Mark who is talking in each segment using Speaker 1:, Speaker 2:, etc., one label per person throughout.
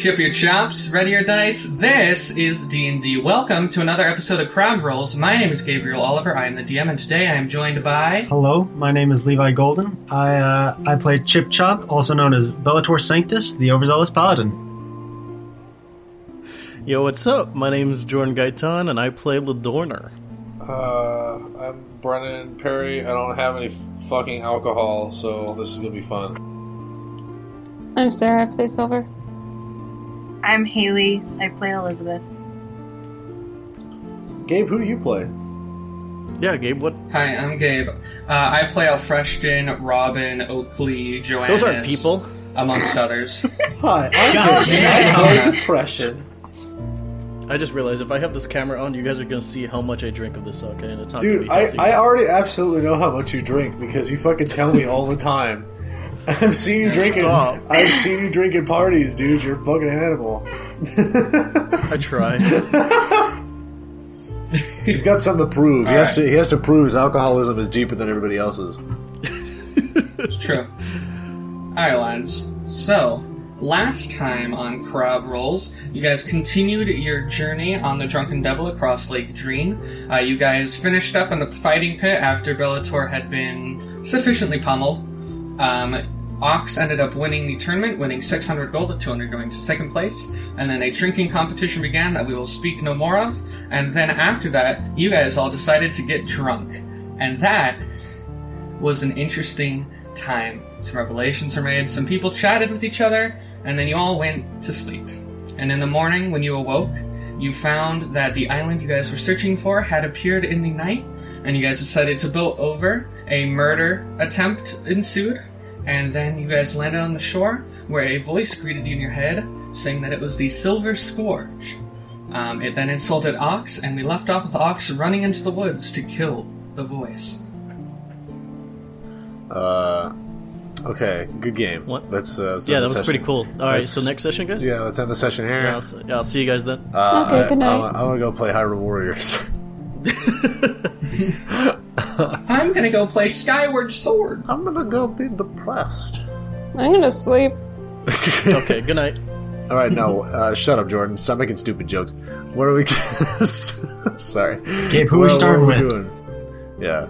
Speaker 1: Chip your chops, ready your dice. This is D&D. Welcome to another episode of Crowd Rolls. My name is Gabriel Oliver. I am the DM, and today I am joined by...
Speaker 2: Hello, my name is Levi Golden. I play Chip Chop, also known as Bellator Sanctus, the overzealous paladin.
Speaker 3: Yo, what's up? My name's Jordan GAITAN, and I play Ladorna.
Speaker 4: I'm Brennan Perry. I don't have any fucking alcohol, so this is gonna be fun.
Speaker 5: I'm Sarah, I play Silver.
Speaker 6: I'm Hailey. I play Elizabeth.
Speaker 4: Gabe, who do you play?
Speaker 3: Yeah, Gabe, what?
Speaker 1: Hi, I'm Gabe. I play Alfreshton, Robin, Oakley, Joannis.
Speaker 3: Those aren't people.
Speaker 1: Amongst others.
Speaker 4: Hi, I'm Gabe. I play Depression.
Speaker 3: I just realized if I have this camera on, you guys are gonna see how much I drink of this, okay? And it's not
Speaker 4: Dude,
Speaker 3: gonna be healthy.
Speaker 4: I already absolutely know how much you drink because you fucking tell me all the time. I've seen you drinking. I've seen you drinking parties, dude. You're a fucking animal.
Speaker 3: I try.
Speaker 4: He's got something to prove. He has to prove his alcoholism is deeper than everybody else's.
Speaker 1: It's true. Alright, lads. So, last time on Crowd Rolls, you guys continued your journey on the Drunken Devil across Lake Dreen. You guys finished up in the fighting pit after Bellator had been sufficiently pummeled. Ox ended up winning the tournament, winning 600 gold, 200 going to second place, and then a drinking competition began that we will speak no more of, and then after that, you guys all decided to get drunk, and that was an interesting time. Some revelations were made, some people chatted with each other, and then you all went to sleep. And in the morning, when you awoke, you found that the island you guys were searching for had appeared in the night, and you guys decided to boat over. A murder attempt ensued, and then you guys landed on the shore, where a voice greeted you in your head, saying that it was the Silver Scourge. It then insulted Ox, and we left off with Ox running into the woods to kill the voice.
Speaker 4: Okay, good game.
Speaker 3: What?
Speaker 4: Let's
Speaker 3: Yeah, that was
Speaker 4: session.
Speaker 3: pretty cool. Alright, so next session, guys?
Speaker 4: Yeah, let's end the session here.
Speaker 3: Yeah, I'll see you guys then.
Speaker 5: Okay, good night.
Speaker 4: I'm gonna go play Hyrule Warriors.
Speaker 1: I'm gonna go play Skyward Sword.
Speaker 4: I'm gonna go be depressed.
Speaker 5: I'm gonna sleep.
Speaker 3: Okay, good night.
Speaker 4: Alright, no, shut up, Jordan. Stop making stupid jokes. What are we... Sorry.
Speaker 2: Gabe, who are we starting with?
Speaker 4: Doing? Yeah.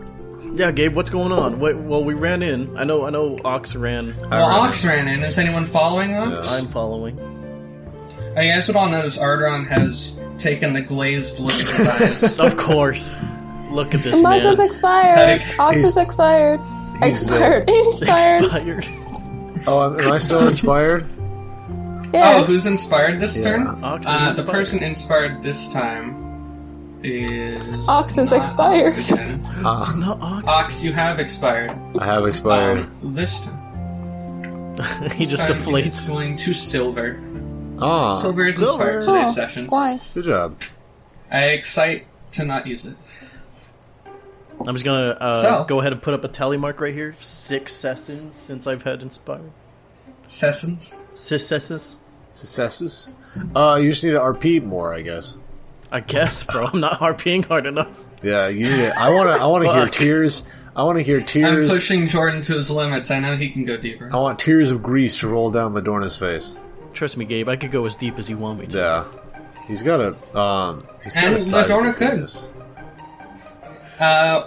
Speaker 3: Yeah, Gabe, what's going on? Well, we ran in. I know Ox ran.
Speaker 1: Well, Ox ran in. Is anyone following Ox?
Speaker 3: I'm following.
Speaker 1: You guys would all notice Arrtaron has taken the glazed look in his eyes.
Speaker 3: Of course. Look at this
Speaker 5: The month is
Speaker 3: man.
Speaker 5: expired. Ox is expired. Expired.
Speaker 4: Oh, am I still inspired?
Speaker 5: Yeah.
Speaker 1: Oh, who's inspired this turn?
Speaker 3: Ox is inspired.
Speaker 1: The person inspired this time is...
Speaker 5: Ox is
Speaker 1: not
Speaker 5: expired.
Speaker 1: Ox again.
Speaker 3: No, Ox.
Speaker 1: Ox, you have expired.
Speaker 4: I have expired.
Speaker 1: This time.
Speaker 3: He just
Speaker 1: Time
Speaker 3: deflates.
Speaker 1: It's going to Silver.
Speaker 4: Oh,
Speaker 1: Silver is inspired
Speaker 5: Oh,
Speaker 1: today's session.
Speaker 5: why?
Speaker 4: good job.
Speaker 1: I excite to not use it.
Speaker 3: I'm just gonna
Speaker 1: So-
Speaker 3: go ahead and put up a tally mark right here. 6 sessions since I've had inspired.
Speaker 1: Sessions.
Speaker 3: 6 sessions.
Speaker 4: Successes? You just need to RP more, I guess.
Speaker 3: I guess, bro. I'm not RPing hard enough.
Speaker 4: Yeah, you need it. I want to hear
Speaker 3: Fuck.
Speaker 4: tears. I want to hear
Speaker 1: I'm
Speaker 4: tears.
Speaker 1: pushing Jordan to his limits. I know he can go deeper.
Speaker 4: I want tears of grease to roll down Ladorna's face.
Speaker 3: Trust me, Gabe. I could go as deep as you want me to.
Speaker 4: Yeah, he's got a. He's got
Speaker 1: And
Speaker 4: a sizable
Speaker 1: Ladorna could.
Speaker 4: penis.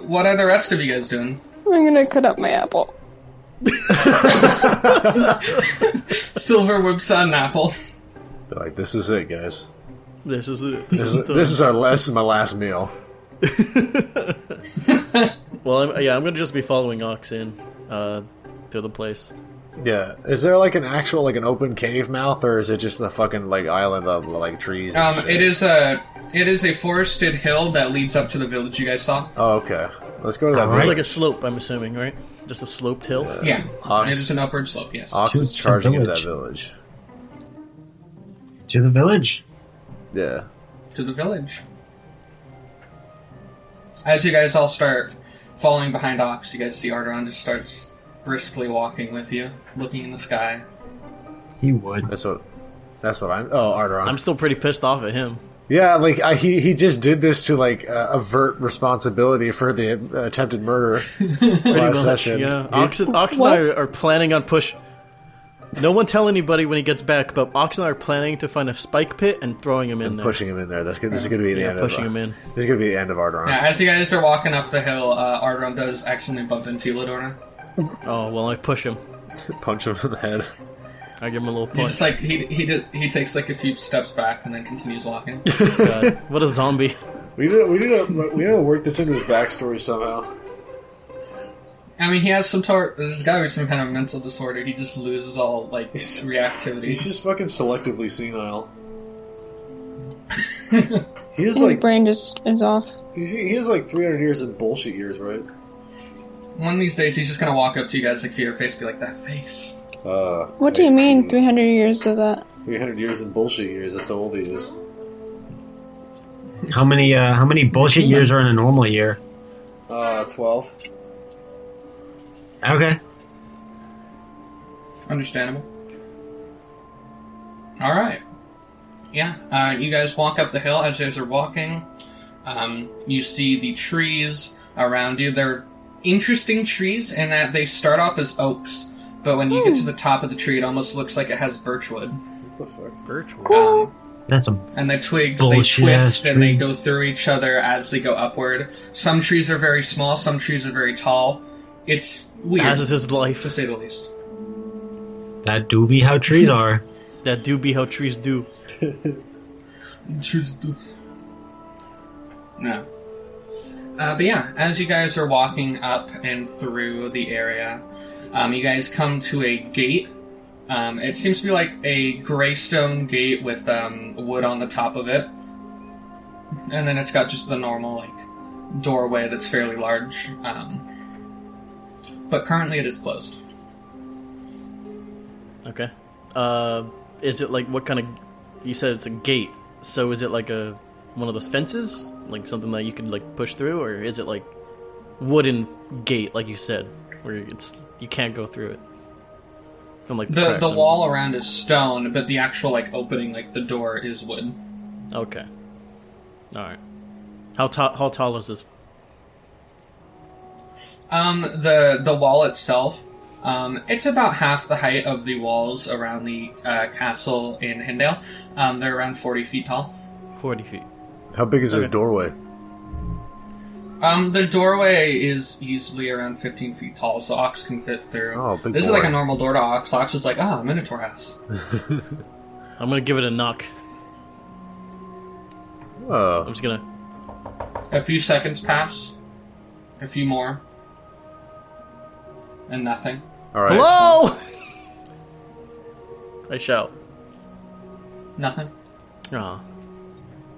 Speaker 1: What are the rest of you guys doing?
Speaker 5: I'm gonna cut up my apple.
Speaker 1: Silver whips out an apple.
Speaker 4: Be like, this is it, guys.
Speaker 3: This is it.
Speaker 4: This is my last meal.
Speaker 3: Well, I'm gonna just be following Ox in to the place.
Speaker 4: Yeah, is there like an actual an open cave mouth, or is it just a fucking island of trees? And shit?
Speaker 1: It is a forested hill that leads up to the village you guys saw.
Speaker 4: Oh, okay. Let's go to that.
Speaker 3: It's
Speaker 4: village.
Speaker 3: like a slope, I'm assuming, right? Just a sloped hill.
Speaker 1: Yeah,
Speaker 4: Ox-
Speaker 1: it is an upward slope. Yes.
Speaker 4: Ox is
Speaker 2: To
Speaker 4: charging into that
Speaker 2: village.
Speaker 4: village.
Speaker 2: To the village.
Speaker 4: Yeah.
Speaker 1: To the village. As you guys all start following behind Ox, you guys see Arrtaron just starts briskly walking with you, looking in the sky.
Speaker 2: He would.
Speaker 4: That's what I'm. Oh, Arrtaron.
Speaker 3: I'm still pretty pissed off at him.
Speaker 4: Yeah, he just did this to avert responsibility for the attempted murder last session.
Speaker 3: Yeah, Ox and I are planning on push. No one tell anybody when he gets back, but Ox and I are planning to find a spike pit and throwing him in
Speaker 4: And
Speaker 3: there.
Speaker 4: pushing him in there. This is going to be the end
Speaker 3: pushing
Speaker 4: of
Speaker 3: him in.
Speaker 4: This is going to be the end of Arrtaron.
Speaker 1: Yeah, as you guys are walking up the hill, Arrtaron does accidentally bump into Ladorna.
Speaker 3: Oh, well, I push him.
Speaker 4: Punch him in the head.
Speaker 3: I give him a little
Speaker 1: You
Speaker 3: punch.
Speaker 1: just like he takes like a few steps back and then continues walking.
Speaker 3: God, what a zombie.
Speaker 4: We need to work this into his backstory somehow.
Speaker 1: I mean, he has there's gotta be some kind of mental disorder. He just loses all like reactivity.
Speaker 4: He's just fucking selectively senile. He is
Speaker 5: His
Speaker 4: like
Speaker 5: brain just is off.
Speaker 4: he has like 300 years in bullshit years, right?
Speaker 1: One of these days, he's just gonna walk up to you guys like fear face, be like, "That face."
Speaker 5: What do you mean, 300 years of that?
Speaker 4: 300 years in bullshit years. That's how old he is.
Speaker 2: How many bullshit years are in a normal year?
Speaker 4: 12.
Speaker 2: Okay.
Speaker 1: Understandable. All right. Yeah. You guys walk up the hill. As you guys are walking, you see the trees around you. They're interesting trees in that they start off as oaks, but when you get to the top of the tree, it almost looks like it has birchwood.
Speaker 4: What the fuck?
Speaker 3: Virtual.
Speaker 5: Cool.
Speaker 2: That's a
Speaker 1: And the twigs,
Speaker 2: bullshit
Speaker 1: they
Speaker 2: ass
Speaker 1: twist and they
Speaker 2: tree.
Speaker 1: go through each other as they go upward. Some trees are very small, some trees are very tall. It's weird,
Speaker 3: As is his life.
Speaker 1: to say the least.
Speaker 2: that do be how trees are.
Speaker 3: That do be how trees do.
Speaker 1: No. But yeah, as you guys are walking up and through the area, you guys come to a gate. It seems to be like a gray stone gate with wood on the top of it. And then it's got just the normal like doorway that's fairly large. But currently it is closed.
Speaker 3: Okay. Is it like what kind of... You said it's a gate, so is it like one of those fences? Like something that you could like push through? Or is it like wooden gate, like you said, where you can't go through it? From like
Speaker 1: The
Speaker 3: cracks
Speaker 1: wall around is stone, but the actual like opening, like the door, is wood.
Speaker 3: Okay. Alright. How tall is this?
Speaker 1: The wall itself, it's about half the height of the walls around the castle in Hindale. They're around 40 feet tall.
Speaker 3: 40 feet.
Speaker 4: How big is his doorway?
Speaker 1: The doorway is easily around 15 feet tall, so Ox can fit through.
Speaker 4: Oh, big
Speaker 1: This
Speaker 4: boy.
Speaker 1: is like a normal door to Ox. Ox is like, Minotaur house.
Speaker 3: I'm gonna give it a knock. I'm just gonna...
Speaker 1: A few seconds pass. A few more. And nothing.
Speaker 4: Alright.
Speaker 3: Hello! I shout.
Speaker 1: Nothing.
Speaker 3: Aw.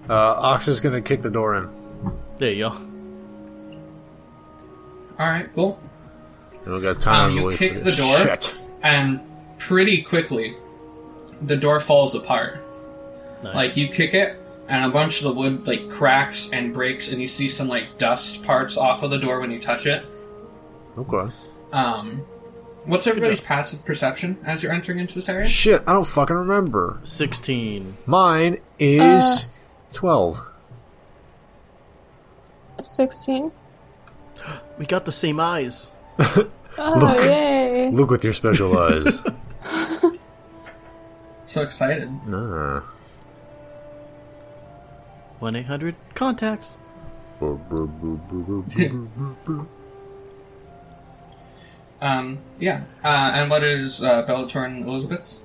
Speaker 4: Ox is gonna kick the door in.
Speaker 3: There you go.
Speaker 1: Alright, cool.
Speaker 4: We don't got time to
Speaker 1: You
Speaker 4: wait
Speaker 1: kick
Speaker 4: for
Speaker 1: the
Speaker 4: this
Speaker 1: door,
Speaker 4: shit.
Speaker 1: and pretty quickly, the door falls apart.
Speaker 3: Nice.
Speaker 1: Like, you kick it, and a bunch of the wood, like, cracks and breaks, and you see some, like, dust parts off of the door when you touch it.
Speaker 4: Okay.
Speaker 1: What's everybody's passive perception as you're entering into this area?
Speaker 4: Shit, I don't fucking remember.
Speaker 3: 16.
Speaker 4: Mine is 12.
Speaker 5: 16.
Speaker 3: We got the same eyes.
Speaker 5: Oh, yay.
Speaker 4: Look with your special eyes.
Speaker 1: So excited.
Speaker 4: Nah.
Speaker 3: 1-800-CONTACTS.
Speaker 1: Yeah. And what is Bellator and Elizabeth's?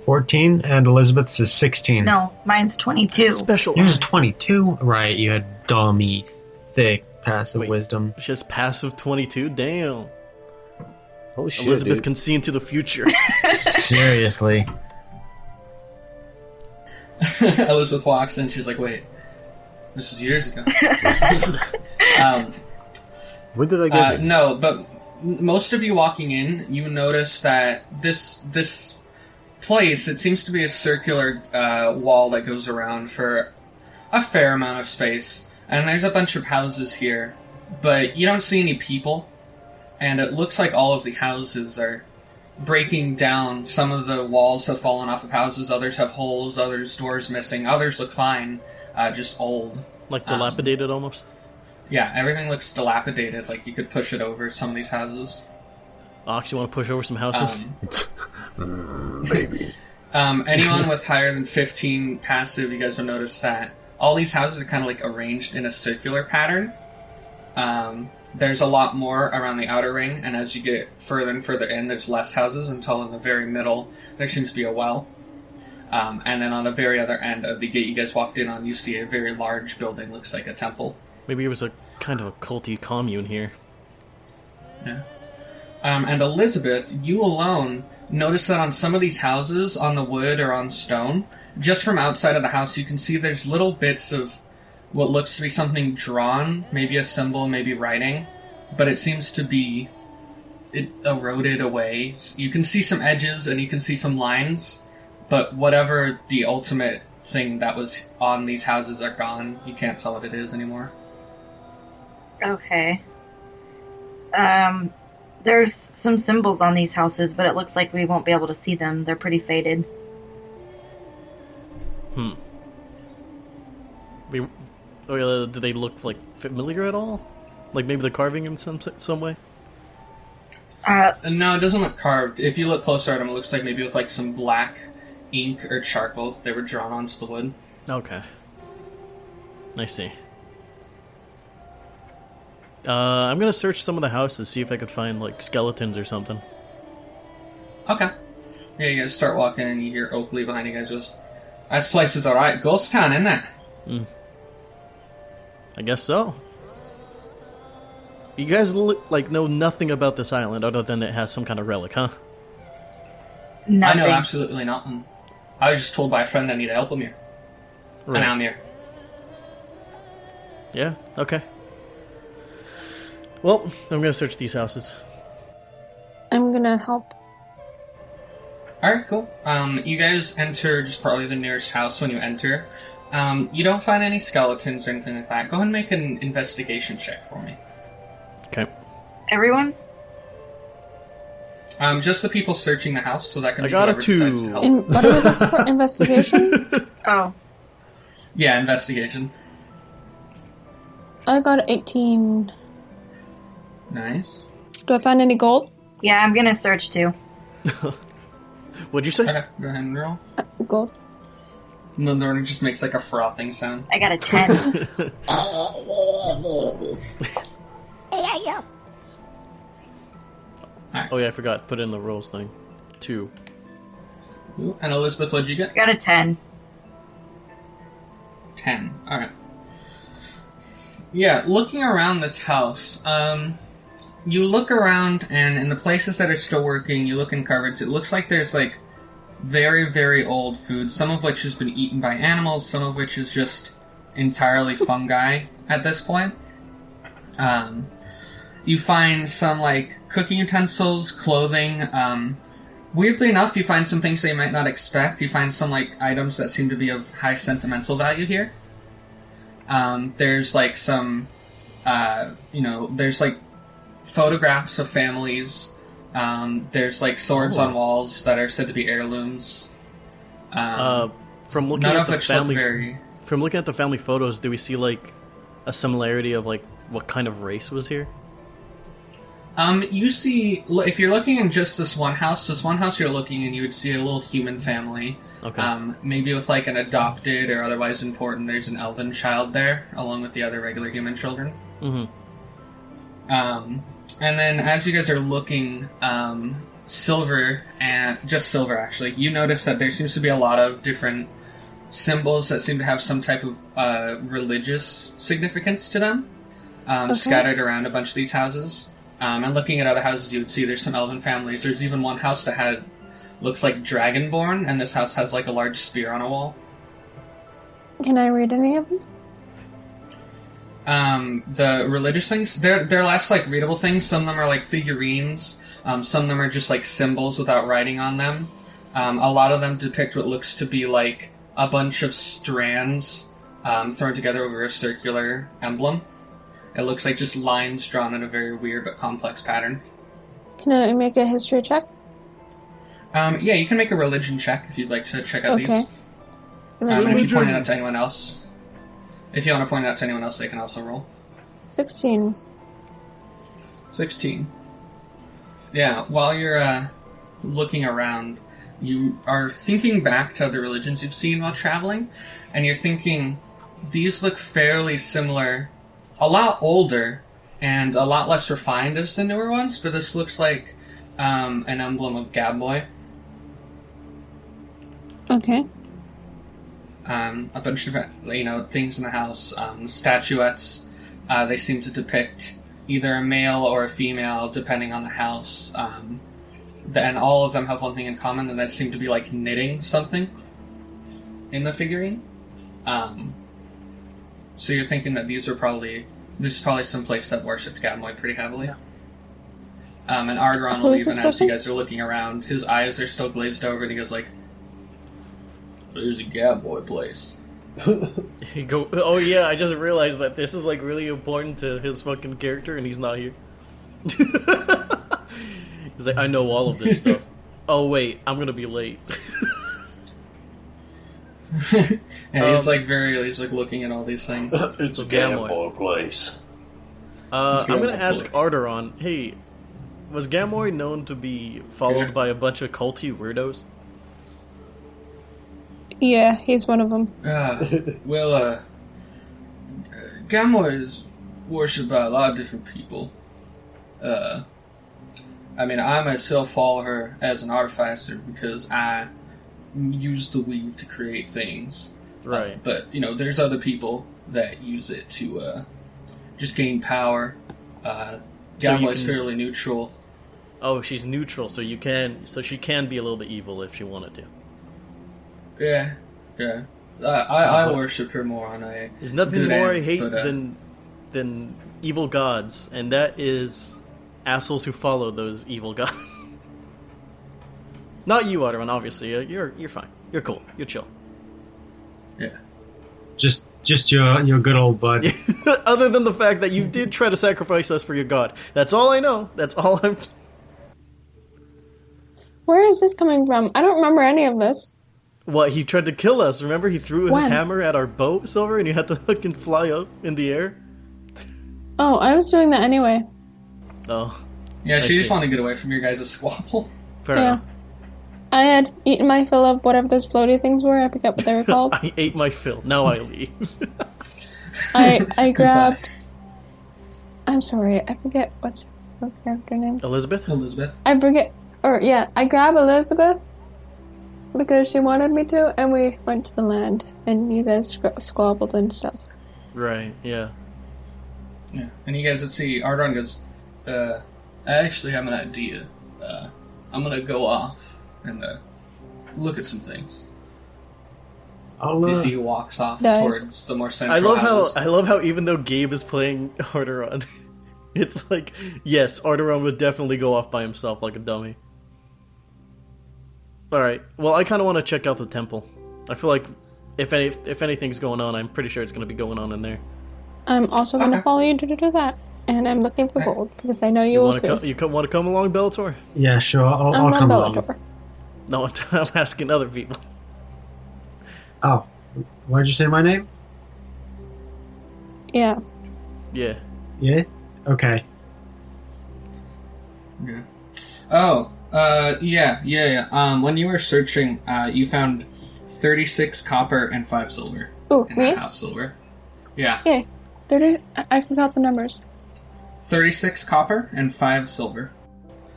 Speaker 2: 14, and Elizabeth's is 16.
Speaker 6: No, mine's 22.
Speaker 3: Special
Speaker 2: Yours
Speaker 3: eyes.
Speaker 2: is 22? Right, you had dummy, thick, passive
Speaker 3: Wait.
Speaker 2: wisdom.
Speaker 3: She has passive 22? Damn.
Speaker 4: Holy shit,
Speaker 3: Elizabeth
Speaker 4: dude.
Speaker 3: can see into the future.
Speaker 2: Seriously.
Speaker 1: Elizabeth walks in, she's like, wait, this is years ago.
Speaker 4: When did I get it?
Speaker 1: No, but most of you walking in, you notice that this place, it seems to be a circular wall that goes around for a fair amount of space. And there's a bunch of houses here, but you don't see any people. And it looks like all of the houses are breaking down. Some of the walls have fallen off of houses, others have holes, others doors missing, others look fine, just old.
Speaker 3: Like dilapidated almost.
Speaker 1: Yeah, everything looks dilapidated, like you could push it over some of these houses.
Speaker 3: Ox, you want to push over some houses?
Speaker 7: Baby.
Speaker 1: Anyone with higher than 15 passive, you guys will notice that all these houses are kind of like arranged in a circular pattern. There's a lot more around the outer ring, and as you get further and further in, there's less houses until in the very middle there seems to be a well. And then on the very other end of the gate you guys walked in on, you see a very large building, looks like a temple.
Speaker 3: Maybe it was a kind of a culty commune here.
Speaker 1: Yeah. And Elizabeth, you alone notice that on some of these houses, on the wood or on stone, just from outside of the house, you can see there's little bits of what looks to be something drawn, maybe a symbol, maybe writing, but it seems to be eroded away. You can see some edges and you can see some lines, but whatever the ultimate thing that was on these houses are gone. You can't tell what it is anymore.
Speaker 6: Okay. There's some symbols on these houses, but it looks like we won't be able to see them. They're pretty faded.
Speaker 3: Do they look like familiar at all? Like maybe the carving in some way?
Speaker 1: No, it doesn't look carved. If you look closer at them, it looks like maybe with like some black ink or charcoal they were drawn onto the wood.
Speaker 3: Okay. I see. I'm gonna search some of the houses, see if I could find like skeletons or something.
Speaker 1: Okay. Yeah, you guys start walking and you hear Oakley behind you guys goes, "This place is alright. Ghost town, isn't it?"
Speaker 3: I guess so. You guys know nothing about this island other than it has some kind of relic, huh?
Speaker 6: Nothing.
Speaker 1: I know absolutely nothing. I was just told by a friend I need to help him here.
Speaker 3: Right.
Speaker 1: And I'm here.
Speaker 3: Yeah, okay. Well, I'm gonna search these houses.
Speaker 5: I'm gonna help.
Speaker 1: Alright, cool. You guys enter just probably the nearest house when you enter. You don't find any skeletons or anything like that. Go ahead and make an investigation check for me.
Speaker 3: Okay.
Speaker 6: Everyone?
Speaker 1: Just the people searching the house, so that can
Speaker 3: I
Speaker 1: be
Speaker 3: got a
Speaker 1: whoever decides
Speaker 3: 2.
Speaker 1: to help.
Speaker 5: What are we looking for? Investigation?
Speaker 6: Oh.
Speaker 1: Yeah, investigation.
Speaker 5: I got 18.
Speaker 1: Nice.
Speaker 5: Do I find any gold?
Speaker 6: Yeah, I'm gonna search too.
Speaker 3: What'd you say?
Speaker 1: Okay, go ahead and roll.
Speaker 5: Gold.
Speaker 1: Ladorna just makes like a frothing sound.
Speaker 6: I got a 10.
Speaker 3: Oh yeah, I forgot. Put in the rolls thing. 2.
Speaker 1: Ooh, and Elizabeth, what'd you get?
Speaker 6: I got a 10.
Speaker 1: 10. Alright. Yeah, looking around this house, you look around, and in the places that are still working, you look in cupboards, it looks like there's, like, very, very old food, some of which has been eaten by animals, some of which is just entirely fungi at this point. You find some, like, cooking utensils, clothing. Weirdly enough, you find some things that you might not expect. You find some, like, items that seem to be of high sentimental value here. There's, like, some, there's, like, photographs of families. There's, like, swords on walls that are said to be heirlooms.
Speaker 3: From looking
Speaker 1: none
Speaker 3: at
Speaker 1: of
Speaker 3: the
Speaker 1: which
Speaker 3: family,
Speaker 1: look very...
Speaker 3: From looking at the family photos, do we see, like, a similarity of, like, what kind of race was here?
Speaker 1: You see, if you're looking in just this one house you're looking in, you would see a little human family.
Speaker 3: Okay.
Speaker 1: Maybe with, like, an adopted or otherwise important, there's an elven child there, along with the other regular human children.
Speaker 3: Mm-hmm.
Speaker 1: And then as you guys are looking, silver, actually, you notice that there seems to be a lot of different symbols that seem to have some type of religious significance to them, scattered around a bunch of these houses. And looking at other houses, you would see there's some elven families. There's even one house that looks like Dragonborn, and this house has, like, a large spear on a wall.
Speaker 5: Can I read any of them?
Speaker 1: The religious things, they're less, like, readable things. Some of them are, like, figurines. Some of them are just, like, symbols without writing on them. A lot of them depict what looks to be, like, a bunch of strands thrown together over a circular emblem. It looks like just lines drawn in a very weird but complex pattern.
Speaker 5: Can I make a history check?
Speaker 1: Yeah, you can make a religion check if you'd like to check out these.
Speaker 5: Okay.
Speaker 1: If you point it out to anyone else. If you want to point it out to anyone else, they can also roll.
Speaker 5: 16.
Speaker 1: 16. Yeah, while you're looking around, you are thinking back to other religions you've seen while traveling, and you're thinking, these look fairly similar, a lot older, and a lot less refined as the newer ones, but this looks like an emblem of Gabmoy.
Speaker 5: Okay.
Speaker 1: A bunch of things in the house, statuettes. They seem to depict either a male or a female, depending on the house. And all of them have one thing in common, and that seem to be like knitting something in the figurine. So you're thinking that this is probably some place that worshipped Gabmoy pretty heavily. And Arrtaron will even, as you guys are looking around, his eyes are still glazed over, and he goes like, "There's a Gabmoy place."
Speaker 3: You go. Oh yeah, I just realized that this is like really important to his fucking character, and he's not here. He's like, I know all of this stuff. Oh wait, I'm gonna be late.
Speaker 1: And he's like looking at all these things.
Speaker 4: It's a Gabmoy place.
Speaker 3: I'm gonna ask Arrtaron. Hey, was Gabmoy known to be followed by a bunch of culty weirdos?
Speaker 5: Yeah, he's one of them.
Speaker 1: Gabmoy is worshipped by a lot of different people. I myself follow her as an artificer because I use the weave to create things.
Speaker 3: Right.
Speaker 1: But, there's other people that use it to just gain power. Gabmoy's fairly neutral.
Speaker 3: Oh, she's neutral, so she can be a little bit evil if she wanted to.
Speaker 1: Yeah. I worship her more on a
Speaker 3: There's nothing more I hate than evil gods, and that is assholes who follow those evil gods. Not you, Arrtaron, obviously. You're fine. You're cool. You're chill.
Speaker 1: Yeah.
Speaker 2: Just your good old bud.
Speaker 3: Other than the fact that you did try to sacrifice us for your god. That's all I know. That's all I'm...
Speaker 5: Where is this coming from? I don't remember any of this.
Speaker 3: What, he tried to kill us, remember? He threw a
Speaker 5: When?
Speaker 3: hammer at our boat, Silver, and you had to fucking fly up in the air?
Speaker 5: Oh, I was doing that anyway.
Speaker 3: Oh.
Speaker 1: Yeah, she just wanted to get away from your guys' squabble.
Speaker 3: Fair
Speaker 5: Yeah.
Speaker 3: enough.
Speaker 5: I had eaten my fill of whatever those floaty things were. I forget what they were called.
Speaker 3: I ate my fill. Now I leave.
Speaker 5: I grabbed... I'm sorry, I forget what's her character name.
Speaker 3: Elizabeth?
Speaker 5: I forget... I grabbed Elizabeth because she wanted me to, and we went to the land, and you guys squabbled and stuff.
Speaker 3: Right, yeah.
Speaker 1: Yeah, and you guys would see Arrtaron goes, I actually have an idea. I'm gonna go off and look at some things. You see he walks off towards the more central houses.
Speaker 3: I love how even though Gabe is playing Arrtaron, it's like, yes, Arrtaron would definitely go off by himself like a dummy. Alright, well, I kind of want to check out the temple. I feel like if anything's going on, I'm pretty sure it's going to be going on in there.
Speaker 5: I'm also going to follow you to do that. And I'm looking for gold, because I know you will too.
Speaker 3: You want to come along, Bellator?
Speaker 2: Yeah, sure, I'll come along.
Speaker 3: No, I'm asking other people.
Speaker 2: Oh, why'd you say my name?
Speaker 5: Yeah.
Speaker 3: Yeah.
Speaker 2: Yeah? Okay.
Speaker 1: Yeah. Oh, yeah. When you were searching, you found 36 copper and 5 silver.
Speaker 5: Ooh,
Speaker 1: in
Speaker 5: me?
Speaker 1: that house silver. Yeah.
Speaker 5: Yeah. 30. I forgot the numbers.
Speaker 1: 36 copper and 5 silver.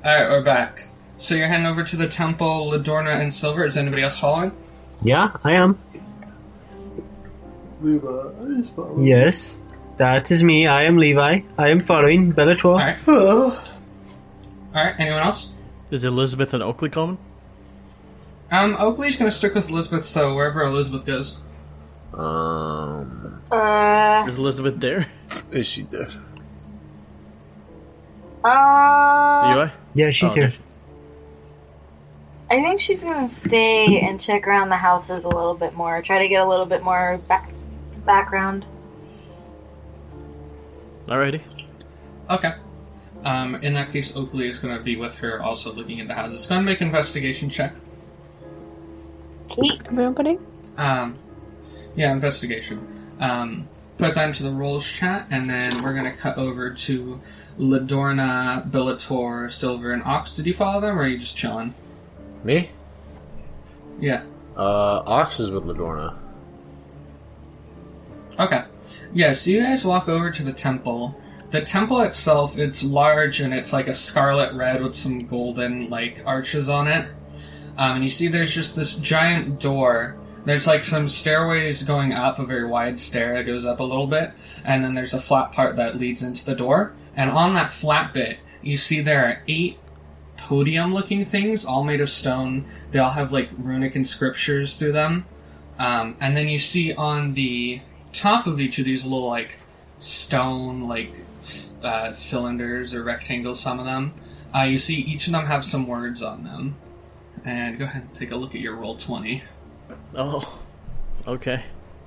Speaker 1: Alright, we're back. So you're heading over to the temple, Ladorna and Silver. Is anybody else following?
Speaker 2: Yeah, I am.
Speaker 4: Levi is following.
Speaker 2: Yes, that is me. I am Levi. I am following Bellator.
Speaker 1: Alright, anyone else?
Speaker 3: Is Elizabeth and Oakley coming?
Speaker 1: Oakley's gonna stick with Elizabeth, so wherever Elizabeth goes.
Speaker 3: Is Elizabeth there?
Speaker 4: Is she dead?
Speaker 3: Levi?
Speaker 2: Yeah, she's here.
Speaker 3: Okay.
Speaker 6: I think she's gonna stay and check around the houses a little bit more. Try to get a little bit more background.
Speaker 3: Alrighty.
Speaker 1: Okay. In that case, Oakley is gonna be with her, also looking at the houses. Go and make an investigation check.
Speaker 5: Everybody?
Speaker 1: Yeah, investigation. Put that into the roles chat, and then we're gonna cut over to Ladorna, Bellator, Silver, and Ox. Did you follow them, or are you just chilling?
Speaker 4: Me?
Speaker 1: Yeah.
Speaker 4: Ox is with Ladorna.
Speaker 1: Okay. Yeah, so you guys walk over to the temple. The temple itself, it's large and it's like a scarlet red with some golden, like, arches on it. And you see there's just this giant door. There's, like, some stairways going up, a very wide stair that goes up a little bit. And then there's a flat part that leads into the door. And on that flat bit, you see there are 8 podium-looking things, all made of stone. They all have, like, runic inscriptions through them. And then you see on the top of each of these little, like, stone, like, cylinders or rectangles, some of them, you see each of them have some words on them. And go ahead and take a look at your roll 20.
Speaker 3: Oh, okay.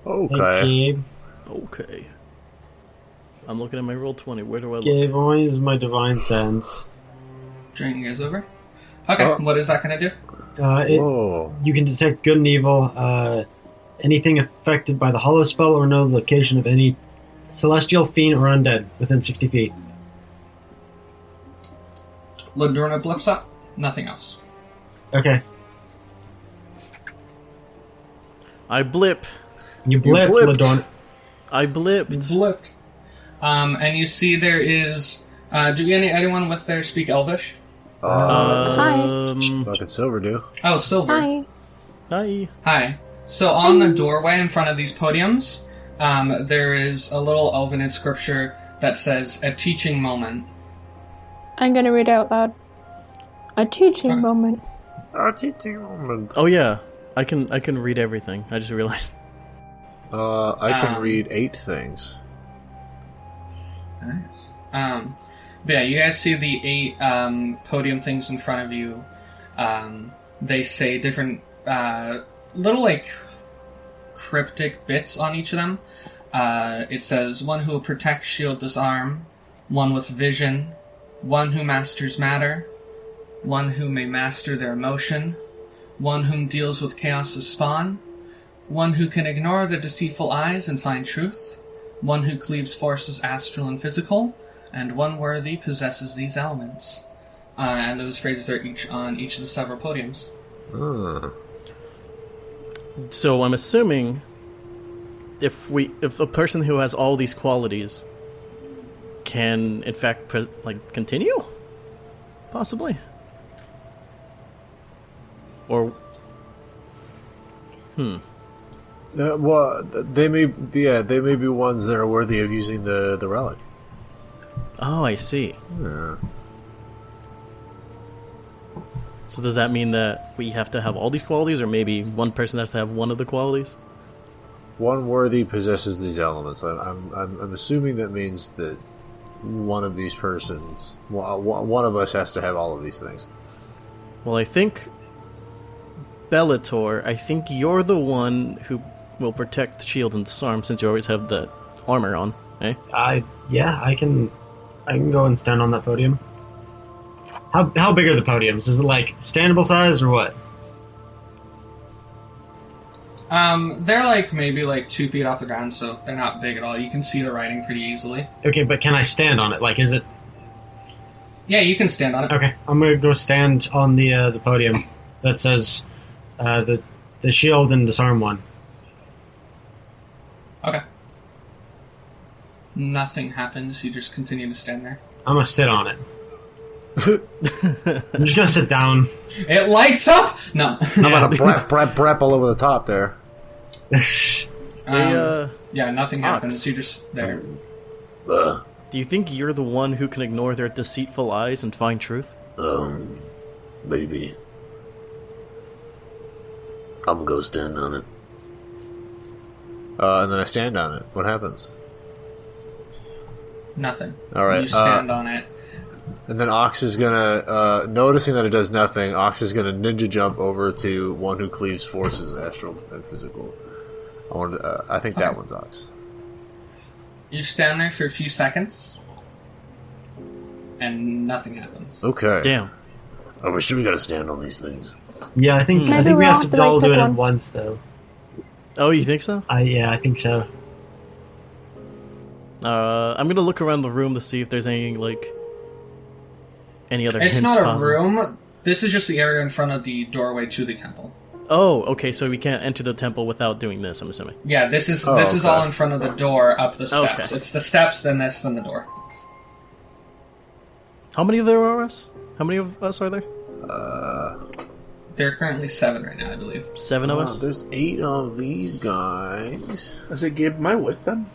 Speaker 4: Okay.
Speaker 3: Okay. I'm looking at my roll 20. Where do I look?
Speaker 2: Gabe is my divine sense.
Speaker 1: Drain you guys over. Okay, what is that going to do?
Speaker 2: You can detect good and evil. Anything affected by the hollow spell or know the location of any celestial, fiend, or undead within 60 feet.
Speaker 1: Ladorna blips up. Nothing else.
Speaker 2: Okay.
Speaker 3: I blip.
Speaker 2: You blipped, Ladorna.
Speaker 3: I blipped.
Speaker 1: Blipped. And you see there is... do anyone with there speak Elvish?
Speaker 5: Hi.
Speaker 4: Fucking Silver do.
Speaker 1: Oh, Silver.
Speaker 5: Hi.
Speaker 3: Hi.
Speaker 1: Hi. So on the doorway in front of these podiums, there is a little elven inscription that says, "A teaching moment."
Speaker 5: I'm gonna read out loud. A teaching moment.
Speaker 4: A teaching moment.
Speaker 3: Oh yeah, I can read everything. I just realized.
Speaker 4: I can read 8 things.
Speaker 1: Nice. But yeah, you guys see the 8 podium things in front of you. They say different little, like, cryptic bits on each of them. It says, one who will protect, shield, disarm, one with vision, one who masters matter, one who may master their emotion, one whom deals with chaos' spawn, one who can ignore the deceitful eyes and find truth, one who cleaves forces astral and physical, and one worthy possesses these elements. And those phrases are each on each of the several podiums.
Speaker 3: So I'm assuming if the person who has all these qualities can, in fact, continue, possibly, or
Speaker 4: Well, they may be ones that are worthy of using the relic.
Speaker 3: Oh, I see.
Speaker 4: Yeah.
Speaker 3: So does that mean that we have to have all these qualities, or maybe one person has to have one of the qualities?
Speaker 4: One worthy possesses these elements. I'm assuming that means that one of these persons, one of us, has to have all of these things.
Speaker 3: Well, I think Bellator, I think you're the one who will protect, shield, and disarm, since you always have the armor on, eh?
Speaker 2: Yeah, I can go and stand on that podium. How big are the podiums? Is it like standable size or what?
Speaker 1: They're like maybe like 2 feet off the ground, so they're not big at all. You can see the writing pretty easily.
Speaker 2: Okay, but can I stand on it? Like, is it?
Speaker 1: Yeah, you can stand on it.
Speaker 2: Okay, I'm gonna go stand on the podium that says the shield and disarm one.
Speaker 1: Okay. Nothing happens. You just continue to stand there.
Speaker 2: I'm gonna sit on it. I'm just gonna sit down.
Speaker 1: It lights up. No.
Speaker 4: I'm gonna brep all over the top there.
Speaker 1: Yeah, nothing happens. You're just there.
Speaker 3: Do you think you're the one who can ignore their deceitful eyes and find truth?
Speaker 7: Maybe. I'm gonna go stand on it.
Speaker 4: And then I stand on it. What happens?
Speaker 1: Nothing.
Speaker 4: All right.
Speaker 1: You stand on it.
Speaker 4: And then Ox is gonna, noticing that it does nothing, Ox is gonna ninja jump over to one who cleaves forces, astral and physical. I think that one's Ox.
Speaker 1: You stand there for a few seconds, and nothing happens.
Speaker 4: Okay.
Speaker 3: Damn.
Speaker 7: Oh, we should we gotta stand on these things.
Speaker 2: Yeah, I think
Speaker 5: Maybe
Speaker 2: we
Speaker 5: we'll
Speaker 2: have to
Speaker 5: like,
Speaker 2: all do
Speaker 5: pick
Speaker 2: it at
Speaker 5: one.
Speaker 2: once, though.
Speaker 3: Oh, you think so?
Speaker 2: I think so.
Speaker 3: I'm gonna look around the room to see if there's any other
Speaker 1: It's
Speaker 3: hints
Speaker 1: not a
Speaker 3: possible.
Speaker 1: room. This is just the area in front of the doorway to the temple.
Speaker 3: Oh, okay, so we can't enter the temple without doing this, I'm assuming.
Speaker 1: Yeah, this is
Speaker 4: okay.
Speaker 1: all in front of the door up the steps.
Speaker 3: Okay.
Speaker 1: It's the steps, then this, then the door.
Speaker 3: How many of there are us? How many of us are there?
Speaker 1: There are currently 7 right now, I believe.
Speaker 3: 7 of us?
Speaker 4: There's 8 of these guys.
Speaker 8: I said, Gabe, am I with them?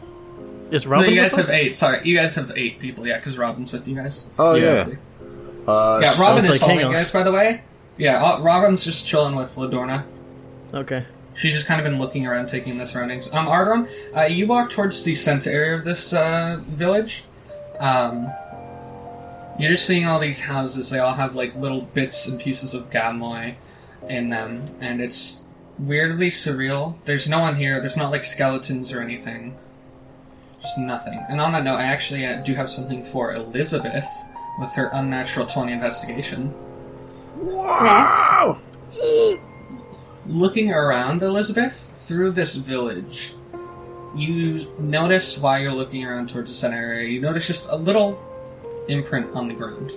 Speaker 3: Is Robin
Speaker 1: No, you guys
Speaker 3: with us?
Speaker 1: have 8. Sorry, you guys have 8 people, yeah, because Robin's with you guys.
Speaker 4: Oh, yeah.
Speaker 1: Yeah, Robin is
Speaker 3: like, hang
Speaker 1: following
Speaker 3: on.
Speaker 1: you guys, by the way. Yeah, Robin's just chilling with Ladorna.
Speaker 3: Okay.
Speaker 1: She's just kind of been looking around, taking the surroundings. Arrtaron, you walk towards the center area of this village. You're just seeing all these houses. They all have like little bits and pieces of Gabmoy in them, and it's weirdly surreal. There's no one here. There's not like skeletons or anything. Just nothing. And on that note, I actually do have something for Elizabeth with her unnatural 20 investigation.
Speaker 8: Wow!
Speaker 1: Looking around, Elizabeth, through this village, you notice while you're looking around towards the center area, you notice just a little imprint on the ground.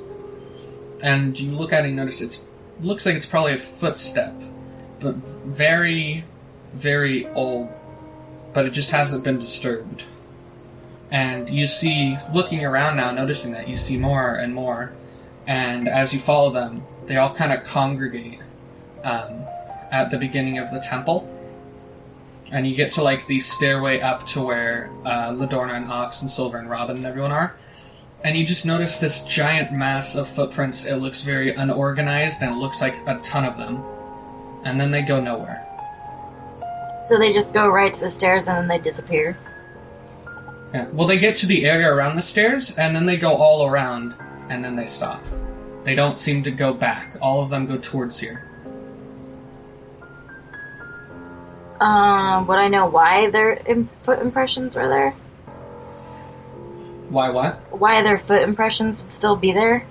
Speaker 1: And you look at it and notice it looks like it's probably a footstep, but very, very old, but it just hasn't been disturbed. And you see, looking around now, noticing that, you see more and more, and as you follow them, they all kind of congregate at the beginning of the temple, and you get to like the stairway up to where Ladorna and Ox and Silver and Robin and everyone are, and you just notice this giant mass of footprints. It looks very unorganized, and it looks like a ton of them, and then they go nowhere.
Speaker 6: So they just go right to the stairs and then they disappear.
Speaker 1: Yeah. Well, they get to the area around the stairs, and then they go all around, and then they stop. They don't seem to go back. All of them go towards here.
Speaker 6: Would I know why their foot impressions were there?
Speaker 1: Why what?
Speaker 6: Why their foot impressions would still be there?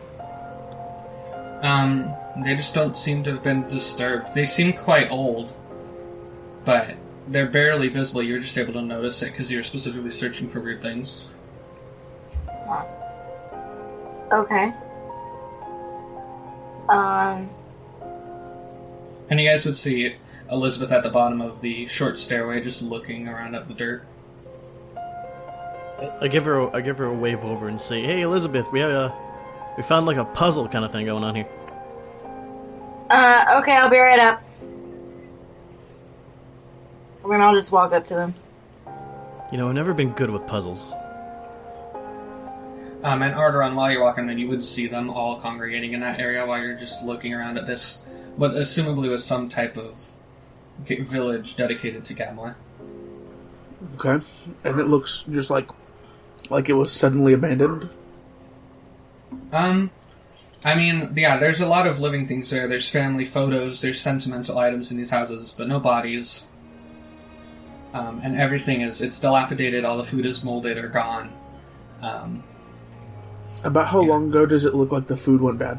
Speaker 1: They just don't seem to have been disturbed. They seem quite old, but they're barely visible. You're just able to notice it because you're specifically searching for weird things.
Speaker 6: Okay.
Speaker 1: And you guys would see Elizabeth at the bottom of the short stairway, just looking around at the dirt.
Speaker 3: I give her a wave over and say, "Hey, Elizabeth, we found like a puzzle kind of thing going on here."
Speaker 6: Okay, I'll be right up. And then I'll just walk up to them.
Speaker 3: You know, I've never been good with puzzles.
Speaker 1: And Arrtaron, while you're walking in, you would see them all congregating in that area while you're just looking around at this, what assumably was some type of village dedicated to Gabmoy.
Speaker 8: Okay. And it looks just like it was suddenly abandoned?
Speaker 1: I mean, yeah, there's a lot of living things there. There's family photos, there's sentimental items in these houses, but no bodies. And everything it's dilapidated, all the food is molded or gone.
Speaker 8: About how long ago does it look like the food went bad?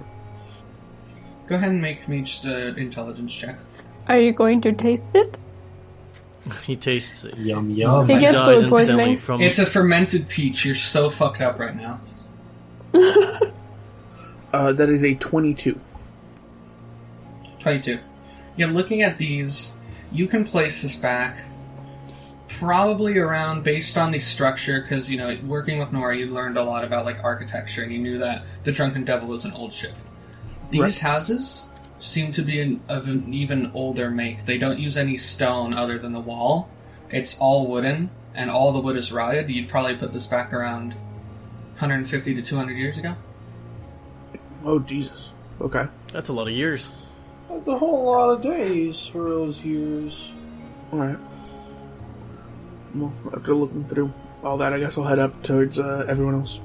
Speaker 1: Go ahead and make me just an intelligence check.
Speaker 5: Are you going to taste it?
Speaker 3: He tastes it.
Speaker 2: Yum yum.
Speaker 5: He gets
Speaker 3: dies
Speaker 5: food poisoning.
Speaker 3: instantly from.
Speaker 1: It's a fermented peach. You're so fucked up right now.
Speaker 8: That is a 22.
Speaker 1: 22. Yeah, looking at these, you can place this back probably around, based on the structure, because, you know, working with Nora, you learned a lot about, like, architecture, and you knew that the Drunken Devil was an old ship. These houses seem to be of an even older make. They don't use any stone other than the wall. It's all wooden, and all the wood is rotted. You'd probably put this back around 150 to 200 years ago.
Speaker 8: Oh, Jesus. Okay.
Speaker 3: That's a lot of years.
Speaker 9: That's a whole lot of days for those years.
Speaker 8: Alright. Well, after looking through all that, I guess I'll head up towards everyone else.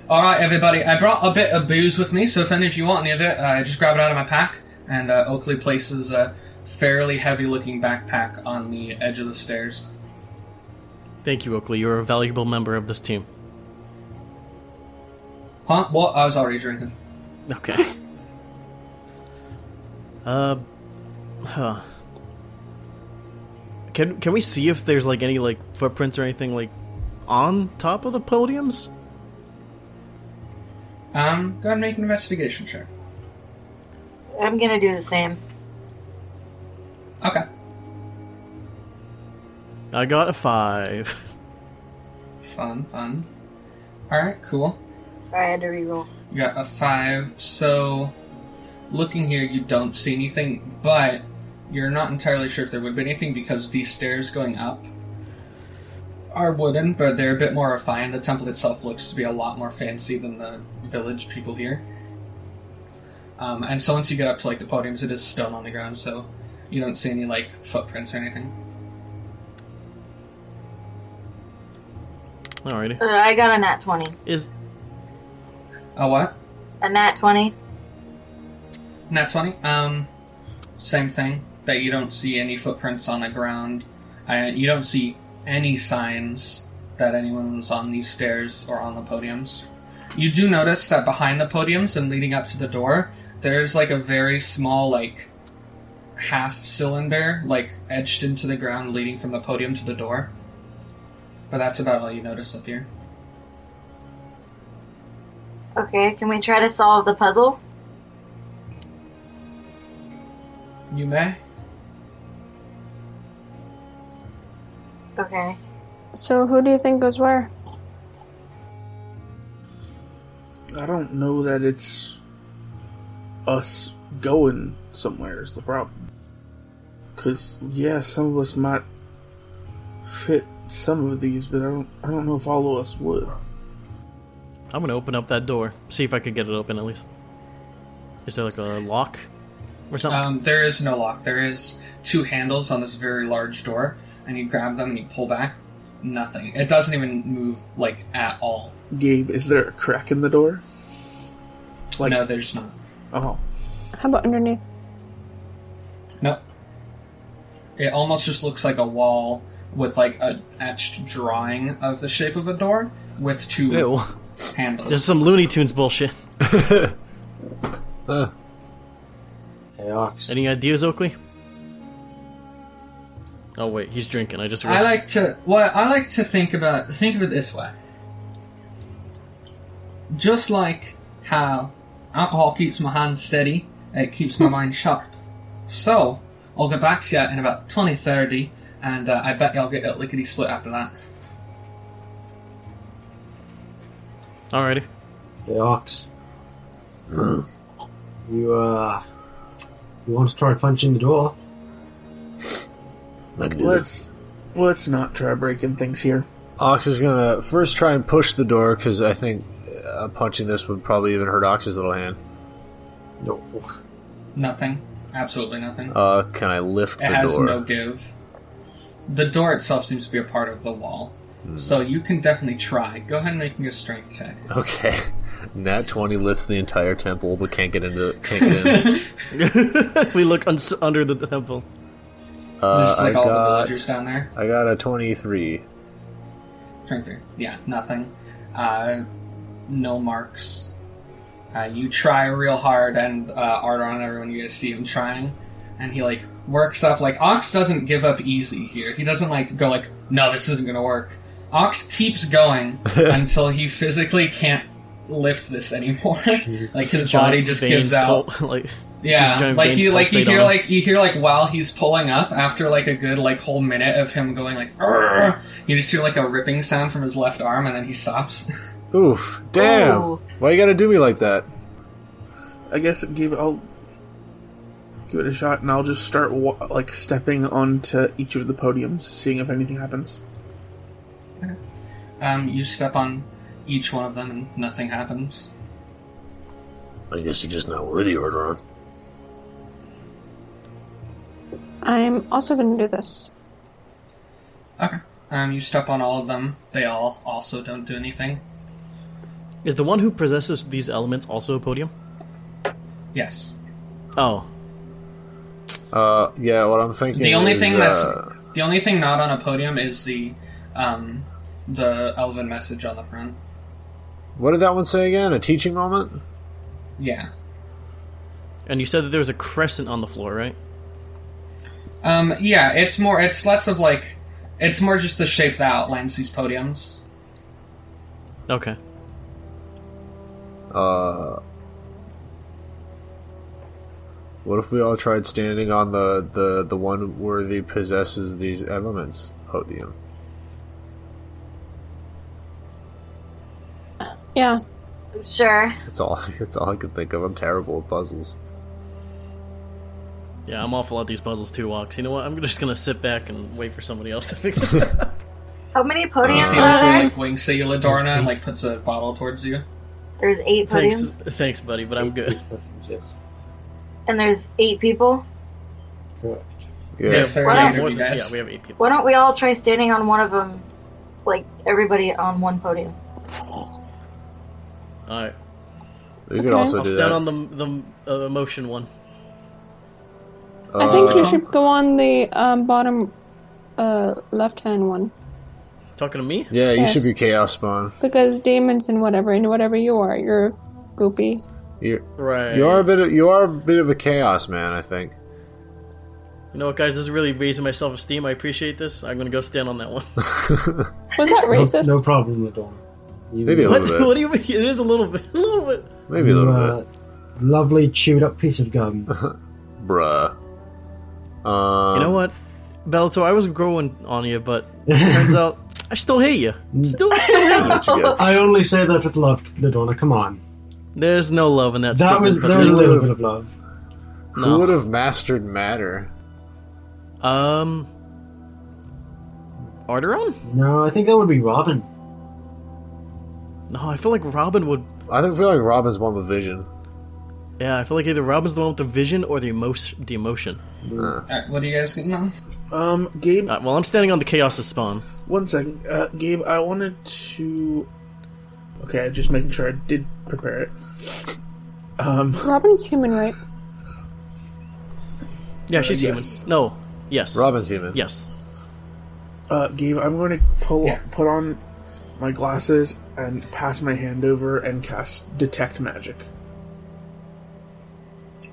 Speaker 1: Alright, everybody, I brought a bit of booze with me, so if any of you want any of it, just grab it out of my pack. And Oakley places a fairly heavy-looking backpack on the edge of the stairs.
Speaker 3: Thank you, Oakley. You're a valuable member of this team.
Speaker 1: Huh? What? I was already drinking.
Speaker 3: Okay. Huh. Can we see if there's like any like footprints or anything like on top of the podiums?
Speaker 1: Go ahead and make an investigation check.
Speaker 6: I'm gonna do the same.
Speaker 1: Okay.
Speaker 3: I got a 5.
Speaker 1: Fun. Alright, cool.
Speaker 6: Sorry, I had to reroll.
Speaker 1: You got a 5, so looking here, you don't see anything, but you're not entirely sure if there would be anything because these stairs going up are wooden, but they're a bit more refined. The temple itself looks to be a lot more fancy than the village people here. And so once you get up to like the podiums, it is stone on the ground, so you don't see any like footprints or anything.
Speaker 3: Alrighty.
Speaker 6: I got a nat 20.
Speaker 3: Is
Speaker 1: A what?
Speaker 6: A nat 20.
Speaker 1: Nat 20? Same thing. That you don't see any footprints on the ground. You don't see any signs that anyone was on these stairs or on the podiums. You do notice that behind the podiums and leading up to the door, there's like a very small, like, half cylinder, like, etched into the ground leading from the podium to the door. But that's about all you notice up here.
Speaker 6: Okay, can we try to solve the puzzle?
Speaker 1: You may.
Speaker 6: Okay.
Speaker 5: So who do you think goes where?
Speaker 8: I don't know that it's us going somewhere is the problem. Because, yeah, some of us might fit some of these, but I don't know if all of us would.
Speaker 3: I'm gonna open up that door. See if I could get it open at least. Is there like a lock or something?
Speaker 1: There is no lock. There is 2 handles on this very large door, and you grab them and you pull back. Nothing. It doesn't even move, like, at all.
Speaker 8: Gabe, is there a crack in the door? Like,
Speaker 1: No, there's not.
Speaker 8: oh,
Speaker 5: How about underneath?
Speaker 1: Nope. It almost just looks like a wall with, like, a etched drawing of the shape of a door with 2
Speaker 3: Ew.
Speaker 1: handles.
Speaker 3: There's some Looney Tunes bullshit.
Speaker 2: Hey, Ox.
Speaker 3: Any ideas, Oakley? Oh wait, he's drinking. I just
Speaker 1: I
Speaker 3: realized.
Speaker 1: like to think of it this way. Just like how alcohol keeps my hands steady, it keeps my mind sharp. So, I'll get back to you in about 20-30, and I bet y'all get a lickety split after that.
Speaker 3: Alrighty.
Speaker 2: Hey, Ox. You want to try punching the door?
Speaker 7: I can do that.
Speaker 8: let's not try breaking things here.
Speaker 4: Ox is gonna first try and push the door, because I think punching this would probably even hurt Ox's little hand.
Speaker 2: No.
Speaker 1: Nothing. Absolutely nothing.
Speaker 4: Can I lift
Speaker 1: It
Speaker 4: the
Speaker 1: has
Speaker 4: door?
Speaker 1: no give. The door itself seems to be a part of the wall. So you can definitely try. Go ahead and make me a strength check.
Speaker 4: Okay. Nat 20 lifts the entire temple, but can't get in.
Speaker 3: We look under the temple.
Speaker 1: There's like
Speaker 4: I
Speaker 1: all the
Speaker 4: got
Speaker 1: villagers down there.
Speaker 4: I got a 23.
Speaker 1: Strength 3. Yeah, nothing. No marks. You try real hard, and Arrtaron and everyone, you guys see him trying, and he like works up. Like, Ox doesn't give up easy here. He doesn't like go like, no, this isn't gonna work. Ox keeps going until he physically can't lift this anymore. Like, his body just gives out. Yeah, like you hear while he's pulling up, after like a good like whole minute of him going like, "Arr!" You just hear like a ripping sound from his left arm, and then he stops.
Speaker 4: Oof! Damn!
Speaker 6: Oh.
Speaker 4: Why you gotta do me like that?
Speaker 8: I guess I'll give it a shot, and I'll just start stepping onto each of the podiums, seeing if anything happens.
Speaker 1: You step on each one of them, and nothing happens.
Speaker 7: I guess you're just not worthy, Arrtaron.
Speaker 5: I'm also going to do this.
Speaker 1: Okay. You step on all of them. They all also don't do anything.
Speaker 3: Is the one who possesses these elements also a podium?
Speaker 1: Yes.
Speaker 3: Oh.
Speaker 4: Yeah. What I'm thinking.
Speaker 1: The only thing
Speaker 4: is,
Speaker 1: the only thing not on a podium is the elven message on the front.
Speaker 4: What did that one say again? A teaching moment?
Speaker 1: Yeah.
Speaker 3: And you said that there was a crescent on the floor, right?
Speaker 1: Yeah, it's less of like, it's more just the shape that outlines these podiums.
Speaker 3: Okay.
Speaker 4: What if we all tried standing on the one where he possesses these elements podium?
Speaker 5: Yeah.
Speaker 6: Sure.
Speaker 4: It's all I can think of. I'm terrible at puzzles.
Speaker 3: Yeah, I'm awful at these puzzles too, Walks. You know what? I'm just gonna sit back and wait for somebody else to fix it.
Speaker 6: How many
Speaker 1: You
Speaker 6: podiums
Speaker 1: see
Speaker 6: are
Speaker 1: him
Speaker 6: there?
Speaker 1: like winks at you, Ladorna, and like puts a bottle towards you.
Speaker 6: There's 8 podiums,
Speaker 3: Thanks, buddy, but I'm good.
Speaker 9: Yes.
Speaker 6: and there's 8 people.
Speaker 9: Correct.
Speaker 4: Yeah.
Speaker 1: Yes, there
Speaker 6: Why
Speaker 1: are
Speaker 6: don't-
Speaker 1: 8 of
Speaker 3: More
Speaker 1: you
Speaker 3: than-
Speaker 1: guys.
Speaker 3: yeah, we have 8 people.
Speaker 6: Why don't we all try standing on one of them, like everybody on one podium?
Speaker 3: Alright.
Speaker 4: You could
Speaker 5: Okay.
Speaker 4: also
Speaker 3: I'll
Speaker 4: do
Speaker 3: stand
Speaker 4: that.
Speaker 3: on the emotion one.
Speaker 5: I think you
Speaker 4: Uh,
Speaker 5: should go on the bottom left-hand one.
Speaker 3: Talking to me?
Speaker 4: Yeah, you
Speaker 5: Yes.
Speaker 4: should be Chaos Spawn.
Speaker 5: Because demons and whatever you are, you're goopy.
Speaker 3: Right.
Speaker 4: You are a bit of a chaos man, I think.
Speaker 3: You know what, guys? This is really raising my self-esteem. I appreciate this. I'm gonna go stand on that one.
Speaker 5: Was that racist?
Speaker 2: No problem, Ladorna.
Speaker 4: Maybe a
Speaker 3: What?
Speaker 4: little bit.
Speaker 3: What do you mean? It is a little bit. A little bit.
Speaker 4: Maybe a little bit.
Speaker 2: Lovely chewed up piece of gum.
Speaker 4: Bruh.
Speaker 3: You know what, Bellator? I was growing on you, but turns out I still hate you. Still hate you.
Speaker 4: What you guys?
Speaker 2: I only say that with love, Ladorna. Come on.
Speaker 3: There's no love in that.
Speaker 2: There was a little bit of love.
Speaker 4: Who would have mastered matter?
Speaker 3: Arrtaron?
Speaker 2: No, I think that would be Robin.
Speaker 3: No, I feel like Robin would.
Speaker 4: I feel like Robin's one with vision.
Speaker 3: Yeah, I feel like either Robin's the one with the vision or the emotion.
Speaker 1: Alright, what are you guys getting on?
Speaker 8: Gabe,
Speaker 3: Well, I'm standing on the Chaos' spawn.
Speaker 8: one second. Gabe, I wanted to. Okay, just making sure I did prepare it.
Speaker 5: Robin's human, right?
Speaker 3: Yeah, she's
Speaker 8: yes.
Speaker 3: human. No. Yes.
Speaker 4: Robin's human.
Speaker 3: Yes.
Speaker 8: Gabe, I'm going to put on my glasses and pass my hand over and cast Detect Magic.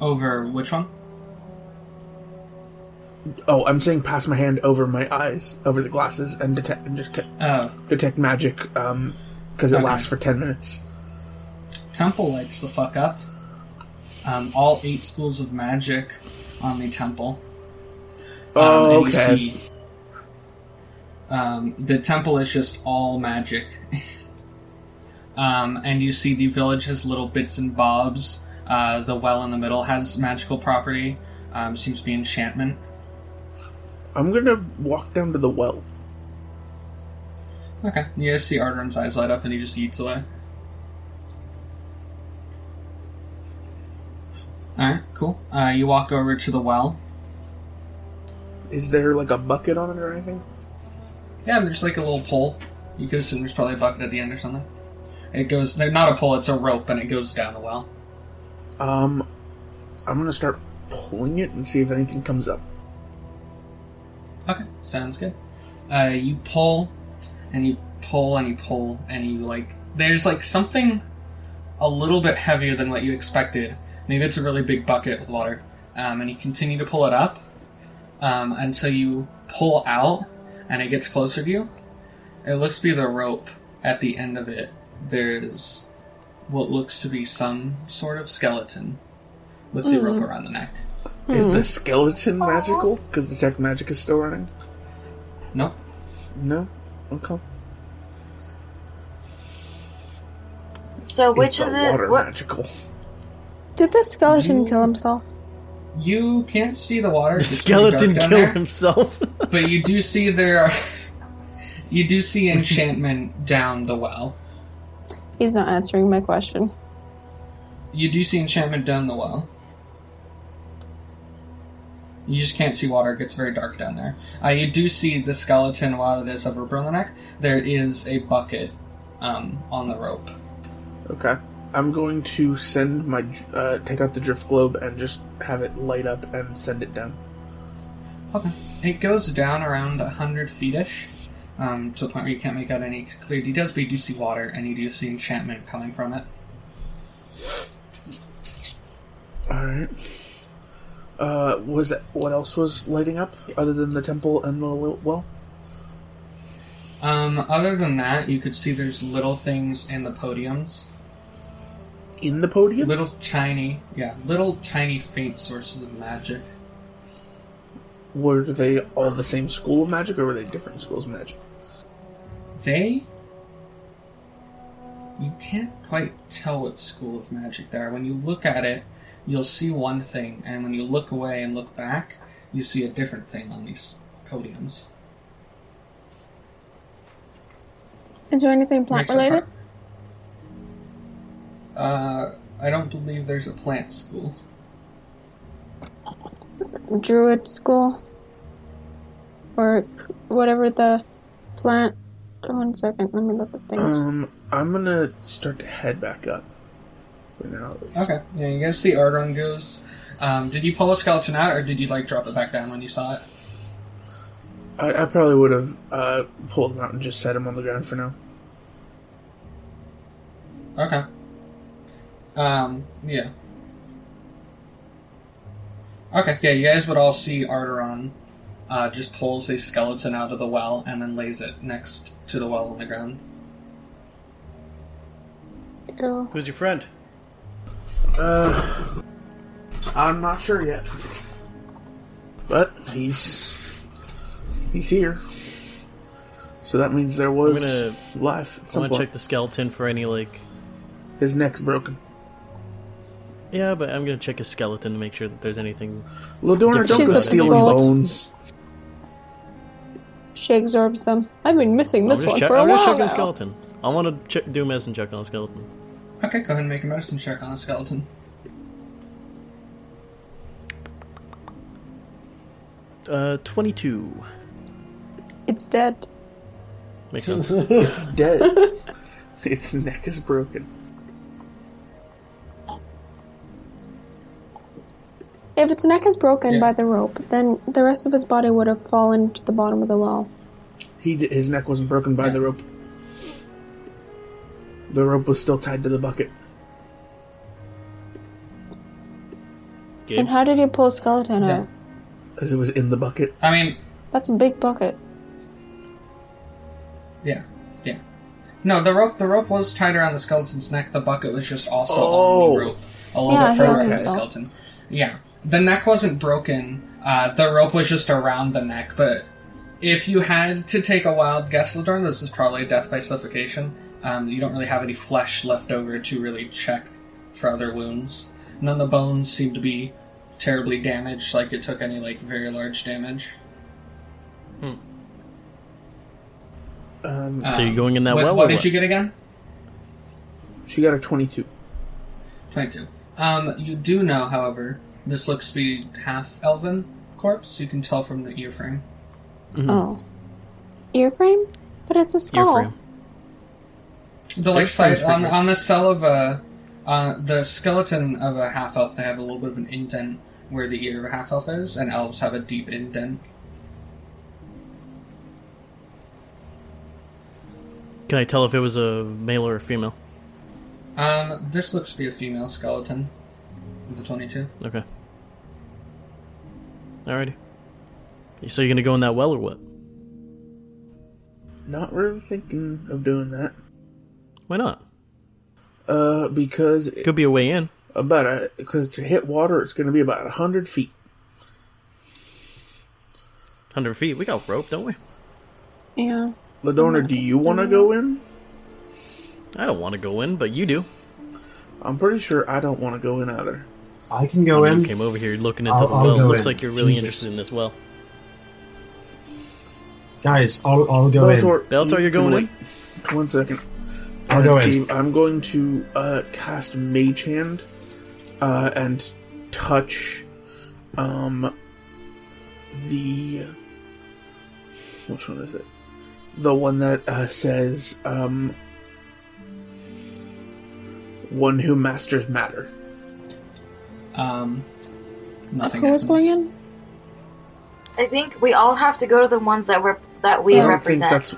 Speaker 1: Over which one?
Speaker 8: Oh, I'm saying pass my hand over my eyes, over the glasses, and
Speaker 1: Oh,
Speaker 8: detect magic, because it
Speaker 1: Okay.
Speaker 8: lasts for 10 minutes.
Speaker 1: Temple lights the fuck up. All 8 schools of magic on the temple.
Speaker 8: Oh,
Speaker 1: and
Speaker 8: okay.
Speaker 1: You see, the temple is just all magic. And you see the village has little bits and bobs. The well in the middle has magical property. Seems to be enchantment.
Speaker 8: I'm gonna walk down to the well.
Speaker 1: Okay. You guys see Arrtaron's eyes light up and he just eats away. Alright, cool. You walk over to the well.
Speaker 8: Is there like a bucket on it or anything?
Speaker 1: Yeah, there's like a little pole. You could assume there's probably a bucket at the end or something. It goes... Not a pole, it's a rope, and it goes down the well.
Speaker 8: I'm gonna start pulling it and see if anything comes up.
Speaker 1: Okay, sounds good. You pull, and you pull, and you pull, and you, like... There's, like, something a little bit heavier than what you expected. Maybe it's a really big bucket with water. And you continue to pull it up until you pull out, and it gets closer to you. It looks to be the rope. At the end of it, there's what looks to be some sort of skeleton with the rope around the neck.
Speaker 8: Is the skeleton magical? Because Detect Magic is still running?
Speaker 1: Nope.
Speaker 8: No? Okay.
Speaker 6: So which
Speaker 8: Is
Speaker 6: of
Speaker 8: the
Speaker 6: the
Speaker 8: water
Speaker 6: what?
Speaker 8: magical?
Speaker 5: Did the skeleton kill himself?
Speaker 1: You can't see the water.
Speaker 3: The
Speaker 1: It's pretty dark
Speaker 3: skeleton
Speaker 1: down
Speaker 3: killed
Speaker 1: there,
Speaker 3: himself.
Speaker 1: but you do see there are... You do see enchantment down the well.
Speaker 5: He's not answering my question.
Speaker 1: You do see enchantment down the well. You just can't see water. It gets very dark down there. You do see the skeleton while it is of rope around the neck. There is a bucket on the rope.
Speaker 8: Okay. I'm going to send my... take out the drift globe and just have it light up and send it down.
Speaker 1: Okay. It goes down around 100 feet-ish, to the point where you can't make out any clear details, but you do see water, and you do see enchantment coming from it.
Speaker 8: Alright. What else was lighting up, other than the temple and the well?
Speaker 1: Other than that, you could see there's little things in the podiums.
Speaker 8: in the podium?
Speaker 1: little tiny faint sources of magic.
Speaker 8: Were they all the same school of magic, or were they different schools of magic?
Speaker 1: You can't quite tell what school of magic they are. When you look at it, you'll see one thing, and when you look away and look back, you see a different thing on these podiums.
Speaker 5: Is there anything plant related?
Speaker 1: I don't believe there's a plant school.
Speaker 5: Druid school? Or whatever the plant... 1 second, let me look at things.
Speaker 8: I'm gonna start to head back up. For now, at least.
Speaker 1: Okay, yeah, you guys see Arrtaron goes. Did you pull a skeleton out, or did you, drop it back down when you saw it?
Speaker 8: I probably would have pulled him out and just set him on the ground for now.
Speaker 1: Okay. Yeah. Okay, yeah, you guys would all see Arrtaron just pulls a skeleton out of the well and then lays it next to the well on the ground.
Speaker 5: Ew.
Speaker 3: Who's your friend?
Speaker 8: I'm not sure yet. But he's here. So that means there was life at
Speaker 3: I
Speaker 8: some
Speaker 3: want to
Speaker 8: point.
Speaker 3: check the skeleton for any,
Speaker 8: His neck's broken.
Speaker 3: Yeah, but I'm going to check his skeleton to make sure that there's anything...
Speaker 8: Ladorna, don't
Speaker 5: She's
Speaker 8: go
Speaker 5: a
Speaker 8: stealing
Speaker 5: goat.
Speaker 8: bones.
Speaker 5: She absorbs them. I've been missing this one for a
Speaker 3: I'm
Speaker 5: while
Speaker 3: just checking
Speaker 5: now.
Speaker 3: the skeleton. I want to do a medicine check on the skeleton.
Speaker 1: Okay, go ahead and make a medicine check on a skeleton.
Speaker 3: 22.
Speaker 5: It's dead.
Speaker 3: Makes sense.
Speaker 8: It's dead. Its neck is broken.
Speaker 5: If its neck is broken
Speaker 1: Yeah.
Speaker 5: by the rope, then the rest of his body would have fallen to the bottom of the well.
Speaker 8: His neck wasn't broken by the rope. The rope was still tied to the bucket.
Speaker 3: Gabe?
Speaker 5: And how did he pull a skeleton
Speaker 1: Yeah.
Speaker 5: out?
Speaker 8: Because it was in the bucket.
Speaker 1: I mean,
Speaker 5: That's a big bucket.
Speaker 1: yeah. No, the rope was tied around the skeleton's neck. The bucket was just also
Speaker 8: Oh.
Speaker 1: on the rope, a little
Speaker 5: Yeah,
Speaker 1: bit further
Speaker 5: he
Speaker 1: from the
Speaker 5: himself.
Speaker 1: skeleton. Yeah, the neck wasn't broken. The rope was just around the neck. But if you had to take a wild guess, Ladorna, this is probably death by suffocation. You don't really have any flesh left over to really check for other wounds. None of the bones seem to be terribly damaged, like it took any very large damage.
Speaker 3: So you're going in that
Speaker 1: With
Speaker 3: well
Speaker 1: what
Speaker 3: or
Speaker 1: did you get again?
Speaker 8: She got a 22.
Speaker 1: 22. You do know, however, this looks to be half elven corpse. You can tell from the ear frame.
Speaker 5: Oh. Ear frame? But it's a skull.
Speaker 3: Ear frame.
Speaker 1: The side
Speaker 3: frame's pretty
Speaker 1: on the cell of the skeleton of a half elf, they have a little bit of an indent where the ear of a half elf is, and elves have a deep indent.
Speaker 3: Can I tell if it was a male or a female?
Speaker 1: This looks to be a female skeleton with a 22.
Speaker 3: Okay. Alrighty. So you're gonna go in that well or what?
Speaker 8: Not really thinking of doing that.
Speaker 3: Why not?
Speaker 8: Because
Speaker 3: Could be a way in.
Speaker 8: because to hit water, it's going to be about 100 feet.
Speaker 3: 100 feet. We got rope, don't we?
Speaker 5: Yeah.
Speaker 8: Ladorna, do you want to go in?
Speaker 3: I don't want to go in, but you do.
Speaker 8: I'm pretty sure I don't want to go in either.
Speaker 2: I can go
Speaker 3: When
Speaker 2: in.
Speaker 3: you came over here looking into
Speaker 2: I'll-
Speaker 3: the
Speaker 2: I'll
Speaker 3: well.
Speaker 2: go
Speaker 3: Looks
Speaker 2: in.
Speaker 3: like you're really
Speaker 2: Jesus.
Speaker 3: interested in this well.
Speaker 2: Guys, I'll go in.
Speaker 3: Bellator, you're going
Speaker 8: wait. 1 second.
Speaker 2: I'll go in.
Speaker 8: Dave, I'm going to cast Mage Hand and touch the... Which one is it? The one that says one who masters matter.
Speaker 1: Nothing
Speaker 5: Who was
Speaker 1: happens.
Speaker 5: going in?
Speaker 6: I think we all have to go to the ones that we
Speaker 8: I don't think
Speaker 6: represent
Speaker 8: that's...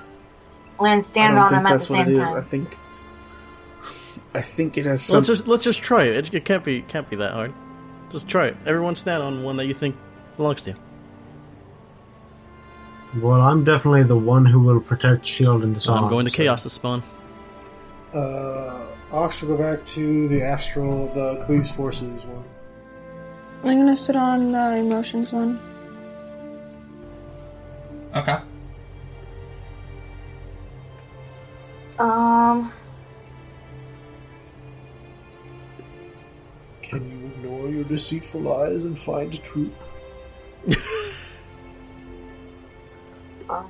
Speaker 6: and stand
Speaker 8: I don't
Speaker 6: on
Speaker 8: think
Speaker 6: them at the
Speaker 8: that's what
Speaker 6: same
Speaker 8: it is.
Speaker 6: time.
Speaker 8: I think it has some...
Speaker 3: Let's just try it. It can't be that hard. Just try it. Everyone stand on one that you think belongs to you.
Speaker 2: Well, I'm definitely the one who will protect Shield and Disarm.
Speaker 3: I'm going to
Speaker 2: so-
Speaker 3: Chaos to spawn.
Speaker 9: Ox will go back to the astral, the Cleaves Forces one.
Speaker 5: I'm gonna sit on the emotions one.
Speaker 1: Okay.
Speaker 9: Can you ignore your deceitful lies and find truth?
Speaker 6: Gosh.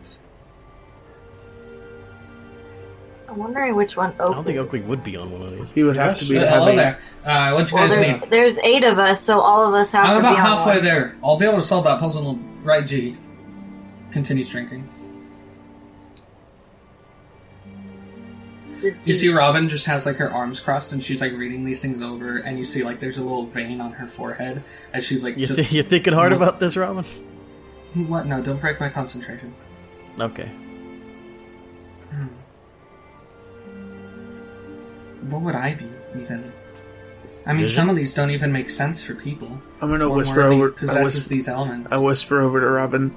Speaker 6: I'm wondering which one Oakley.
Speaker 3: I don't think Oakley would be on one of these.
Speaker 8: He would have to be
Speaker 1: Hello
Speaker 8: having.
Speaker 1: there. What you guys need?
Speaker 6: There's 8 of us, so all of us have
Speaker 1: I'm
Speaker 6: to
Speaker 1: about
Speaker 6: be on
Speaker 1: halfway
Speaker 6: one.
Speaker 1: there. I'll be able to solve that puzzle, right, G? Continues drinking. You see Robin just has, like, her arms crossed, and she's, like, reading these things over, and you see, like, there's a little vein on her forehead, as she's, like,
Speaker 3: You
Speaker 1: just...
Speaker 3: you thinking hard about this, Robin?
Speaker 1: What? No, don't break my concentration.
Speaker 3: Okay.
Speaker 1: What would I be, even? I mean,
Speaker 3: Vision?
Speaker 1: some of these don't even make sense for people.
Speaker 8: I'm gonna
Speaker 1: One
Speaker 8: whisper
Speaker 1: worthy
Speaker 8: over.
Speaker 1: possesses these elements.
Speaker 8: I whisper over to Robin.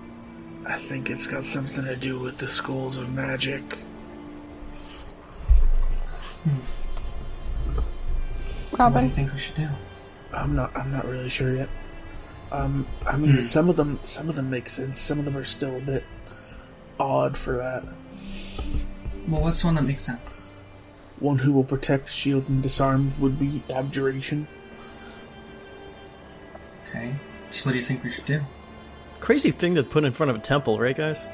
Speaker 8: I think it's got something to do with the schools of magic.
Speaker 1: What do
Speaker 5: Robin.
Speaker 1: you think we should do?
Speaker 8: I'm not really sure yet. I mean, some of them make sense. Some of them are still a bit odd for that.
Speaker 1: Well, what's one that makes sense?
Speaker 8: One who will protect, shield, and disarm would be abjuration.
Speaker 1: Okay. So what do you think we should do?
Speaker 3: Crazy thing to put in front of a temple, right, guys?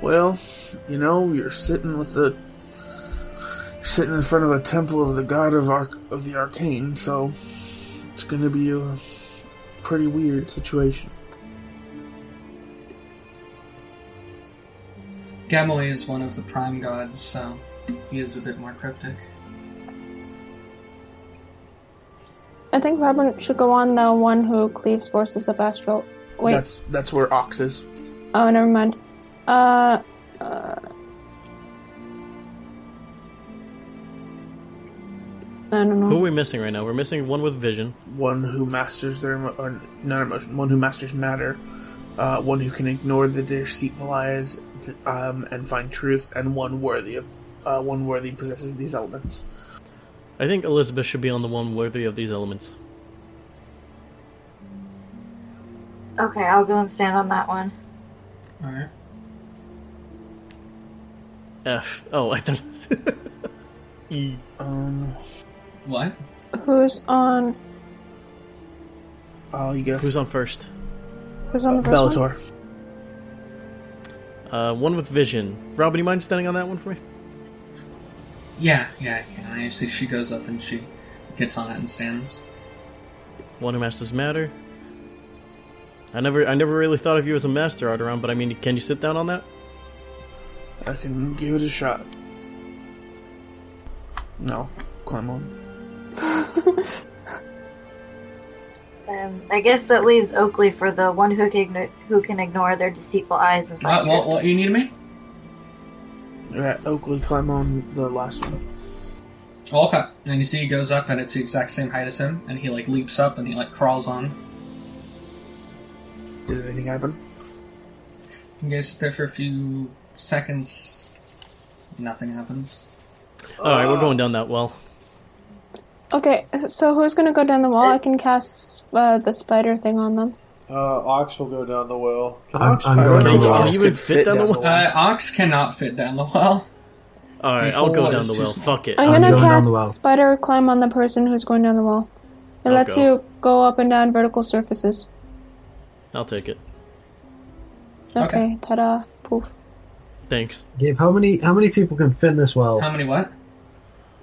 Speaker 8: Well, you know, you're sitting in front of a temple of the god of the arcane, so it's gonna be a pretty weird situation.
Speaker 1: Gabmoy is one of the prime gods, so he is a bit more cryptic.
Speaker 5: I think Robin should go on the one who cleaves forces of astral. Wait.
Speaker 8: That's where Ox is.
Speaker 5: Oh, never mind. I don't know.
Speaker 3: Who are we missing right now? We're missing one with vision.
Speaker 8: One who masters one who masters matter. One who can ignore the deceitful lies and find truth, and one worthy possesses these elements.
Speaker 3: I think Elizabeth should be on the one worthy of these elements.
Speaker 6: Okay, I'll go and stand on that one.
Speaker 1: Alright.
Speaker 3: F. Oh, I thought... E.
Speaker 1: What?
Speaker 5: Who's on?
Speaker 8: You guess.
Speaker 3: Who's on first?
Speaker 5: Who's on the first one?
Speaker 8: Bellator.
Speaker 3: One with vision. Rob, do you mind standing on that one for me?
Speaker 1: Yeah, I can. I see she goes up and she gets on it and stands.
Speaker 3: One who masters matter. I never really thought of you as a master, Arrtaron, but I mean, can you sit down on that?
Speaker 8: I can give it a shot. No, climb on.
Speaker 6: I guess that leaves Oakley for the one who can ignore their deceitful eyes and find truth.
Speaker 1: What you need me?
Speaker 8: Alright, Oakley, climb on the last one.
Speaker 1: Oh, okay. And you see he goes up and it's the exact same height as him, and he like leaps up and he like crawls on.
Speaker 8: Did anything happen?
Speaker 1: You guys sit there for a few seconds. Nothing happens.
Speaker 3: Alright, we're going down that well.
Speaker 5: Okay, so who's gonna go down the wall? I can cast the spider thing on them.
Speaker 9: Ox will go down the well.
Speaker 2: I'm
Speaker 8: I don't
Speaker 2: going down
Speaker 8: think
Speaker 2: the well.
Speaker 8: Ox
Speaker 3: You would
Speaker 8: could
Speaker 3: fit down the well?
Speaker 1: Ox cannot fit down the well.
Speaker 3: Alright,
Speaker 1: The
Speaker 3: I'll go
Speaker 1: hole
Speaker 3: down
Speaker 1: is
Speaker 3: the
Speaker 1: too
Speaker 3: well.
Speaker 1: small.
Speaker 3: Fuck it.
Speaker 5: I'm
Speaker 2: I'm
Speaker 5: gonna
Speaker 2: going down
Speaker 5: cast
Speaker 2: the well.
Speaker 5: spider climb on the person who's going down the wall. It
Speaker 3: I'll
Speaker 5: lets
Speaker 3: go.
Speaker 5: you go up and down vertical surfaces.
Speaker 3: I'll take it.
Speaker 5: Okay, ta-da, poof.
Speaker 3: Thanks.
Speaker 2: Gabe, how many people can fit in this well?
Speaker 1: How many what?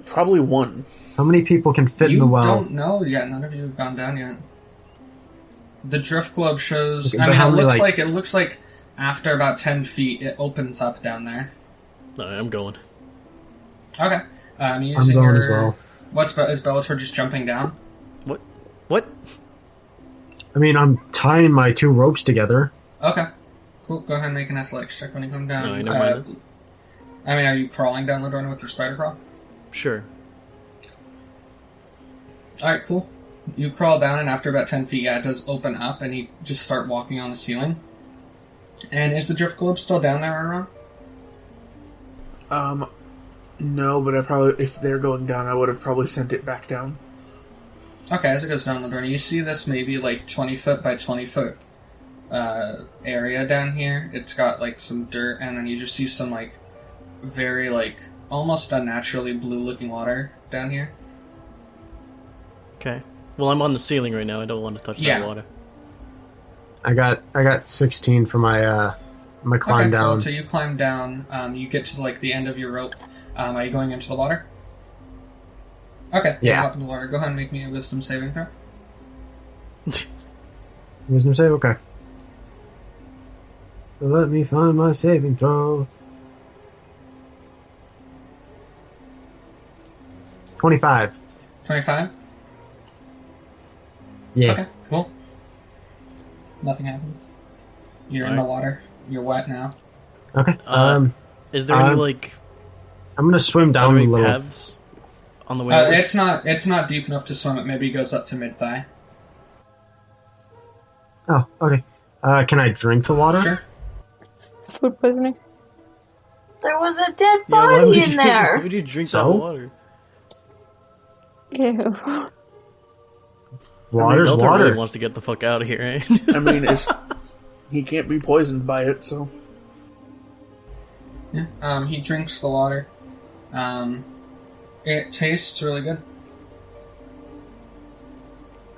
Speaker 8: Probably one.
Speaker 2: How many people can fit in
Speaker 1: You
Speaker 2: the well?
Speaker 1: don't know yet. None of you have gone down yet. The drift globe shows.
Speaker 2: Okay,
Speaker 1: I
Speaker 2: but
Speaker 1: mean,
Speaker 2: how
Speaker 1: it
Speaker 2: many,
Speaker 1: looks like after about 10 feet, it opens up down there.
Speaker 3: Alright, I'm going.
Speaker 1: Okay. Using
Speaker 2: I'm going
Speaker 1: your,
Speaker 2: as well.
Speaker 1: Is Bellator just jumping down?
Speaker 3: What? What?
Speaker 2: I mean, I'm tying my two ropes together.
Speaker 1: Okay. Cool. Go ahead and make an athletics check when you come down.
Speaker 3: No, never mind.
Speaker 1: I mean, are you crawling down Ladorna with your spider crawl?
Speaker 3: Sure.
Speaker 1: Alright, cool. You crawl down, and after about 10 feet, it does open up, and you just start walking on the ceiling. And is the drift globe still down there, Arrtaron?
Speaker 8: No, but I probably, if they're going down, I would have probably sent it back down.
Speaker 1: Okay, as it goes down Ladorna, you see this maybe like 20 foot by 20 foot area down here. It's got like some dirt, and then you just see some like very like almost unnaturally blue looking water down here.
Speaker 3: Okay. Well, I'm on the ceiling right now. I don't want to touch that water.
Speaker 2: I got 16 for my my climb down.
Speaker 1: Cool. So you climb down. You get to like the end of your rope. Are you going into the water? Okay.
Speaker 2: Yeah.
Speaker 1: Up in the water. Go ahead and make me a wisdom saving throw.
Speaker 2: Wisdom save? Okay. So let me find my saving throw. 25.
Speaker 1: 25?
Speaker 2: Yeah.
Speaker 1: Okay, cool. Nothing happens. You're in the water. You're wet now.
Speaker 2: Okay.
Speaker 3: Is there any like?
Speaker 2: I'm gonna swim down a little.
Speaker 3: Paths on the way. Over?
Speaker 1: It's not deep enough to swim. It maybe goes up to mid thigh.
Speaker 2: Oh, okay. Can I drink the water?
Speaker 1: Sure.
Speaker 5: Food poisoning.
Speaker 6: There was a dead body in there.
Speaker 3: Why would you drink
Speaker 2: So?
Speaker 3: that water?
Speaker 5: Ew.
Speaker 2: Water's
Speaker 3: Bellator
Speaker 2: water.
Speaker 3: really wants to get the fuck out of here, eh?
Speaker 8: I mean, he can't be poisoned by it, so...
Speaker 1: Yeah. He drinks the water. It tastes really good.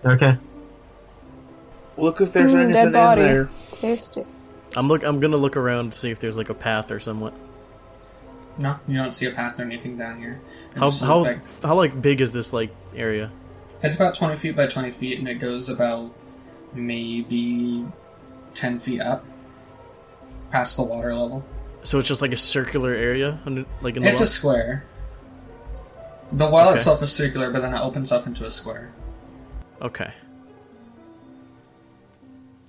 Speaker 2: Okay.
Speaker 8: Look if there's anything
Speaker 5: dead
Speaker 8: in
Speaker 5: body.
Speaker 8: there.
Speaker 5: Taste it.
Speaker 3: I'm gonna look around to see if there's like a path or somewhat.
Speaker 1: No, you don't see a path or anything down here. It
Speaker 3: How
Speaker 1: just looks
Speaker 3: how like big is this like area?
Speaker 1: It's about 20 feet by 20 feet, and it goes about maybe 10 feet up past the water level.
Speaker 3: So it's just like a circular area, like in the
Speaker 1: It's a
Speaker 3: rock?
Speaker 1: square. The well
Speaker 3: Okay.
Speaker 1: itself is circular, but then it opens up into a square.
Speaker 3: Okay.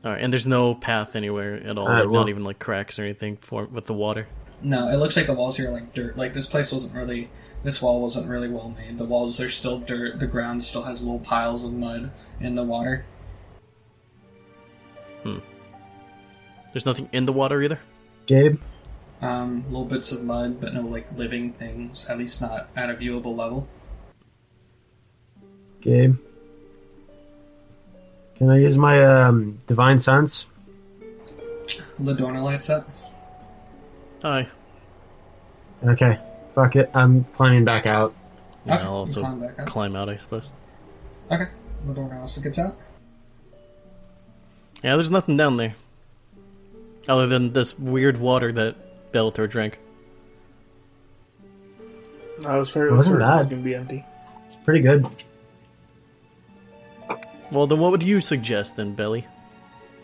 Speaker 3: All right, and there's no path anywhere at all,
Speaker 2: Alright,
Speaker 3: like,
Speaker 2: well-
Speaker 3: not even like cracks or anything with the water.
Speaker 1: No, it looks like the walls here are like dirt. Like this wall wasn't really well made. The walls are still dirt. The ground still has little piles of mud in the water.
Speaker 3: There's nothing in the water either.
Speaker 2: Gabe?
Speaker 1: Little bits of mud, but no like living things. At least not at a viewable level.
Speaker 2: Gabe? Can I use my divine sense?
Speaker 1: Ladorna lights up.
Speaker 3: Hi.
Speaker 2: Okay. Fuck it. I'm climbing back out.
Speaker 3: Yeah,
Speaker 1: Okay,
Speaker 3: I'll
Speaker 1: you
Speaker 3: also
Speaker 1: climb back up.
Speaker 3: climb out, I suppose.
Speaker 1: Okay. Ladorna also gets out.
Speaker 3: Yeah, there's nothing down there. Other than this weird water that Bellator drank.
Speaker 8: I was fairly
Speaker 2: Wasn't
Speaker 8: certain it was
Speaker 2: bad.
Speaker 8: going to be empty.
Speaker 2: It's pretty good.
Speaker 3: Well, then what would you suggest then, Belly?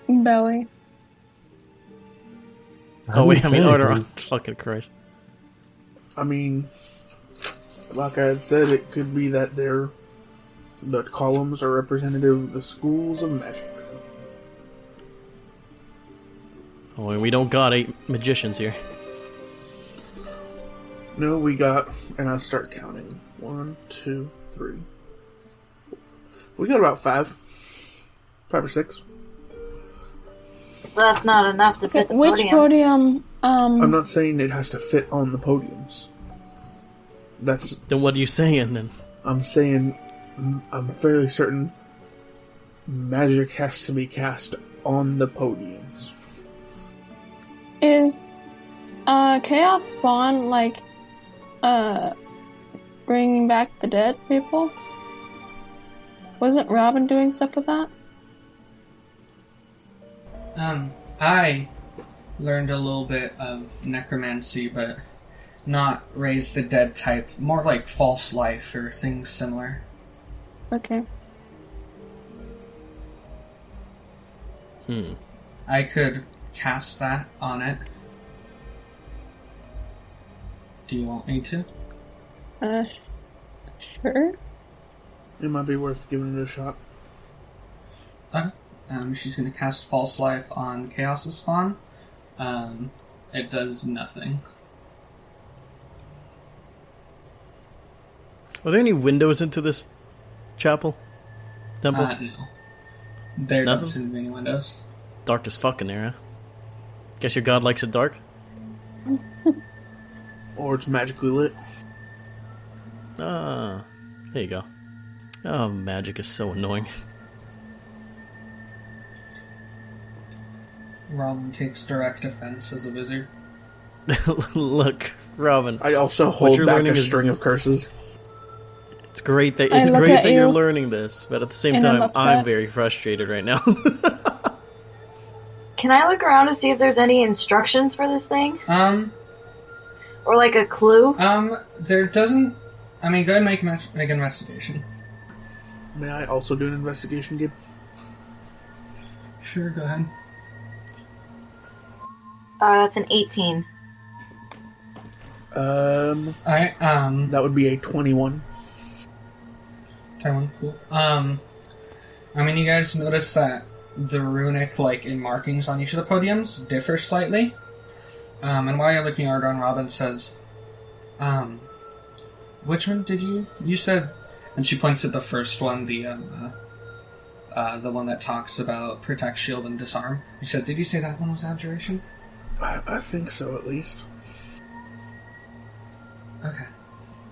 Speaker 5: Belly.
Speaker 3: Oh wait, I
Speaker 2: didn't
Speaker 3: mean
Speaker 2: say
Speaker 3: Arrtaron.
Speaker 2: anything.
Speaker 3: Fucking Christ.
Speaker 8: I mean, like I had said, it could be that the columns are representative of the schools of magic.
Speaker 3: Oh, and we don't got 8 magicians here.
Speaker 8: No, we got, and I'll start counting. 1, 2, 3. We got about 5 or 6.
Speaker 6: That's not enough to fit the
Speaker 5: Which
Speaker 6: podiums.
Speaker 5: podium?
Speaker 8: I'm not saying it has to fit on the podiums.
Speaker 3: Then what are you saying then?
Speaker 8: I'm saying I'm fairly certain magic has to be cast on the podiums.
Speaker 5: Is Chaos Spawn like bringing back the dead people? Wasn't Robin doing stuff with that?
Speaker 1: I learned a little bit of necromancy, but not raise the dead type. More like false life or things similar.
Speaker 5: Okay.
Speaker 1: I could cast that on it. Do you want me to?
Speaker 5: Sure.
Speaker 8: It might be worth giving it a shot.
Speaker 1: Okay. She's going to cast False Life on Chaos' spawn. It does nothing.
Speaker 3: Are there any windows into this chapel? Temple?
Speaker 1: No. There
Speaker 3: Nothing?
Speaker 1: don't seem to be any windows.
Speaker 3: Dark as fuck in there, huh? Guess your god likes it dark?
Speaker 8: Or it's magically lit.
Speaker 3: There you go. Oh, magic is so annoying.
Speaker 1: Robin takes direct offense as a wizard.
Speaker 3: Look, Robin.
Speaker 8: I also
Speaker 3: what
Speaker 8: hold
Speaker 3: you're
Speaker 8: back
Speaker 3: learning
Speaker 8: a
Speaker 3: is-
Speaker 8: string of curses.
Speaker 3: It's great that
Speaker 5: I look at
Speaker 3: you're
Speaker 5: you,
Speaker 3: learning this, but at the same
Speaker 5: and I'm
Speaker 3: time,
Speaker 5: upset.
Speaker 3: I'm very frustrated right now.
Speaker 6: Can I look around to see if there's any instructions for this thing? Or like a clue?
Speaker 1: There doesn't... I mean, go ahead and make an investigation.
Speaker 8: May I also do an investigation, Gabe?
Speaker 1: Sure, go ahead.
Speaker 6: That's an 18.
Speaker 1: Alright,
Speaker 8: That would be a 21.
Speaker 1: Taiwan, cool. I mean, you guys notice that the runic, like, in markings on each of the podiums differ slightly. And while you're looking at Arrtaron, Robin says, which one did you said, and she points at the first one, the one that talks about protect, shield, and disarm. You said, did you say that one was abjuration?
Speaker 8: I think so, at least.
Speaker 1: Okay.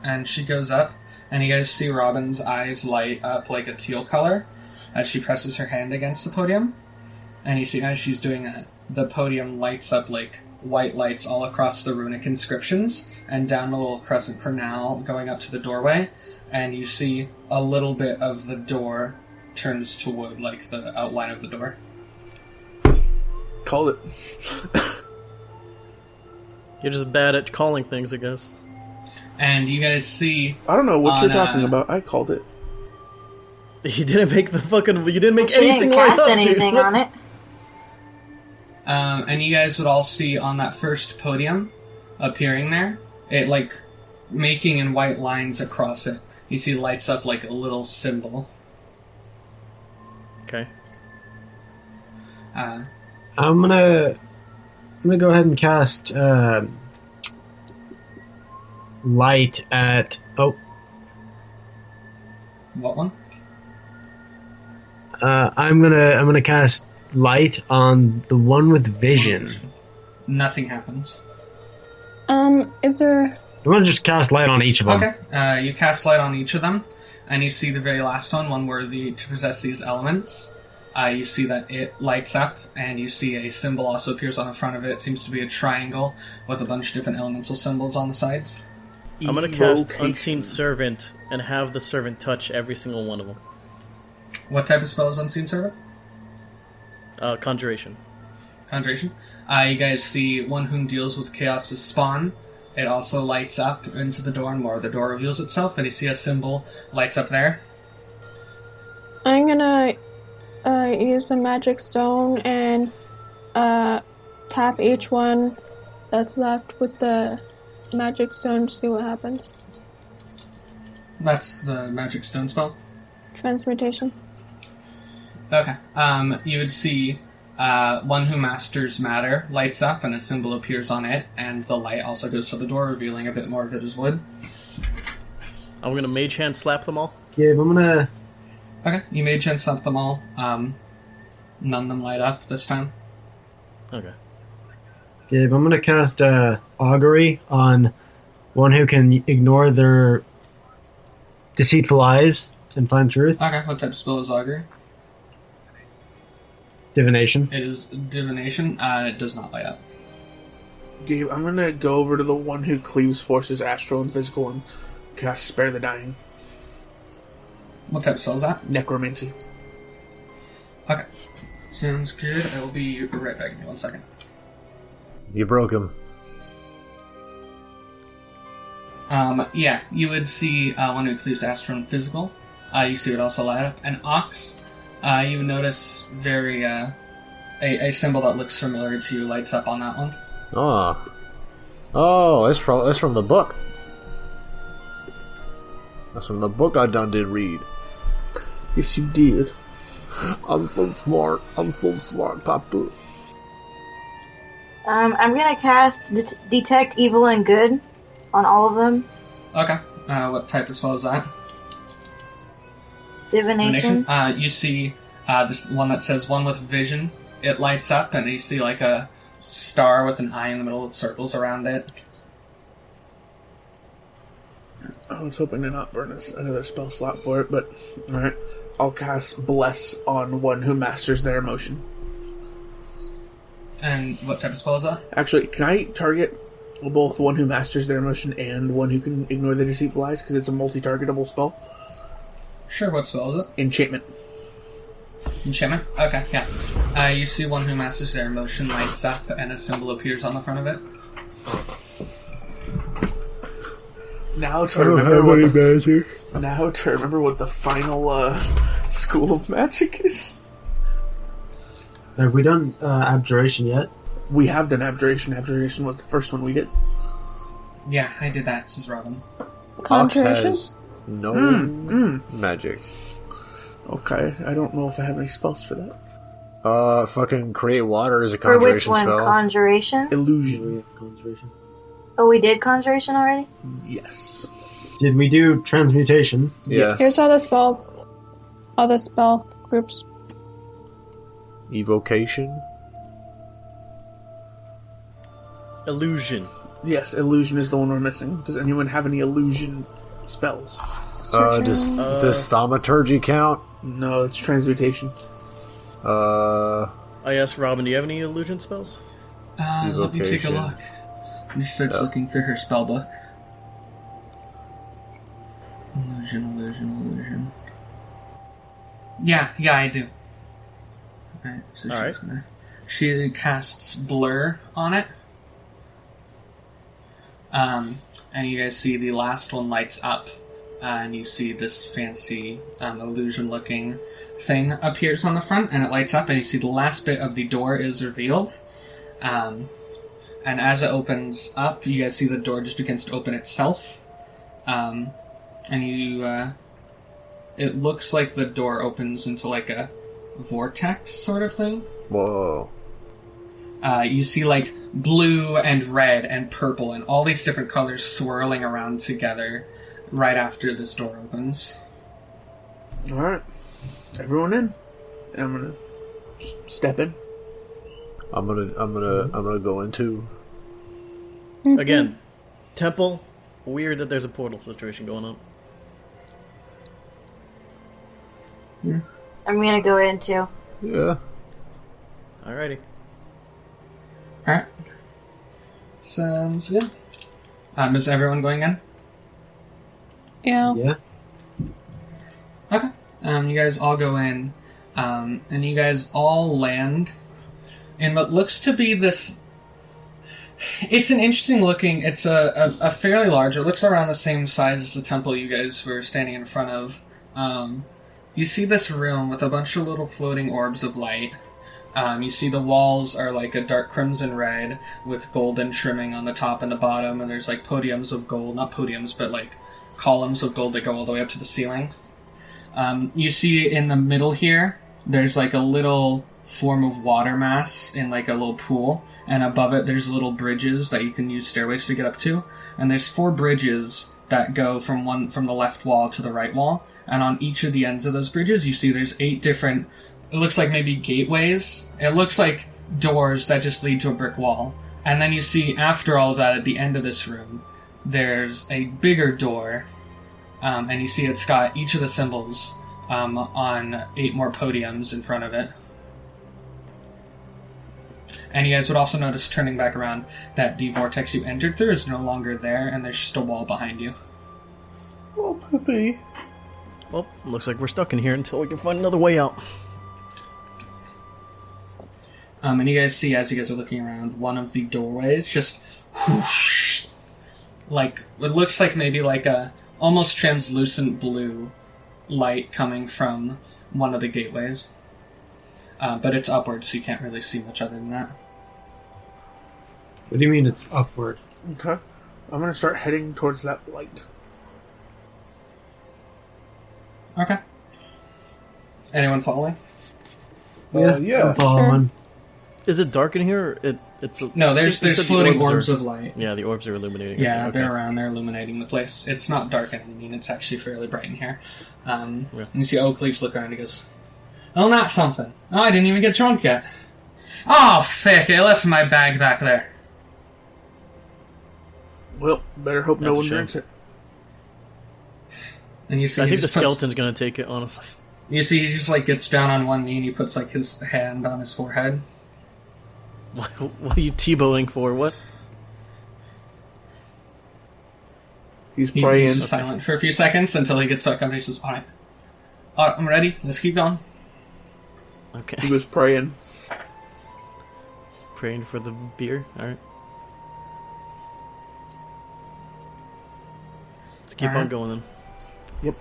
Speaker 1: And she goes up, and you guys see Robin's eyes light up like a teal color as she presses her hand against the podium. And you see as she's doing that, the podium lights up like white lights all across the runic inscriptions, and down the little crescent canal going up to the doorway, and you see a little bit of the door turns to wood, like the outline of the door.
Speaker 8: Call it.
Speaker 3: You're just bad at calling things, I guess.
Speaker 1: And you guys see...
Speaker 8: I don't know what you're
Speaker 1: on,
Speaker 8: talking about. I called it.
Speaker 3: You didn't make the fucking... You didn't make
Speaker 6: She
Speaker 3: anything
Speaker 6: didn't
Speaker 3: light
Speaker 6: cast
Speaker 3: up,
Speaker 6: anything
Speaker 3: dude.
Speaker 6: on it.
Speaker 1: And you guys would all see on that first podium appearing there, it like making in white lines across it. You see lights up like a little symbol.
Speaker 3: Okay.
Speaker 2: I'm gonna go ahead and cast light at. Oh,
Speaker 1: What one?
Speaker 2: I'm gonna cast light on the one with vision.
Speaker 1: Nothing happens.
Speaker 5: Is there...
Speaker 2: I'm gonna just cast light on each of them.
Speaker 1: Okay. You cast light on each of them, and you see the very last one worthy to possess these elements. You see that it lights up, and you see a symbol also appears on the front of it. It seems to be a triangle with a bunch of different elemental symbols on the sides.
Speaker 3: I'm gonna cast
Speaker 8: Evocation.
Speaker 3: Unseen Servant and have the servant touch every single one of them.
Speaker 1: What type of spell is Unseen Servant?
Speaker 3: Conjuration.
Speaker 1: Conjuration. You guys see one whom deals with Chaos's spawn. It also lights up into the door, and more of the door reveals itself, and you see a symbol lights up there.
Speaker 5: I'm gonna use the magic stone and tap each one that's left with the magic stone to see what happens.
Speaker 1: That's the magic stone spell.
Speaker 5: Transmutation.
Speaker 1: Okay. You would see one who masters matter lights up, and a symbol appears on it, and the light also goes to the door, revealing a bit more of it as wood.
Speaker 3: I'm gonna mage hand slap them all.
Speaker 2: Gabe, I'm gonna.
Speaker 1: Okay, you made chance slap them all. None of them light up this time.
Speaker 3: Okay.
Speaker 2: Gabe, I'm gonna cast augury on one who can ignore their deceitful eyes and find truth.
Speaker 1: Okay, what type of spell is augury?
Speaker 2: Divination.
Speaker 1: It is divination. It does not light up.
Speaker 8: Gabe, I'm gonna go over to the one who cleaves forces astral and physical and cast Spare the Dying.
Speaker 1: What type of spell is that?
Speaker 8: Necromancy.
Speaker 1: Okay. Sounds good. I will be right back. Give me 1 second.
Speaker 4: You broke him.
Speaker 1: Yeah, you would see one who cleaves astral and physical. You see it also light up. An ox, you would notice very, a symbol that looks familiar to you lights up on that one.
Speaker 4: Oh, that's from the book. That's from the book I done did read.
Speaker 8: Yes, you did.
Speaker 4: I'm so smart. I'm so smart, Papa.
Speaker 6: I'm gonna cast Detect Evil and Good on all of them.
Speaker 1: Okay. What type of spell is that?
Speaker 6: Divination.
Speaker 1: You see this one that says one with vision. It lights up, and you see like a star with an eye in the middle with circles around it.
Speaker 8: I was hoping to not burn another spell slot for it, but alright. I'll cast Bless on one who masters their emotion.
Speaker 1: And what type of spell is that?
Speaker 8: Actually, can I target both one who masters their emotion and one who can ignore the deceitful eyes? Because it's a multi-targetable spell.
Speaker 1: Sure, what spell is it?
Speaker 8: Enchantment.
Speaker 1: Enchantment? Okay, yeah. You see one who masters their emotion lights up and a symbol appears on the front of it.
Speaker 8: Now to remember what the final school of magic is.
Speaker 2: Have we done abjuration yet?
Speaker 8: We have done abjuration. Abjuration was the first one we did.
Speaker 1: Yeah, I did that, says Robin.
Speaker 4: Ox
Speaker 5: Conjuration?
Speaker 4: has no magic.
Speaker 8: Okay, I don't know if I have any spells for that.
Speaker 4: Fucking create water is a
Speaker 6: For which
Speaker 4: conjuration
Speaker 6: one?
Speaker 4: spell.
Speaker 6: Conjuration?
Speaker 8: Illusion.
Speaker 2: Conjuration.
Speaker 6: Oh, we did conjuration already?
Speaker 8: Yes.
Speaker 2: Did we do transmutation?
Speaker 4: Yes.
Speaker 5: Here's all the spells. All the spell groups.
Speaker 4: Evocation.
Speaker 3: Illusion.
Speaker 8: Yes, illusion is the one we're missing. Does anyone have any illusion spells?
Speaker 4: Does thaumaturgy count?
Speaker 8: No, it's transmutation.
Speaker 3: I asked Robin, do you have any illusion spells?
Speaker 1: Let me take a
Speaker 4: Evocation.
Speaker 1: look. She starts looking through her spell book. Illusion. Yeah, I do. Alright, so
Speaker 3: Alright.
Speaker 1: she casts blur on it. And you guys see the last one lights up, and you see this fancy illusion-looking thing appears on the front, and it lights up, and you see the last bit of the door is revealed. And as it opens up, you guys see the door just begins to open itself. And it looks like the door opens into like a vortex sort of thing.
Speaker 4: Whoa.
Speaker 1: You see like blue and red and purple and all these different colors swirling around together right after this door opens.
Speaker 8: Alright. Everyone in. I'm gonna just step in.
Speaker 4: I'm gonna go into.
Speaker 3: Again, temple. Weird that there's a portal situation going on.
Speaker 6: I'm gonna go in too.
Speaker 4: Yeah.
Speaker 3: Alrighty.
Speaker 1: Alright. Sounds good. Is everyone going in?
Speaker 5: Yeah.
Speaker 2: Yeah.
Speaker 1: Okay. You guys all go in, and you guys all land in what looks to be this... It's an interesting looking... It's a fairly large... It looks around the same size as the temple you guys were standing in front of. You see this room with a bunch of little floating orbs of light. You see the walls are like a dark crimson red with golden trimming on the top and the bottom, and there's like podiums of gold, not podiums, but like columns of gold that go all the way up to the ceiling. You see in the middle here, there's like a little form of water mass in like a little pool, and above it there's little bridges that you can use stairways to get up to, and there's 4 bridges that go from the left wall to the right wall, and on each of the ends of those bridges you see there's 8 different... It looks like maybe gateways. It looks like doors that just lead to a brick wall. And then you see, after all of that, at the end of this room, there's a bigger door. And you see it's got each of the symbols on 8 more podiums in front of it. And you guys would also notice, turning back around, that the vortex you entered through is no longer there, and there's just a wall behind you.
Speaker 8: Oh, puppy.
Speaker 3: Well, looks like we're stuck in here until we can find another way out.
Speaker 1: And you guys see, as you guys are looking around, one of the doorways just whoosh, like, it looks like maybe like a almost translucent blue light coming from one of the gateways. But it's upward, so you can't really see much other than that.
Speaker 2: What do you mean it's upward?
Speaker 8: Okay. I'm gonna start heading towards that light.
Speaker 1: Okay. Anyone following?
Speaker 9: Yeah.
Speaker 2: I'm following.
Speaker 3: Is it dark in here?
Speaker 1: No, there's
Speaker 3: you said the
Speaker 1: floating orbs
Speaker 3: are-
Speaker 1: of light.
Speaker 3: Yeah, the orbs are illuminating.
Speaker 1: Yeah,
Speaker 3: Okay.
Speaker 1: they're around. They're illuminating the place. It's not dark any mean. It's actually fairly bright in here.
Speaker 3: Yeah.
Speaker 1: And you see Oakley's look around and he goes, "Oh, that's something. Oh, I didn't even get drunk yet. Oh, fick, I left my bag back there."
Speaker 8: Well, better hope no
Speaker 3: That's a
Speaker 8: one
Speaker 3: shame.
Speaker 8: drinks it.
Speaker 1: And you see,
Speaker 3: I
Speaker 1: he
Speaker 3: think the
Speaker 1: just puts-
Speaker 3: skeleton's gonna take it, honestly.
Speaker 1: You see, he just like gets down on one knee and he puts like his hand on his forehead.
Speaker 3: What are you T-bowing for? What?
Speaker 8: He's
Speaker 1: He's
Speaker 8: praying.
Speaker 1: just silent for a few seconds until he gets back up and he says, "Alright, I'm ready. Let's keep going."
Speaker 3: Okay.
Speaker 8: He was praying.
Speaker 3: Praying for the beer. All right. Let's keep on
Speaker 1: Alright.
Speaker 3: going then.
Speaker 8: Yep.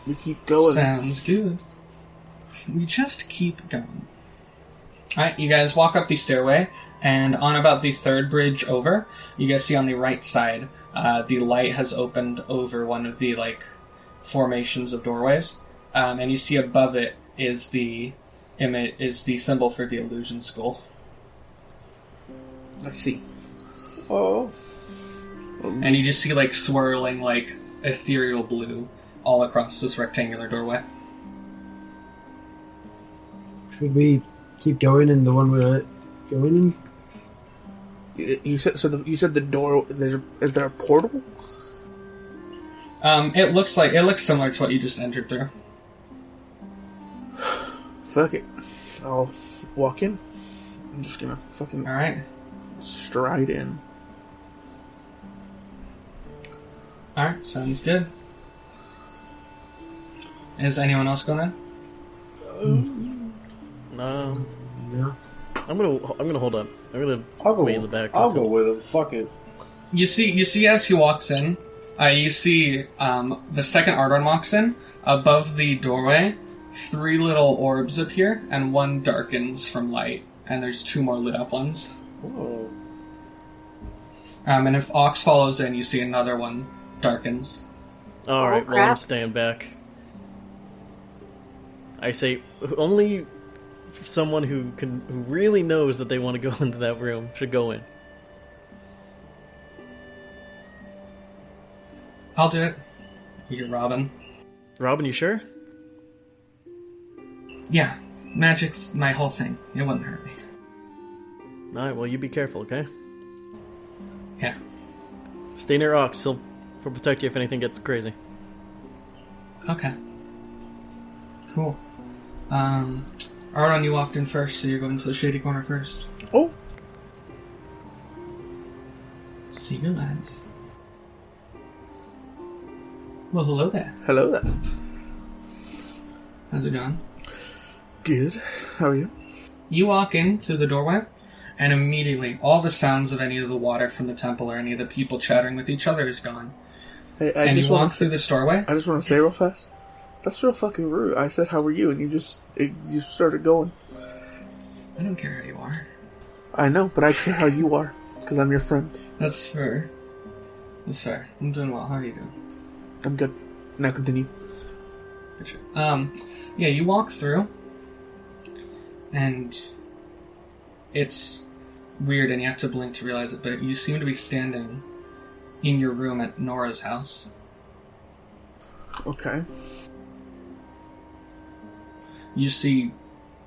Speaker 8: We keep going.
Speaker 1: Sounds good. We just keep going. Alright, you guys walk up the stairway, and on about the third bridge over, you guys see on the right side, the light has opened over one of the, like, formations of doorways, and you see above it is the symbol for the illusion school.
Speaker 8: I see. Oh.
Speaker 1: And you just see, like, swirling, like, ethereal blue all across this rectangular doorway.
Speaker 2: Should we keep going in the one we're going in?
Speaker 8: You said so. You said the door. Is there a portal?
Speaker 1: It looks similar to what you just entered through.
Speaker 8: Fuck it. I'll walk in. I'm just gonna fucking
Speaker 1: Alright.
Speaker 8: stride in.
Speaker 1: Alright, sounds good. Is anyone else going in?
Speaker 2: Yeah.
Speaker 3: I'm gonna hold up. I'm gonna
Speaker 9: I'll go.
Speaker 3: wait in the back.
Speaker 9: I'll
Speaker 3: until-
Speaker 9: go with him. Fuck it.
Speaker 1: You see as he walks in, you see the second Arrtaron walks in, above the doorway, 3 little orbs appear, and one darkens from light, and there's 2 more lit up ones.
Speaker 9: Oh.
Speaker 1: And if Ox follows in, you see another one darkens.
Speaker 3: All right. Well,
Speaker 6: crap.
Speaker 3: I'm staying back. I say only someone who really knows that they want to go into that room should go in.
Speaker 1: I'll do it. You're Robin.
Speaker 3: Robin, you sure?
Speaker 1: Yeah, magic's my whole thing. It wouldn't hurt me.
Speaker 3: All right. Well, you be careful, okay?
Speaker 1: Yeah.
Speaker 3: Stay near Ox. He'll protect you if anything gets crazy.
Speaker 1: Okay. Cool. Arrtaron, you walked in first, so you're going to the shady corner first.
Speaker 8: Oh.
Speaker 1: See you, lads. Well, hello there.
Speaker 8: Hello there.
Speaker 1: How's it going?
Speaker 8: Good. How are you?
Speaker 1: You walk in through the doorway, and immediately all the sounds of any of the water from the temple or any of the people chattering with each other is gone.
Speaker 8: Hey,
Speaker 1: And you walk through this doorway.
Speaker 8: I just want to say real fast. That's real fucking rude. I said, "How are you?" and you started going.
Speaker 1: I don't care how you are.
Speaker 8: I know, but I care how you are because I'm your friend.
Speaker 1: That's fair. That's fair. I'm doing well. How are you doing?
Speaker 8: I'm good. Now continue.
Speaker 1: Good shit. Yeah, you walk through, and it's weird, and you have to blink to realize it, but you seem to be standing in your room at Nora's house.
Speaker 8: Okay.
Speaker 1: You see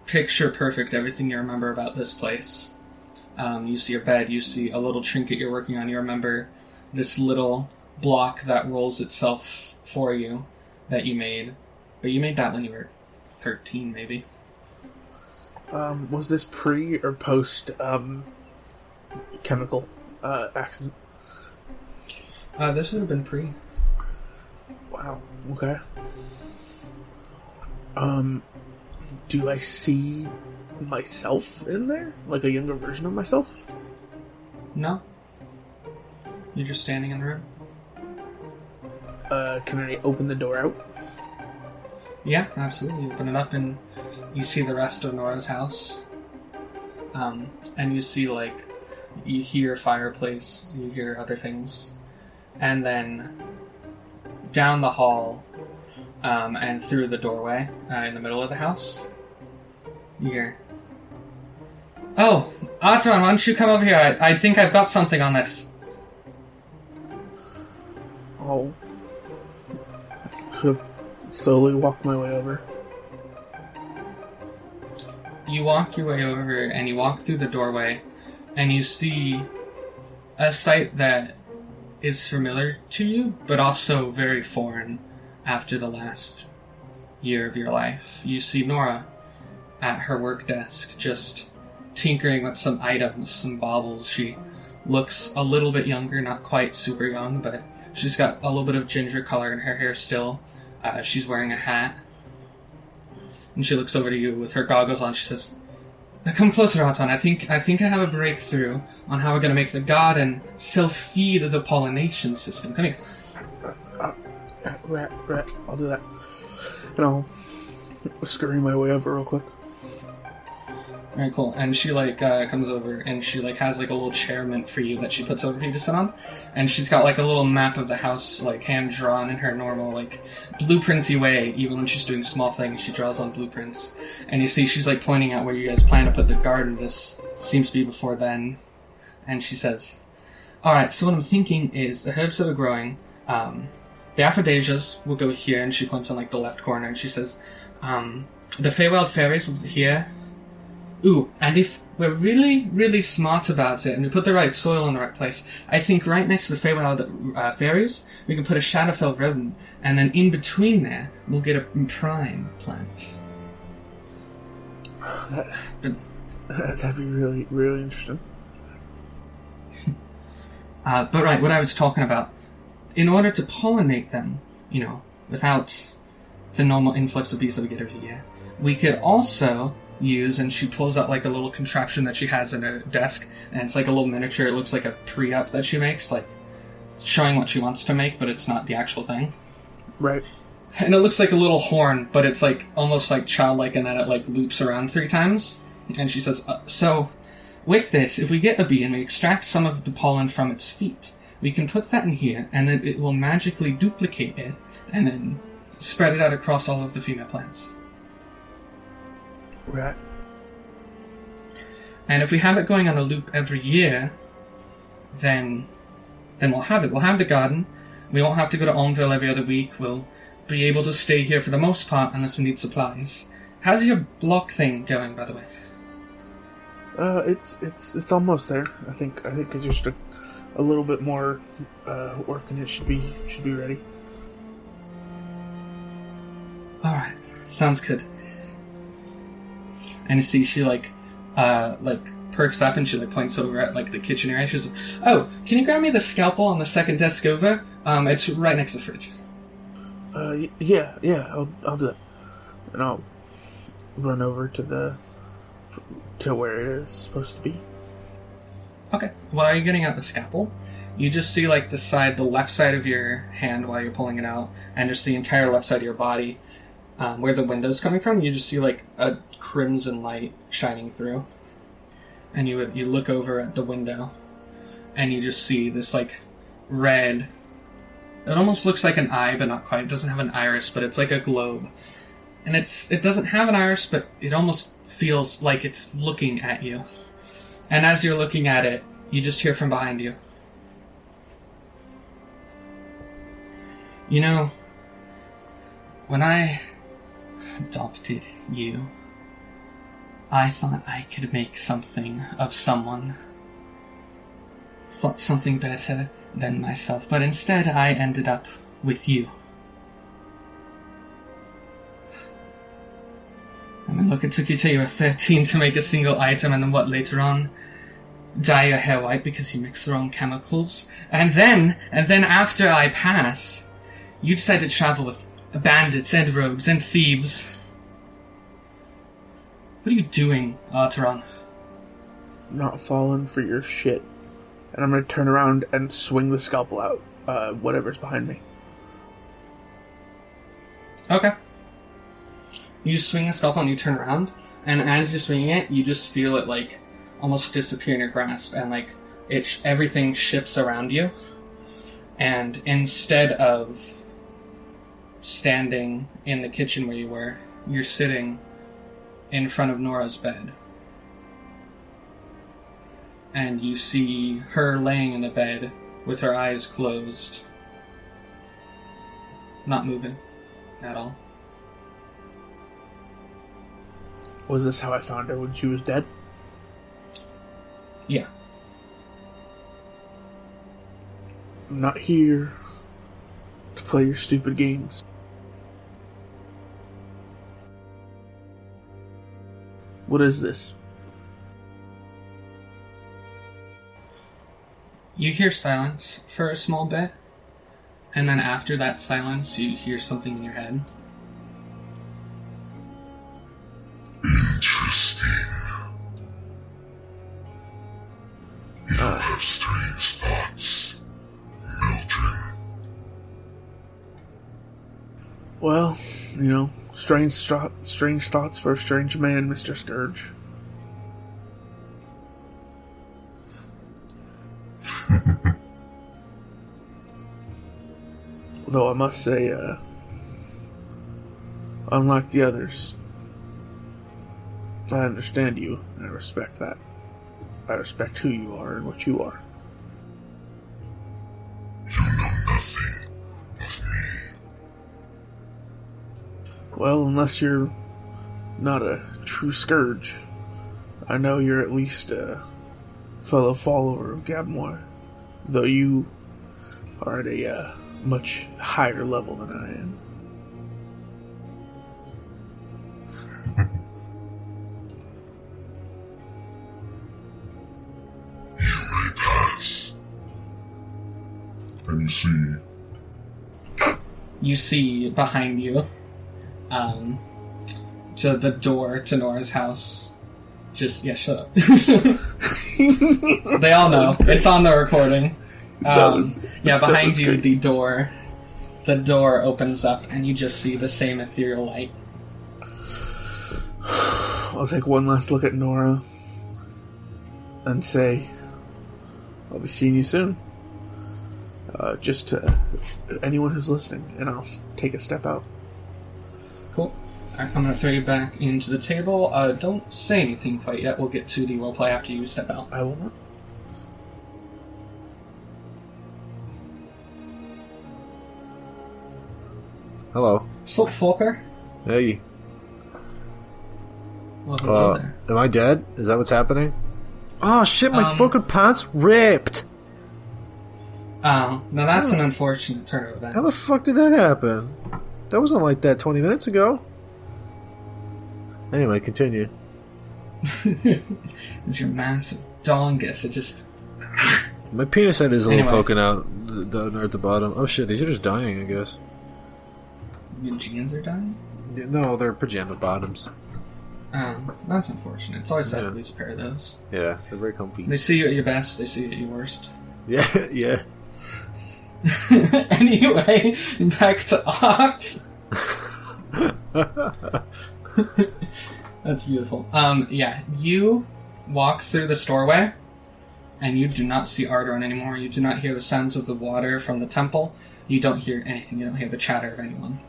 Speaker 1: picture perfect everything you remember about this place. You see your bed, you see a little trinket you're working on, you remember this little block that rolls itself for you that you made. But you made that when you were 13, maybe.
Speaker 8: Was this pre or post chemical accident?
Speaker 1: This would have been pre.
Speaker 8: Wow. Okay. Do I see myself in there? Like a younger version of myself?
Speaker 1: No? You're just standing in the room?
Speaker 8: Can I open the door out?
Speaker 1: Yeah, absolutely. You open it up and you see the rest of Nora's house. And you see, like, you hear fireplace, you hear other things. And then down the hall and through the doorway in the middle of the house, you hear, "Oh, Arrtaron, why don't you come over here? I think I've got something on this."
Speaker 8: Oh. Should have slowly walked my way over.
Speaker 1: You walk your way over and you walk through the doorway and you see a sight that is familiar to you, but also very foreign after the last year of your life. You see Nora at her work desk, just tinkering with some items, some baubles. She looks a little bit younger, not quite super young, but she's got a little bit of ginger color in her hair still. She's wearing a hat. And she looks over to you with her goggles on. She says, "Come closer, Arrtaron. I think I have a breakthrough on how we're going to make the garden self-feed the pollination system. Come here."
Speaker 8: Right, I'll do that. And I'll scurry my way over real quick.
Speaker 1: Alright, cool. And she, comes over and she, has, a little chair meant for you that she puts over for you to sit on. And she's got, a little map of the house, hand-drawn in her normal, blueprinty way. Even when she's doing small things, she draws on blueprints. And you see she's, pointing out where you guys plan to put the garden. This seems to be before then. And she says, "Alright, so what I'm thinking is the herbs that are growing, the aphrodisias will go here," and she points on, the left corner, and she says, "the Feywild fairies will be here. Ooh, and if we're really, really smart about it and we put the right soil in the right place, I think right next to the Feywild fairies, we can put a Shadowfell rodent, and then in between there, we'll get a prime plant."
Speaker 8: That'd be really, really interesting.
Speaker 1: But right, what I was talking about, in order to pollinate them, without the normal influx of bees that we get every year, we could also use, and she pulls out a little contraption that she has in her desk, and it's a little miniature. It looks like a pre-up that she makes, showing what she wants to make, but it's not the actual thing.
Speaker 8: Right.
Speaker 1: And it looks like a little horn, but it's almost childlike in that it loops around 3 times. And she says, "So with this, if we get a bee and we extract some of the pollen from its feet, we can put that in here, and then it will magically duplicate it, and then spread it out across all of the female plants.
Speaker 8: Right.
Speaker 1: And if we have it going on a loop every year, then we'll have it. We'll have the garden. We won't have to go to Almville every other week. We'll be able to stay here for the most part unless we need supplies. How's your block thing going, by the way?"
Speaker 8: It's almost there. I think it's just a little bit more work, and it should be ready.
Speaker 1: Alright, sounds good. And you see she perks up and she points over at the kitchen area. She's like, "Oh, can you grab me the scalpel on the second desk over? It's right next to the fridge."
Speaker 8: Yeah, I'll do that. And I'll run over to where it is supposed to be.
Speaker 1: Okay. While you're getting out the scalpel, you just see the left side of your hand while you're pulling it out, and just the entire left side of your body, where the window's coming from. You just see a crimson light shining through, and you look over at the window, and you just see this red. It almost looks like an eye, but not quite. It doesn't have an iris, but it's like a globe. And it doesn't have an iris, but it almost feels like it's looking at you. And as you're looking at it, you just hear from behind you, "When I adopted you, I thought I could make something of someone. Thought something better than myself, but instead I ended up with you. I mean, look, it took you till you were 13 to make a single item, and then what, later on? Dye your hair white because you mix the wrong chemicals. And then after I pass, you decide to travel with bandits and rogues and thieves. What are you doing, Arrtaron?"
Speaker 8: Not falling for your shit. And I'm gonna turn around and swing the scalpel out, whatever's behind me.
Speaker 1: Okay. You swing the scalpel and you turn around, and as you're swinging it, you just feel it almost disappear in your grasp, and everything shifts around you. And instead of standing in the kitchen where you were, you're sitting in front of Nora's bed. And you see her laying in the bed with her eyes closed, not moving at all.
Speaker 8: Was this how I found her when she was dead?
Speaker 1: Yeah.
Speaker 8: I'm not here to play your stupid games. What is this?
Speaker 1: You hear silence for a small bit, and then after that silence, you hear something in your head.
Speaker 7: Interesting. You have strange thoughts, Meldrin.
Speaker 8: Well, strange thoughts for a strange man, Mr. Scourge. Though I must say, unlike the others, I understand you, and I respect that. I respect who you are and what you are.
Speaker 7: You know nothing of me.
Speaker 8: Well, unless you're not a true Scourge, I know you're at least a fellow follower of Gabmoy, though you are at a much higher level than I am.
Speaker 7: You may pass. And
Speaker 1: You see behind you, the door to Nora's house. Shut up. They all know. It's on the recording. Behind you,
Speaker 8: great.
Speaker 1: the door opens up, and you just see the same ethereal light.
Speaker 8: I'll take one last look at Nora and say, I'll be seeing you soon. Just to anyone who's listening, and I'll take a step out.
Speaker 1: Cool. Alright, I'm going to throw you back into the table. Don't say anything quite yet. We'll get to the roleplay after you step out.
Speaker 8: I will not.
Speaker 4: Hello.
Speaker 1: Sup, Folker?
Speaker 4: Hey.
Speaker 1: Well, hello there.
Speaker 4: Am I dead? Is that what's happening? Oh shit, my fucking pants ripped!
Speaker 1: Oh, now that's an unfortunate turn of events.
Speaker 4: How the fuck did that happen? That wasn't like that 20 minutes ago. Anyway, continue.
Speaker 1: It's your massive dongus. It just...
Speaker 4: My penis head is a little
Speaker 1: Anyway.
Speaker 4: poking out at the bottom. Oh shit, these are just dying, I guess.
Speaker 1: Your jeans are dying?
Speaker 4: No, they're pajama bottoms.
Speaker 1: That's unfortunate. It's always sad
Speaker 4: Yeah.
Speaker 1: to lose a pair of those.
Speaker 4: Yeah, they're very comfy.
Speaker 1: They see you at your best, they see you at your worst.
Speaker 4: Yeah, yeah.
Speaker 1: Anyway, back to Ox. That's beautiful. You walk through the doorway, and you do not see Arrtaron anymore. You do not hear the sounds of the water from the temple. You don't hear anything. You don't hear the chatter of anyone.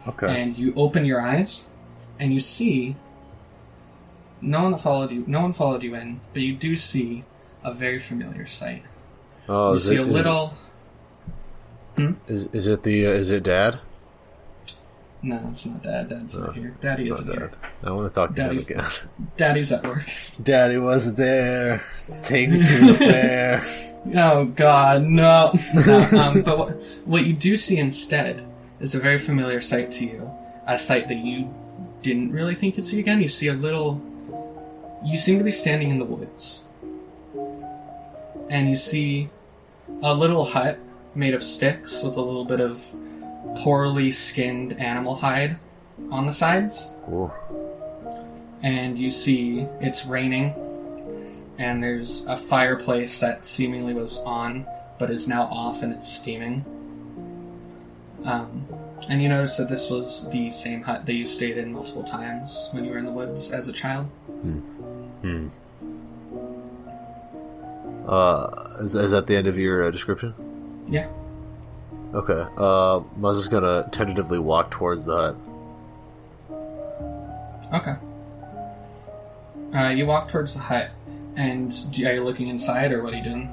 Speaker 4: Okay.
Speaker 1: And you open your eyes, and you see no one followed you in, but you do see a very familiar sight.
Speaker 4: Oh,
Speaker 1: You see a little...
Speaker 4: Is it Dad?
Speaker 1: No, it's not Dad. Dad's not here. Daddy
Speaker 4: It's
Speaker 1: isn't
Speaker 4: not
Speaker 1: here.
Speaker 4: Dad. I want to talk to him
Speaker 1: Daddy's-
Speaker 4: again.
Speaker 1: Daddy's at work.
Speaker 4: Daddy wasn't there. Take me to the fair.
Speaker 1: Oh God, no. But what you do see instead is a very familiar sight to you. A sight that you didn't really think you'd see again. You see a little... You seem to be standing in the woods. And you see a little hut made of sticks with a little bit of poorly skinned animal hide on the sides.
Speaker 4: Ooh.
Speaker 1: And you see it's raining, and there's a fireplace that seemingly was on but is now off and it's steaming. And you notice that this was the same hut that you stayed in multiple times when you were in the woods as a child.
Speaker 4: Is that the end of your description?
Speaker 1: Yeah.
Speaker 4: Okay. Muzz is gonna tentatively walk towards the hut.
Speaker 1: Okay. You walk towards the hut, and are you looking inside, or what are you doing?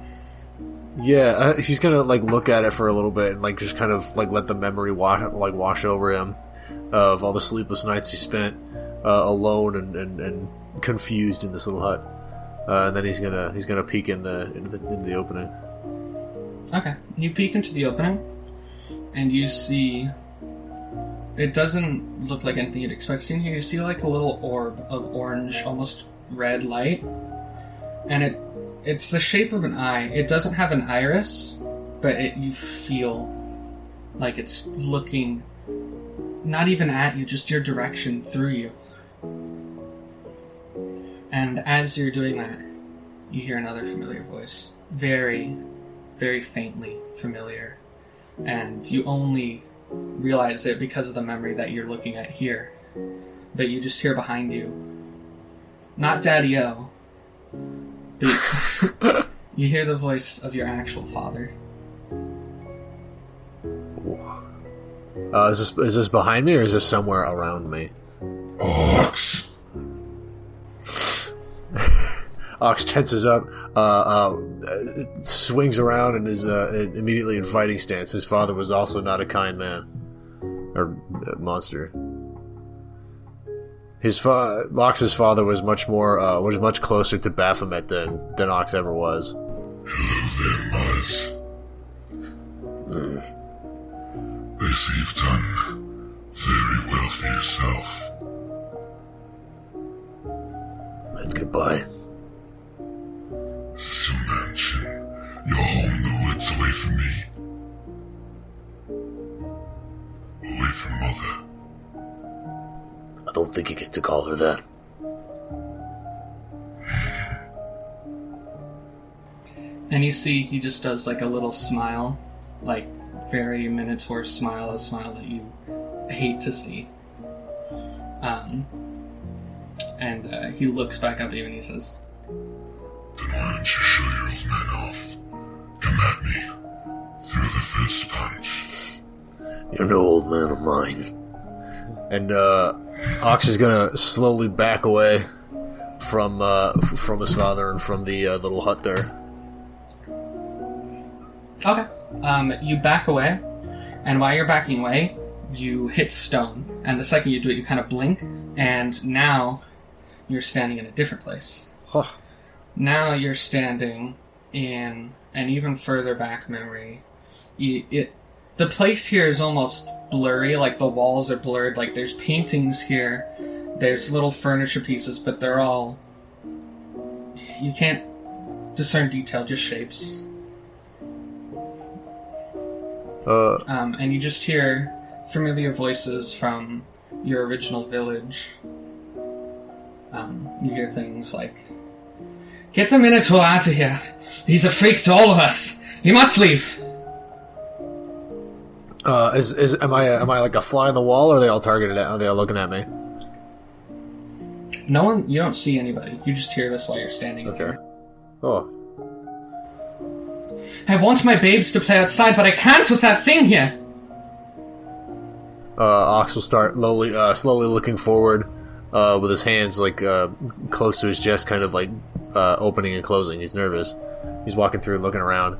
Speaker 4: Yeah, he's gonna look at it for a little bit and just kind of let the memory wash over him of all the sleepless nights he spent alone and confused in this little hut. And then he's gonna peek into the opening.
Speaker 1: Okay. You peek into the opening, and you see... It doesn't look like anything you'd expect to see in here. You see like a little orb of orange, almost red light. And it's the shape of an eye. It doesn't have an iris, but you feel like it's looking not even at you, just your direction through you. And as you're doing that, you hear another familiar voice. Very, very faintly familiar. And you only realize it because of the memory that you're looking at here. But you just hear behind you, not Daddy-O, but you hear the voice of your actual father.
Speaker 4: Is this behind me or is this somewhere around me?
Speaker 7: Ox.
Speaker 4: Ox tenses up, swings around, and is immediately in fighting stance. His father was also not a kind man or monster. Ox's father was much closer to Baphomet than Ox ever was.
Speaker 7: Hello there, Muzz. I see you've done very well for yourself. And goodbye. This is your mansion. Your home in the woods, away from me. Away from Mother. I don't think you get to call her that.
Speaker 1: And you see he just does like a little smile, like very Minotaur smile, a smile that you hate to see. And he looks back up at you and he says,
Speaker 7: Then why don't you show your old man off? Come at me. Throw the first punch. You're no old man of mine.
Speaker 4: And Ox is gonna slowly back away from his father and from the little hut there.
Speaker 1: okay. You back away, and while you're backing away, you hit stone. And the second you do it, you kind of blink, and now you're standing in a different place.
Speaker 4: Huh.
Speaker 1: Now you're standing in an even further back memory. The place here is almost blurry, like the walls are blurred, like there's paintings here, there's little furniture pieces, but they're all... You can't discern detail, just shapes. And you just hear familiar voices from your original village. You hear things like, "Get the Minotaur out of here! He's a freak to all of us! He must leave!"
Speaker 4: Am I like a fly on the wall, or are they all targeted at? Are they all looking at me?
Speaker 1: No one, you don't see anybody. You just hear this while you're standing here.
Speaker 4: Oh.
Speaker 1: I want my babes to play outside, but I can't with that thing here!
Speaker 4: Ox will start slowly looking forward, with his hands like close to his chest, kind of like opening and closing. He's nervous. He's walking through, looking around.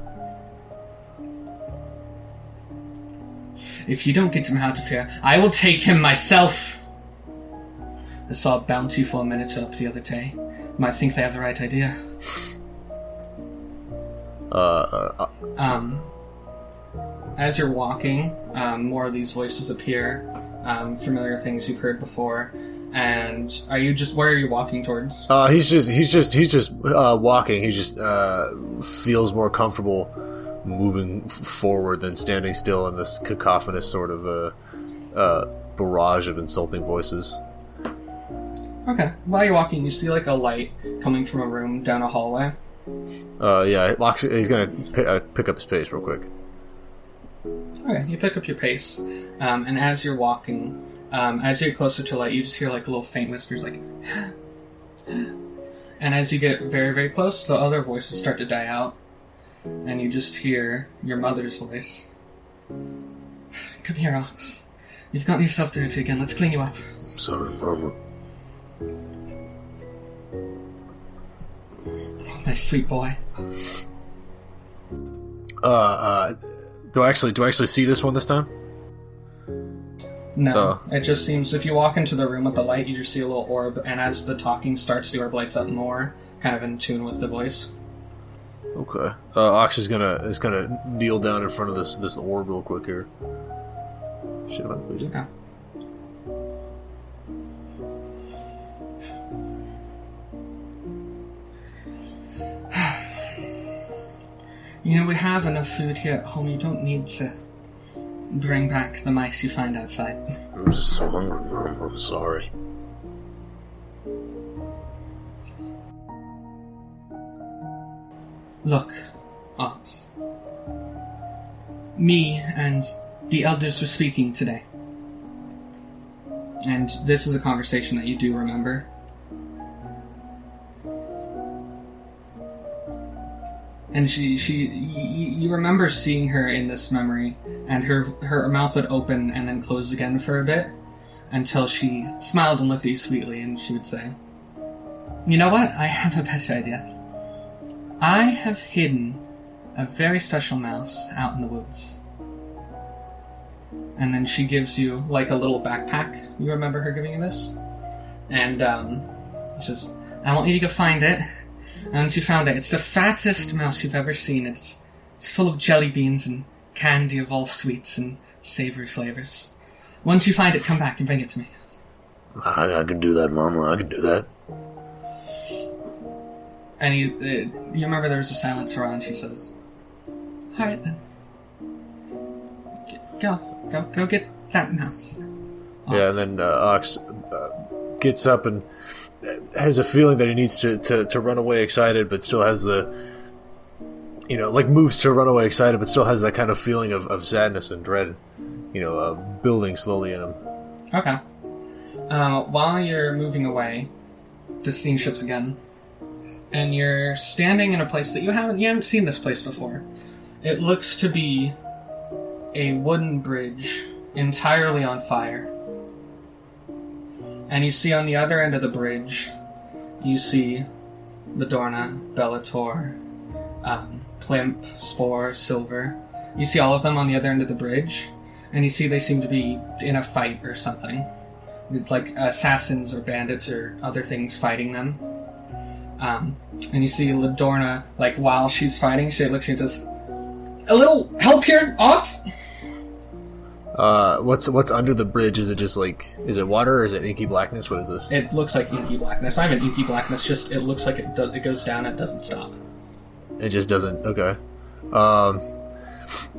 Speaker 1: If you don't get him out of here, I will take him myself! I saw a bounty for a Minotaur up the other day. Might think they have the right idea. As you're walking, more of these voices appear, familiar things you've heard before. And where are you walking towards?
Speaker 4: He's just walking. He just feels more comfortable moving forward than standing still in this cacophonous sort of barrage of insulting voices.
Speaker 1: Okay. While you're walking, you see like a light coming from a room down a hallway.
Speaker 4: Yeah, he's gonna pick up his pace real quick.
Speaker 1: Okay, you pick up your pace, and as you're walking, as you get closer to light, you just hear like little faint whispers, like, and as you get very, very close, the other voices start to die out, and you just hear your mother's voice. Come here, Ox. You've gotten yourself dirty again. Let's clean you up.
Speaker 7: Sorry, Mama.
Speaker 1: Oh, my sweet boy.
Speaker 4: Do I actually see this one this time?
Speaker 1: No, it just seems if you walk into the room with the light, you just see a little orb, and as the talking starts, the orb lights up more, kind of in tune with the voice.
Speaker 4: Okay. Ox is gonna kneel down in front of this orb real quick here. Shit, I'm bleeding.
Speaker 1: Okay. You know, we have enough food here at home. You don't need to bring back the mice you find outside.
Speaker 7: I'm just so hungry, Mom. I'm sorry.
Speaker 1: Look, Ox. Me and the elders were speaking today. And this is a conversation that you do remember. And you remember seeing her in this memory, and her mouth would open and then close again for a bit, until she smiled and looked at you sweetly, and she would say, "You know what? I have a better idea. I have hidden a very special mouse out in the woods." And then she gives you, like, a little backpack. You remember her giving you this? And, she says, "I want you to go find it." And once you found it, it's the fattest mouse you've ever seen. It's full of jelly beans and candy of all sweets and savory flavors. Once you find it, come back and bring it to me.
Speaker 7: I can do that, Mama. I can do that.
Speaker 1: And you remember there was a silence around. She says, "Alright then. Go get that mouse."
Speaker 4: Yeah, and then Ox gets up and has a feeling that he needs to run away excited, but still has the, moves to run away excited, but still has that kind of feeling of sadness and dread, building slowly in him.
Speaker 1: Okay. While you're moving away, the scene shifts again, and you're standing in a place that you haven't seen this place before. It looks to be a wooden bridge entirely on fire. And you see on the other end of the bridge, you see Ladorna, Bellator, Plimp, Spore, Silver. You see all of them on the other end of the bridge, and you see they seem to be in a fight or something. With, like, assassins or bandits or other things fighting them. And you see Ladorna, like, while she's fighting, she looks at you and says, "A little help here, Ox?"
Speaker 4: What's under the bridge? Is it just is it water or is it inky blackness? What is this?
Speaker 1: It looks like inky blackness. Not even inky blackness, just it looks like it goes down and doesn't stop.
Speaker 4: It just doesn't. Okay.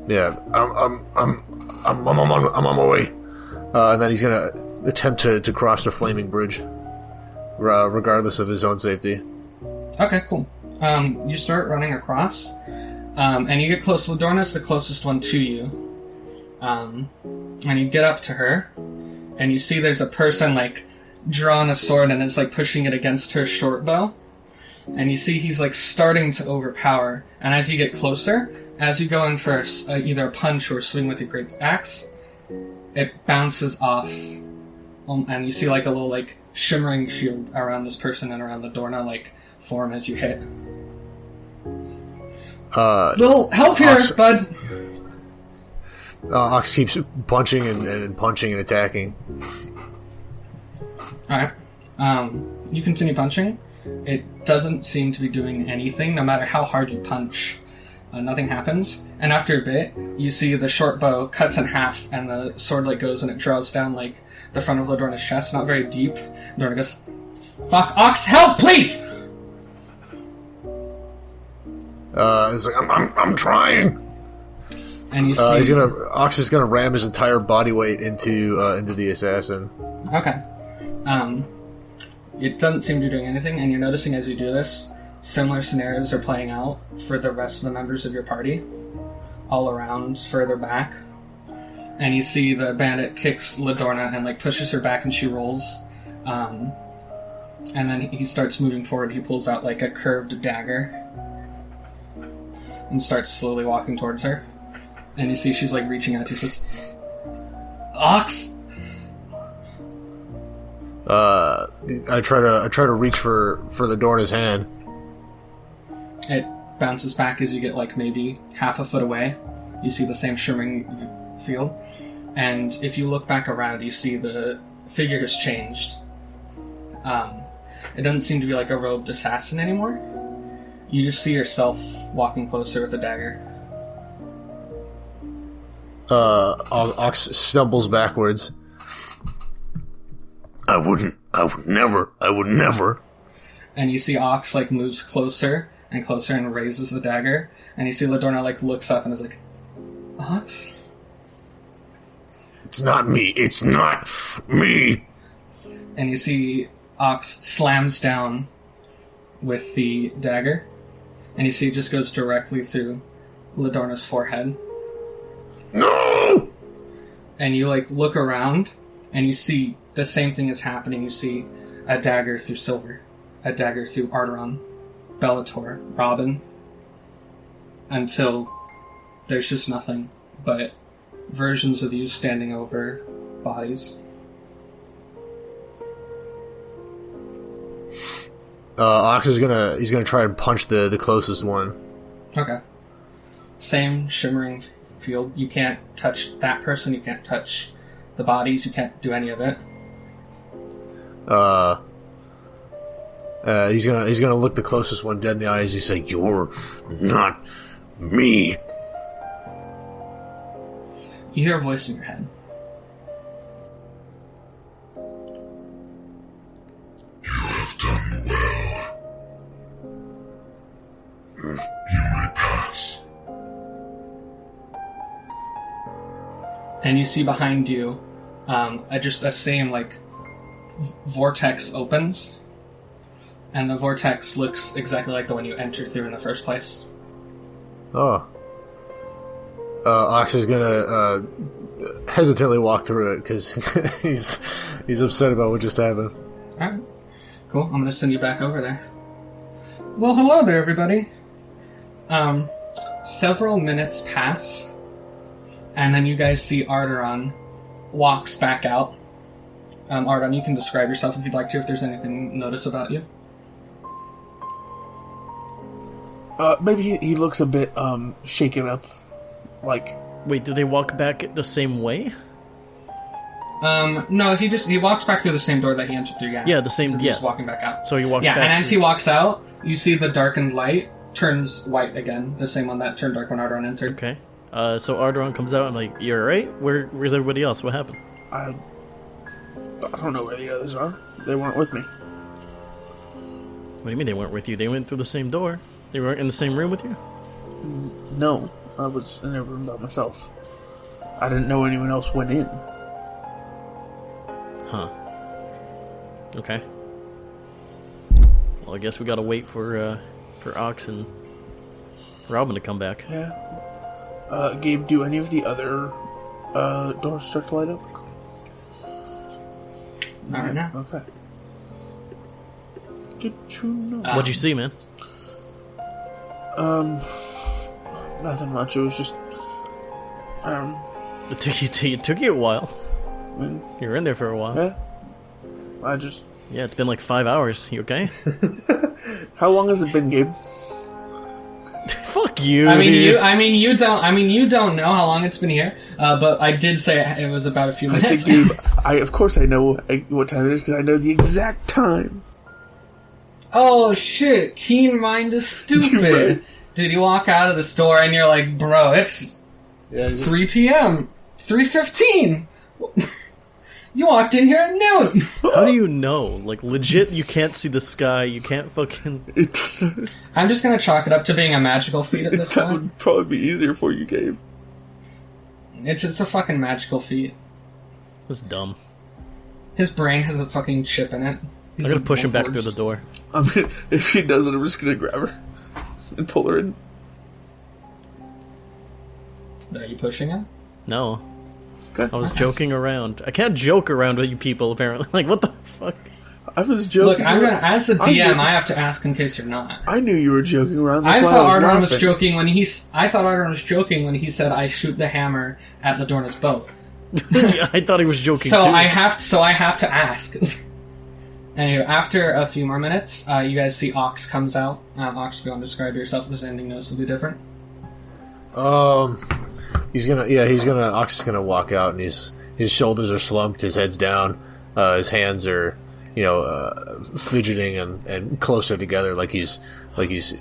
Speaker 4: Yeah.
Speaker 7: I'm on my way.
Speaker 4: And then he's gonna attempt to cross the flaming bridge, regardless of his own safety.
Speaker 1: Okay, cool. You start running across, and you get close. Ladorna's the closest one to you. And you get up to her, and you see there's a person, drawing a sword and is, pushing it against her short bow. And you see he's, starting to overpower. And as you get closer, as you go in for either a punch or a swing with your great axe, it bounces off. And you see, a little, shimmering shield around this person and around the Ladorna, form as you hit. Little help here, bud!
Speaker 4: Ox keeps punching and punching and attacking.
Speaker 1: Alright. You continue punching. It doesn't seem to be doing anything. No matter how hard you punch, nothing happens. And after a bit, you see the short bow cuts in half, and the sword goes and it draws down the front of Ladorna's chest, not very deep. Ladorna goes, "Fuck, Ox, help, please!"
Speaker 7: It's I'm trying.
Speaker 1: And you see
Speaker 4: Ox is gonna ram his entire body weight into the assassin.
Speaker 1: Okay. It doesn't seem to be doing anything, and you're noticing as you do this, similar scenarios are playing out for the rest of the members of your party, all around, further back. And you see the bandit kicks Ladorna and pushes her back, and she rolls. And then he starts moving forward. He pulls out a curved dagger and starts slowly walking towards her. And you see she's reaching out to you. Says, "Ox!"
Speaker 4: I try to reach for the Dorna's hand.
Speaker 1: It bounces back as you get maybe half a foot away. You see the same shimmering field, and if you look back around, you see the figure has changed. It doesn't seem to be a robed assassin anymore. You just see yourself walking closer with the dagger.
Speaker 4: Ox stumbles backwards.
Speaker 7: I would never.
Speaker 1: And you see Ox, like, moves closer and closer and raises the dagger. And you see Ladorna, like, looks up and is like, Ox?
Speaker 7: It's not me.
Speaker 1: And you see Ox slams down with the dagger. And you see it just goes directly through Ladorna's forehead.
Speaker 7: No!
Speaker 1: And you, like, look around and you see the same thing is happening. You see a dagger through Silver, a dagger through Arrtaron, Bellator, Robin, until there's just nothing but versions of you standing over bodies.
Speaker 4: Ox is he's gonna try and punch the closest one.
Speaker 1: Okay. Same shimmering field. You can't touch that person, you can't touch the bodies, you can't do any of it.
Speaker 4: He's gonna look the closest one dead in the eyes. He's like,
Speaker 7: You're not me.
Speaker 1: You hear a voice in your head.
Speaker 7: You have done well. You may pass.
Speaker 1: And you see behind you, just a same, like, vortex opens, and the vortex looks exactly like the one you entered through in the first place.
Speaker 4: oh. Ox is gonna hesitantly walk through it because he's upset about what just happened.
Speaker 1: Alright. Cool, I'm gonna send you back over there. Well, hello there, everybody. Several minutes pass, and then you guys see Arrtaron walks back out. Arrtaron, you can describe yourself if you'd like to, if there's anything you notice about you.
Speaker 8: Maybe he looks a bit shaken up. Like,
Speaker 3: Wait, do they walk back the same way?
Speaker 1: No, he walks back through the same door that he entered through, yeah.
Speaker 3: Yeah, the same,
Speaker 1: He's
Speaker 3: yeah.
Speaker 1: just walking back out.
Speaker 3: So he walks
Speaker 1: Yeah,
Speaker 3: back.
Speaker 1: and as he walks out, you see the darkened light turns white again, the same one that turned dark when Arrtaron entered.
Speaker 3: Okay. So Arrtaron comes out and like, you're alright? Where's everybody else? What happened?
Speaker 8: I don't know where the others are. They weren't with me.
Speaker 3: What do you mean they weren't with you? They went through the same door. They weren't in the same room with you?
Speaker 8: No, I was in a room by myself. I didn't know anyone else went in.
Speaker 3: Huh. Okay. Well, I guess we gotta wait for Ox and Robin to come back.
Speaker 8: Yeah. Gabe, do any of the other doors start to light up?
Speaker 1: Not right now.
Speaker 8: Okay. Good to know.
Speaker 3: What'd you see, man?
Speaker 8: Nothing much. It was just,
Speaker 3: It took you a while. You were in there for a while.
Speaker 8: yeah.
Speaker 3: Yeah, it's been like 5 hours. You okay?
Speaker 8: How long has it been, Gabe?
Speaker 3: Fuck you.
Speaker 1: I mean,
Speaker 3: dude.
Speaker 1: you don't know how long it's been here, but I did say it was about a few
Speaker 8: I
Speaker 1: minutes.
Speaker 8: said, Gabe, of course I know what time it is because I know the exact time.
Speaker 1: Oh shit, keen mind is stupid.
Speaker 8: Right.
Speaker 1: Dude, you walk out of the store and you're like, bro, it's 3 p.m. 3:15. You walked in here at noon.
Speaker 3: How do you know? Like, legit, you can't see the sky. You can't fucking...
Speaker 8: It doesn't.
Speaker 1: I'm just gonna chalk it up to being a magical feat at this
Speaker 8: That
Speaker 1: point.
Speaker 8: would probably be easier for you, Gabe.
Speaker 1: It's a fucking magical feat.
Speaker 3: That's dumb.
Speaker 1: His brain has a fucking chip in it.
Speaker 3: I'm gonna push him back through the door.
Speaker 8: I mean, if she does it, I'm just gonna grab her and pull her in.
Speaker 1: Are you pushing him?
Speaker 3: No.
Speaker 8: Okay.
Speaker 3: I was joking around. I can't joke around with you people, apparently. Like, what the fuck?
Speaker 8: I was joking.
Speaker 1: Look, I'm gonna, as the
Speaker 8: I
Speaker 1: DM,
Speaker 8: knew-
Speaker 1: I have to ask in case you're not.
Speaker 8: I knew you were joking around. That's
Speaker 1: I
Speaker 8: why
Speaker 1: thought
Speaker 8: I was
Speaker 1: Arrtaron was
Speaker 8: laughing.
Speaker 1: joking when he said I shoot the hammer at Ladorna's boat.
Speaker 3: I thought he was joking,
Speaker 1: So
Speaker 3: too.
Speaker 1: I have to ask. Anyway, after a few more minutes, you guys see Ox comes out. Ox, if you want to describe yourself, if there's anything noticeably different.
Speaker 4: Ox is gonna walk out, and his shoulders are slumped, his head's down, his hands are, fidgeting and closer together, like he's like he's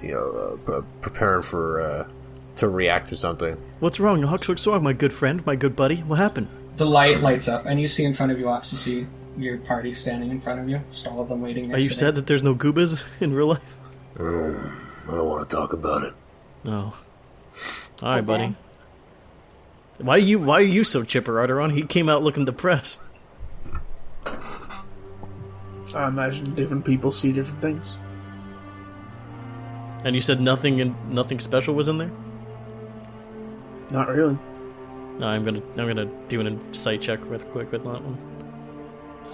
Speaker 4: preparing for to react to something.
Speaker 3: What's wrong? What's wrong, my good friend, my good buddy? What happened?
Speaker 1: The light lights up, and you see in front of you, Ox, you see your party standing in front of you, just all of them waiting.
Speaker 3: Are you sad that there's no goobas in real life?
Speaker 7: I don't want to talk about it.
Speaker 3: No. All right, buddy. Why are you so chipper, Arrtaron? He came out looking depressed.
Speaker 8: I imagine different people see different things.
Speaker 3: And you said nothing special was in there?
Speaker 8: Not really.
Speaker 3: No, I'm gonna do an insight check real quick with that one.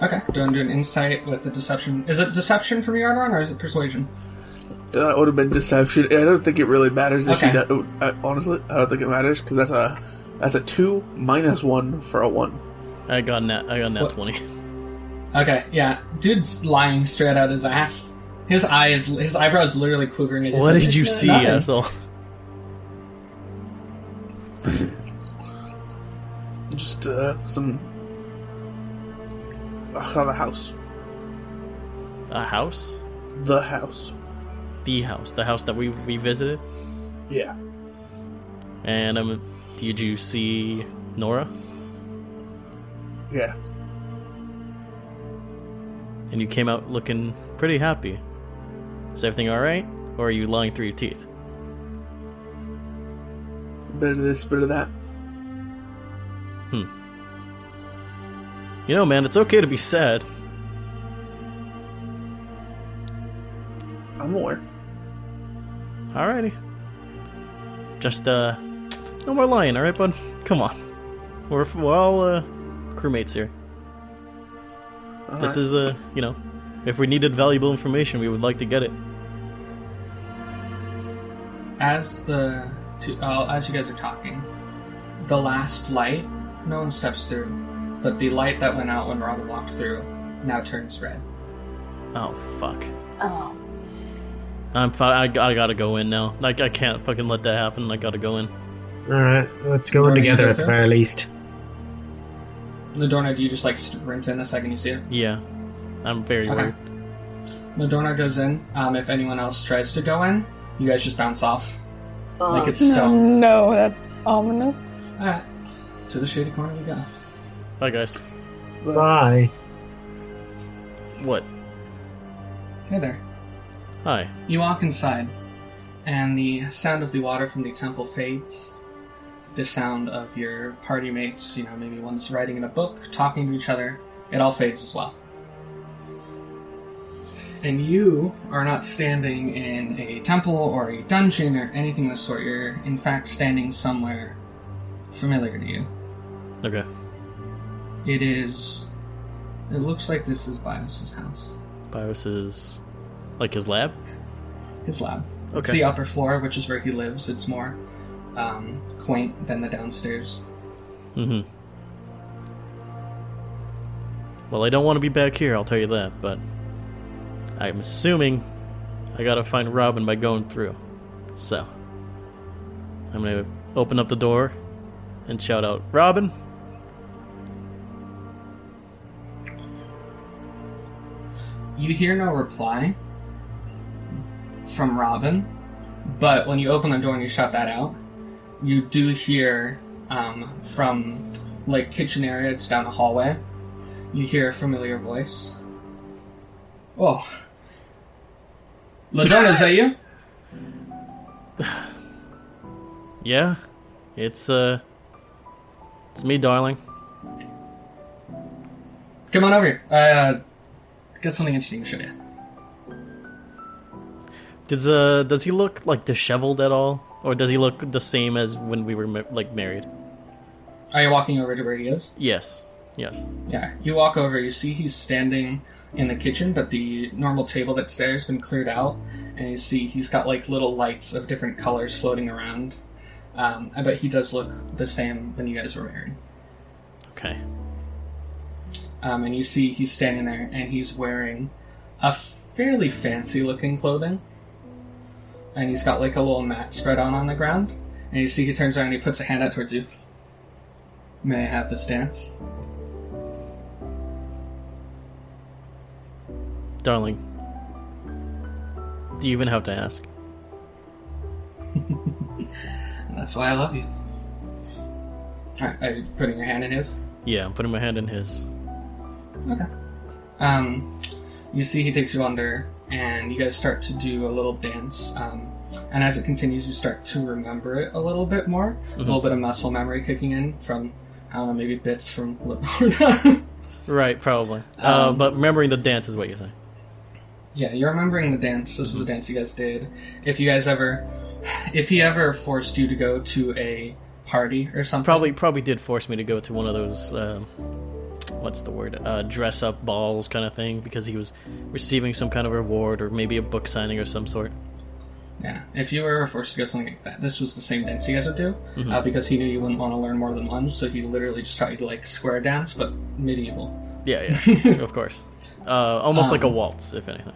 Speaker 1: Okay, do an insight with a deception. Is it deception from your Arrtaron, or is it persuasion?
Speaker 8: That would have been deception. I don't think it really matters if
Speaker 1: Okay.
Speaker 8: she does. Honestly, I don't think it matters because that's a 2 minus 1 for a 1.
Speaker 3: I got nat
Speaker 1: What?
Speaker 3: 20.
Speaker 1: Okay, yeah. Dude's lying straight out his ass. His eyebrows literally quivering. As he
Speaker 3: What
Speaker 1: says,
Speaker 3: did you
Speaker 1: "It's
Speaker 3: see,
Speaker 1: nothing."
Speaker 3: asshole?
Speaker 8: Just some. The house.
Speaker 3: A house?
Speaker 8: The house.
Speaker 3: The house that we visited.
Speaker 8: Yeah.
Speaker 3: And did you see Nora?
Speaker 8: Yeah.
Speaker 3: And you came out looking pretty happy. Is everything all right, or are you lying through your teeth?
Speaker 8: Bit of this, bit of that.
Speaker 3: You know, man, it's okay to be sad.
Speaker 8: I'm aware.
Speaker 3: Alrighty. Just no more lying, all right, bud? Come on. We're all crewmates here. This is if we needed valuable information, we would like to get it.
Speaker 1: As you guys are talking, the last light, no one steps through, but the light that went out when Robin walked through now turns red.
Speaker 3: Oh fuck.
Speaker 6: Oh.
Speaker 3: I'm fine. I gotta go in now. Like I can't fucking let that happen. I gotta go in.
Speaker 2: Alright, let's go in
Speaker 1: Ladorna,
Speaker 2: together
Speaker 1: you
Speaker 2: at
Speaker 1: go
Speaker 2: the
Speaker 1: through?
Speaker 2: very least.
Speaker 1: Ladorna, do you just sprint in the second you see it?
Speaker 3: Yeah, I'm very
Speaker 1: Okay.
Speaker 3: worried.
Speaker 1: Ladorna goes in. If anyone else tries to go in, you guys just bounce off. Like it's
Speaker 5: No,
Speaker 1: stone.
Speaker 5: no, that's ominous.
Speaker 1: Alright. To the shady corner we go.
Speaker 3: Bye, guys.
Speaker 2: Bye.
Speaker 3: What?
Speaker 1: Hey there.
Speaker 3: Hi.
Speaker 1: You walk inside, and the sound of the water from the temple fades. The sound of your party mates, maybe one's writing in a book, talking to each other, it all fades as well. And you are not standing in a temple or a dungeon or anything of the sort. You're, in fact, standing somewhere familiar to you.
Speaker 3: Okay.
Speaker 1: It looks like this is Bios' house.
Speaker 3: Bios is like his lab?
Speaker 1: His lab. It's
Speaker 3: Okay.
Speaker 1: the upper floor, which is where he lives. It's more quaint than the downstairs.
Speaker 3: Mm-hmm. Well, I don't want to be back here, I'll tell you that, but I'm assuming I gotta find Robin by going through. So, I'm gonna open up the door and shout out, Robin!
Speaker 1: You hear no reply from Robin, but when you open the door and you shut that out, you do hear from kitchen area, it's down a hallway, you hear a familiar voice. Oh. Ladorna, is that you?
Speaker 3: Yeah? It's me, darling.
Speaker 1: Come on over here. Got something interesting to show you.
Speaker 3: Does he look, disheveled at all? Or does he look the same as when we were, married?
Speaker 1: Are you walking over to where he is?
Speaker 3: Yes.
Speaker 1: Yeah. You walk over, you see he's standing in the kitchen, but the normal table that's there has been cleared out, and you see he's got, little lights of different colors floating around. I bet he does look the same when you guys were married.
Speaker 3: Okay.
Speaker 1: And you see he's standing there, and he's wearing a fairly fancy-looking clothing. And he's got, a little mat spread on the ground. And you see he turns around and he puts a hand out towards you. May I have this dance?
Speaker 3: Darling, do you even have to ask?
Speaker 1: That's why I love you. Alright, are you putting your hand in his?
Speaker 3: Yeah, I'm putting my hand in his.
Speaker 1: Okay. You see he takes you under, and you guys start to do a little dance. And as it continues, you start to remember it a little bit more. A little bit of muscle memory kicking in from, I don't know, maybe bits from Ladorna.
Speaker 3: Right, probably. But remembering the dance is what you're saying.
Speaker 1: Yeah, you're remembering the dance. This is the dance you guys did. If he ever forced you to go to a party or something,
Speaker 3: Probably did force me to go to one of those, what's the word, dress up balls kind of thing, because he was receiving some kind of reward or maybe a book signing or some sort.
Speaker 1: Yeah, if you were ever forced to go something like that, this was the same dance you guys would do, because he knew you wouldn't want to learn more than one, so he literally just taught you to, like, square dance, but medieval.
Speaker 3: Yeah, of course. Almost like a waltz, if anything.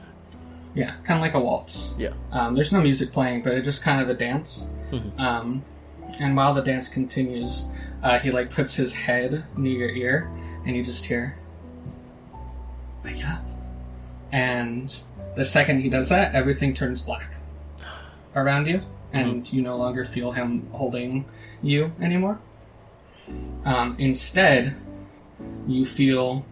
Speaker 1: Yeah, kind of like a waltz.
Speaker 3: Yeah.
Speaker 1: There's no music playing, but it's just kind of a dance. And while the dance continues, he, like, puts his head near your ear, and you just hear, wake up. And the second he does that, everything turns black around you, and you no longer feel him holding you anymore. Instead, you feel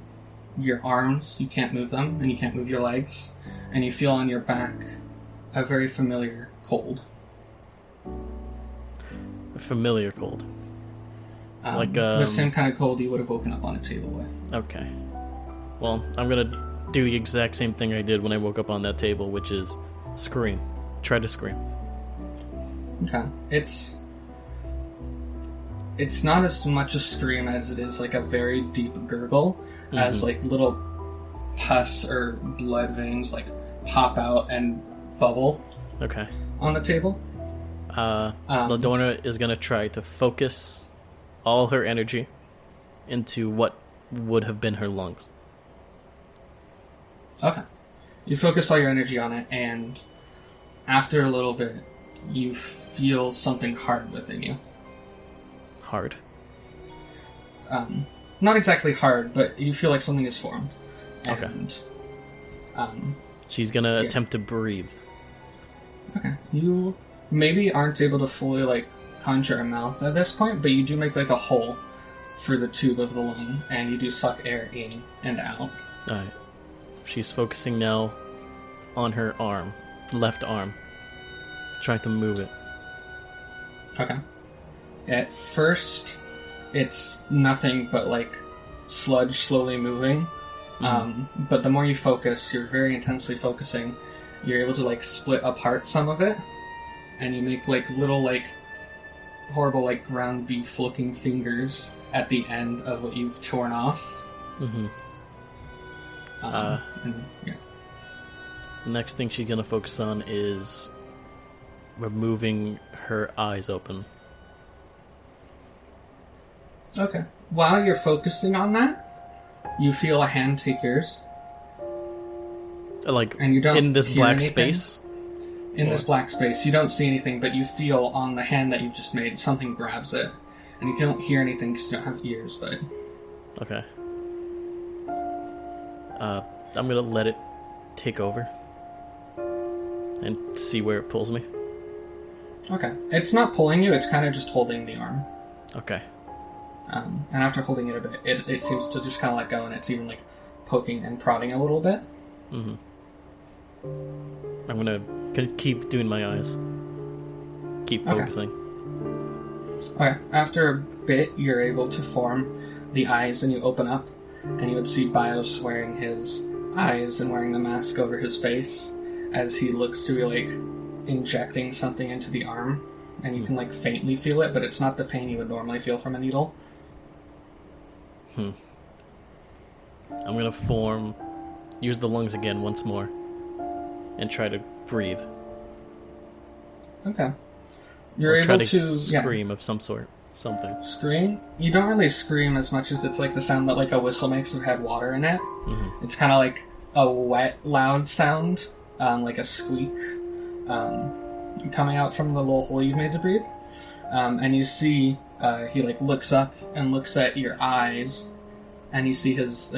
Speaker 1: your arms, you can't move them, and you can't move your legs, and you feel on your back a very familiar cold.
Speaker 3: A familiar cold. Like
Speaker 1: the same kind of cold you would have woken up on a table with.
Speaker 3: Okay. Well, I'm gonna do the exact same thing I did when I woke up on that table, which is scream. Try to scream.
Speaker 1: Okay. It's not as much a scream as it is like a very deep gurgle, as like little pus or blood veins like pop out and bubble.
Speaker 3: Okay.
Speaker 1: On the table.
Speaker 3: Ladorna is gonna try to focus all her energy into what would have been her lungs.
Speaker 1: Okay. You focus all your energy on it, and after a little bit, you feel something hard within you.
Speaker 3: Hard?
Speaker 1: Not exactly hard, but you feel like something is formed. And,
Speaker 3: okay. She's gonna attempt to breathe.
Speaker 1: Okay. You maybe aren't able to fully, like, conjure a mouth at this point, but you do make, like, a hole for the tube of the lung, and you do suck air in and out.
Speaker 3: Alright. She's focusing now on her arm. Left arm. Trying to move it.
Speaker 1: Okay. At first, it's nothing but, like, sludge slowly moving. But the more you focus, you're very intensely focusing, you're able to, like, split apart some of it, and you make, like, little, like, horrible, like, ground beef looking fingers at the end of what you've torn off.
Speaker 3: And,
Speaker 1: yeah.
Speaker 3: The next thing she's gonna focus on is removing her eyes open.
Speaker 1: Okay. While you're focusing on that, you feel a hand take yours.
Speaker 3: Like,
Speaker 1: and you don't
Speaker 3: in this
Speaker 1: hear
Speaker 3: black
Speaker 1: anything.
Speaker 3: space?
Speaker 1: In this black space. You don't see anything, but you feel on the hand that you've just made, something grabs it. And you don't hear anything because you don't have ears, but...
Speaker 3: Okay. I'm gonna let it take over. And see where it pulls me.
Speaker 1: Okay. It's not pulling you, it's kind of just holding the arm.
Speaker 3: Okay.
Speaker 1: And after holding it a bit, it seems to just kind of let go, and it's even, like, poking and prodding a little bit.
Speaker 3: I'm gonna keep doing my eyes. Keep focusing.
Speaker 1: Okay. After a bit, you're able to form the eyes, and you open up, and you would see Bios wearing his eyes and wearing the mask over his face as he looks to be, like, injecting something into the arm, and you can, like, faintly feel it, but it's not the pain you would normally feel from a needle.
Speaker 3: I'm gonna use the lungs again once more, and try to breathe.
Speaker 1: Okay. You're
Speaker 3: or
Speaker 1: able
Speaker 3: try to
Speaker 1: to
Speaker 3: scream of some sort. Something.
Speaker 1: Scream? You don't really scream as much as it's like the sound that like a whistle makes if it had water in it. It's kind of like a wet, loud sound, like a squeak, coming out from the little hole you've made to breathe. And you see he like looks up and looks at your eyes, and you see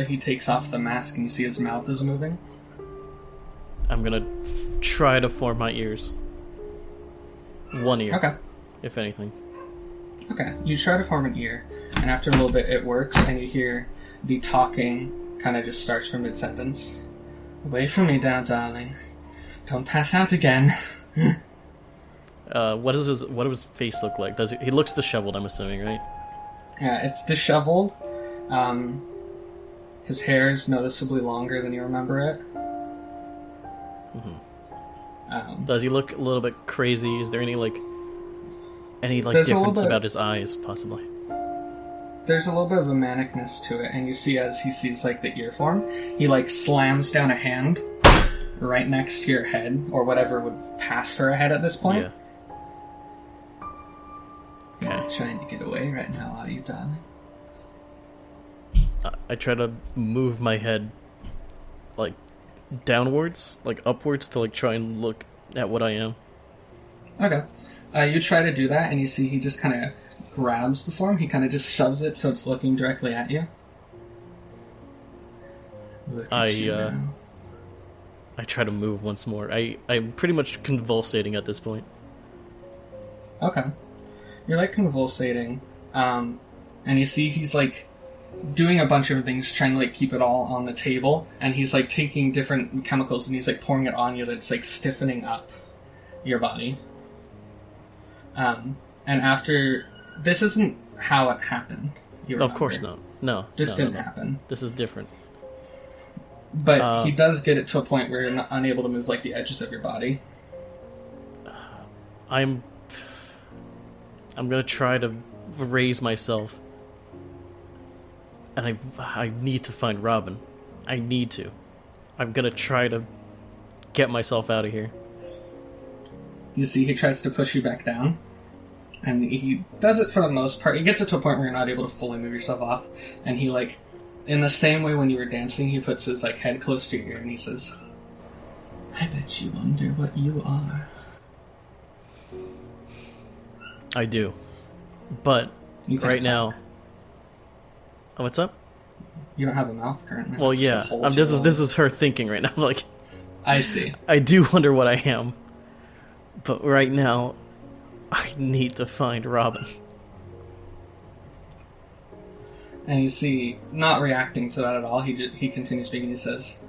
Speaker 1: he takes off the mask and you see his mouth is moving.
Speaker 3: I'm gonna try to form my ears. One ear.
Speaker 1: Okay.
Speaker 3: If anything.
Speaker 1: Okay, you try to form an ear, and after a little bit it works, and you hear the talking kind of just starts from mid-sentence. Away from me now, darling. Don't pass out again.
Speaker 3: What does his face look like? He looks disheveled, I'm assuming, right?
Speaker 1: Yeah, it's disheveled. His hair is noticeably longer than you remember it.
Speaker 3: Does he look a little bit crazy? Is there any difference about his eyes, possibly?
Speaker 1: There's a little bit of a manicness to it, and you see as he sees like the ear form, he like slams down a hand right next to your head, or whatever would pass for a head at this point.
Speaker 3: Yeah.
Speaker 1: You're not trying to get away right now, are you, darling?
Speaker 3: I try to move my head like downwards, like upwards, to like try and look at what I am.
Speaker 1: Okay. You try to do that, and you see he just kind of grabs the form. He kind of just shoves it so it's looking directly at you. Look at you now.
Speaker 3: I try to move once more. I'm pretty much convulsating at this point.
Speaker 1: Okay. You're like convulsating, and you see he's like doing a bunch of things, trying to like keep it all on the table, and he's like taking different chemicals and he's like pouring it on you that's like stiffening up your body. And after, this isn't how it happened.
Speaker 3: Of course not. No.
Speaker 1: This didn't happen.
Speaker 3: This is different.
Speaker 1: But he does get it to a point where you're unable to move like the edges of your body.
Speaker 3: I'm gonna try to raise myself. And I need to find Robin. I need to. I'm gonna try to get myself out of here.
Speaker 1: You see he tries to push you back down. And he does it for the most part. He gets it to a point where you're not able to fully move yourself off. And he like, in the same way when you were dancing, he puts his like head close to your ear and he says, I bet you wonder what you are.
Speaker 3: I do. But right now... Oh, what's up?
Speaker 1: You don't have a mouth currently.
Speaker 3: Well, yeah. This is her thinking right now. Like,
Speaker 1: I see.
Speaker 3: I do wonder what I am. But right now, I need to find Robin.
Speaker 1: And you see, not reacting to that at all, he continues speaking. He says,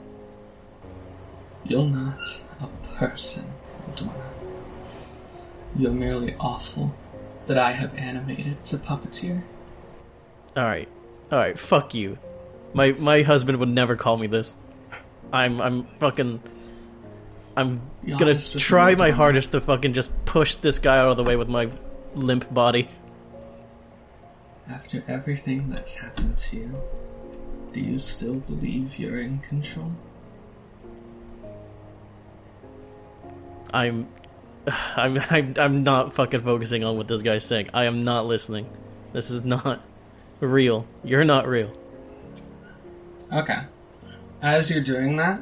Speaker 1: You're not a person, Ladorna. You're merely awful that I have animated to puppeteer.
Speaker 3: Alright, fuck you. My husband would never call me this. I'm gonna try my hardest to fucking just push this guy out of the way with my limp body.
Speaker 1: After everything that's happened to you, do you still believe you're in control?
Speaker 3: I'm not fucking focusing on what this guy's saying. I am not listening. This is not real. You're not real.
Speaker 1: Okay. As you're doing that,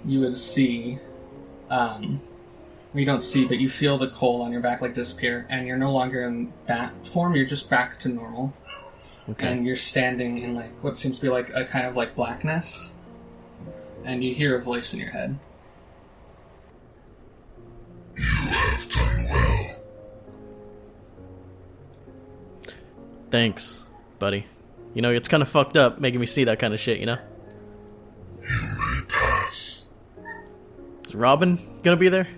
Speaker 1: you would see, you don't see, but you feel the coal on your back like disappear, and you're no longer in that form, you're just back to normal.
Speaker 3: Okay.
Speaker 1: And you're standing in like what seems to be like a kind of like blackness, and you hear a voice in your head.
Speaker 7: You have done well.
Speaker 3: Thanks, buddy. You know, it's kind of fucked up making me see that kind of shit, you know?
Speaker 7: You may pass.
Speaker 3: Is Robin gonna be there?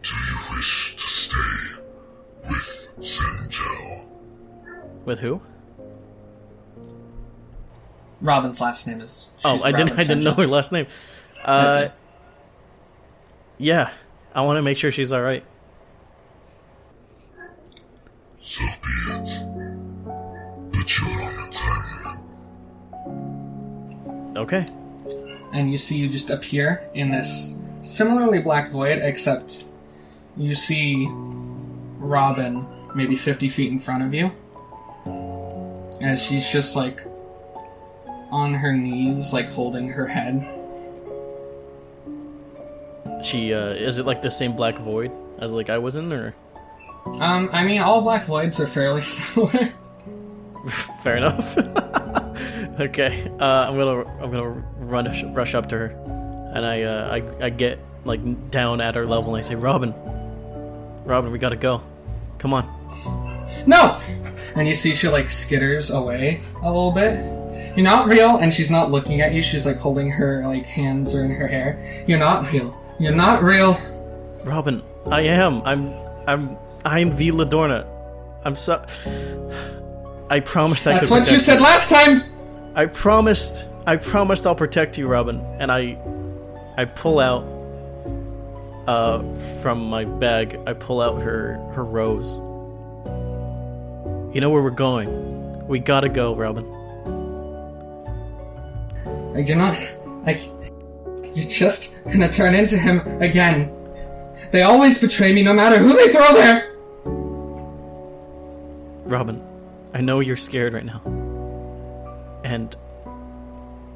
Speaker 7: Do you wish to stay with Senjo?
Speaker 3: With who?
Speaker 1: Robin's last name is...
Speaker 3: I didn't know her last name. Yeah, I want to make sure she's alright.
Speaker 7: So be it. But you're on a time limit.
Speaker 3: Okay.
Speaker 1: And you see you just appear in this similarly black void, except you see Robin maybe 50 feet in front of you. As she's just like on her knees, like holding her head.
Speaker 3: She, is it like the same black void as like I was in, or?
Speaker 1: I mean, all black voids are fairly similar.
Speaker 3: Fair enough. Okay, I'm gonna rush up to her, and I get like down at her level, and I say, Robin, we gotta go. Come on.
Speaker 1: No! And you see she like skitters away a little bit. You're not real, and she's not looking at you. She's like holding her like hands are in her hair. You're not real. You're not real.
Speaker 3: Robin, I am. I'm the Ladorna. I promised I could
Speaker 1: That's what
Speaker 3: protect
Speaker 1: you said last time!
Speaker 3: I promised I'll protect you, Robin. And I pull out from my bag, I pull out her rose. You know where we're going. We gotta go, Robin.
Speaker 1: You're not... You're just gonna turn into him again. They always betray me no matter who they throw there!
Speaker 3: Robin, I know you're scared right now. And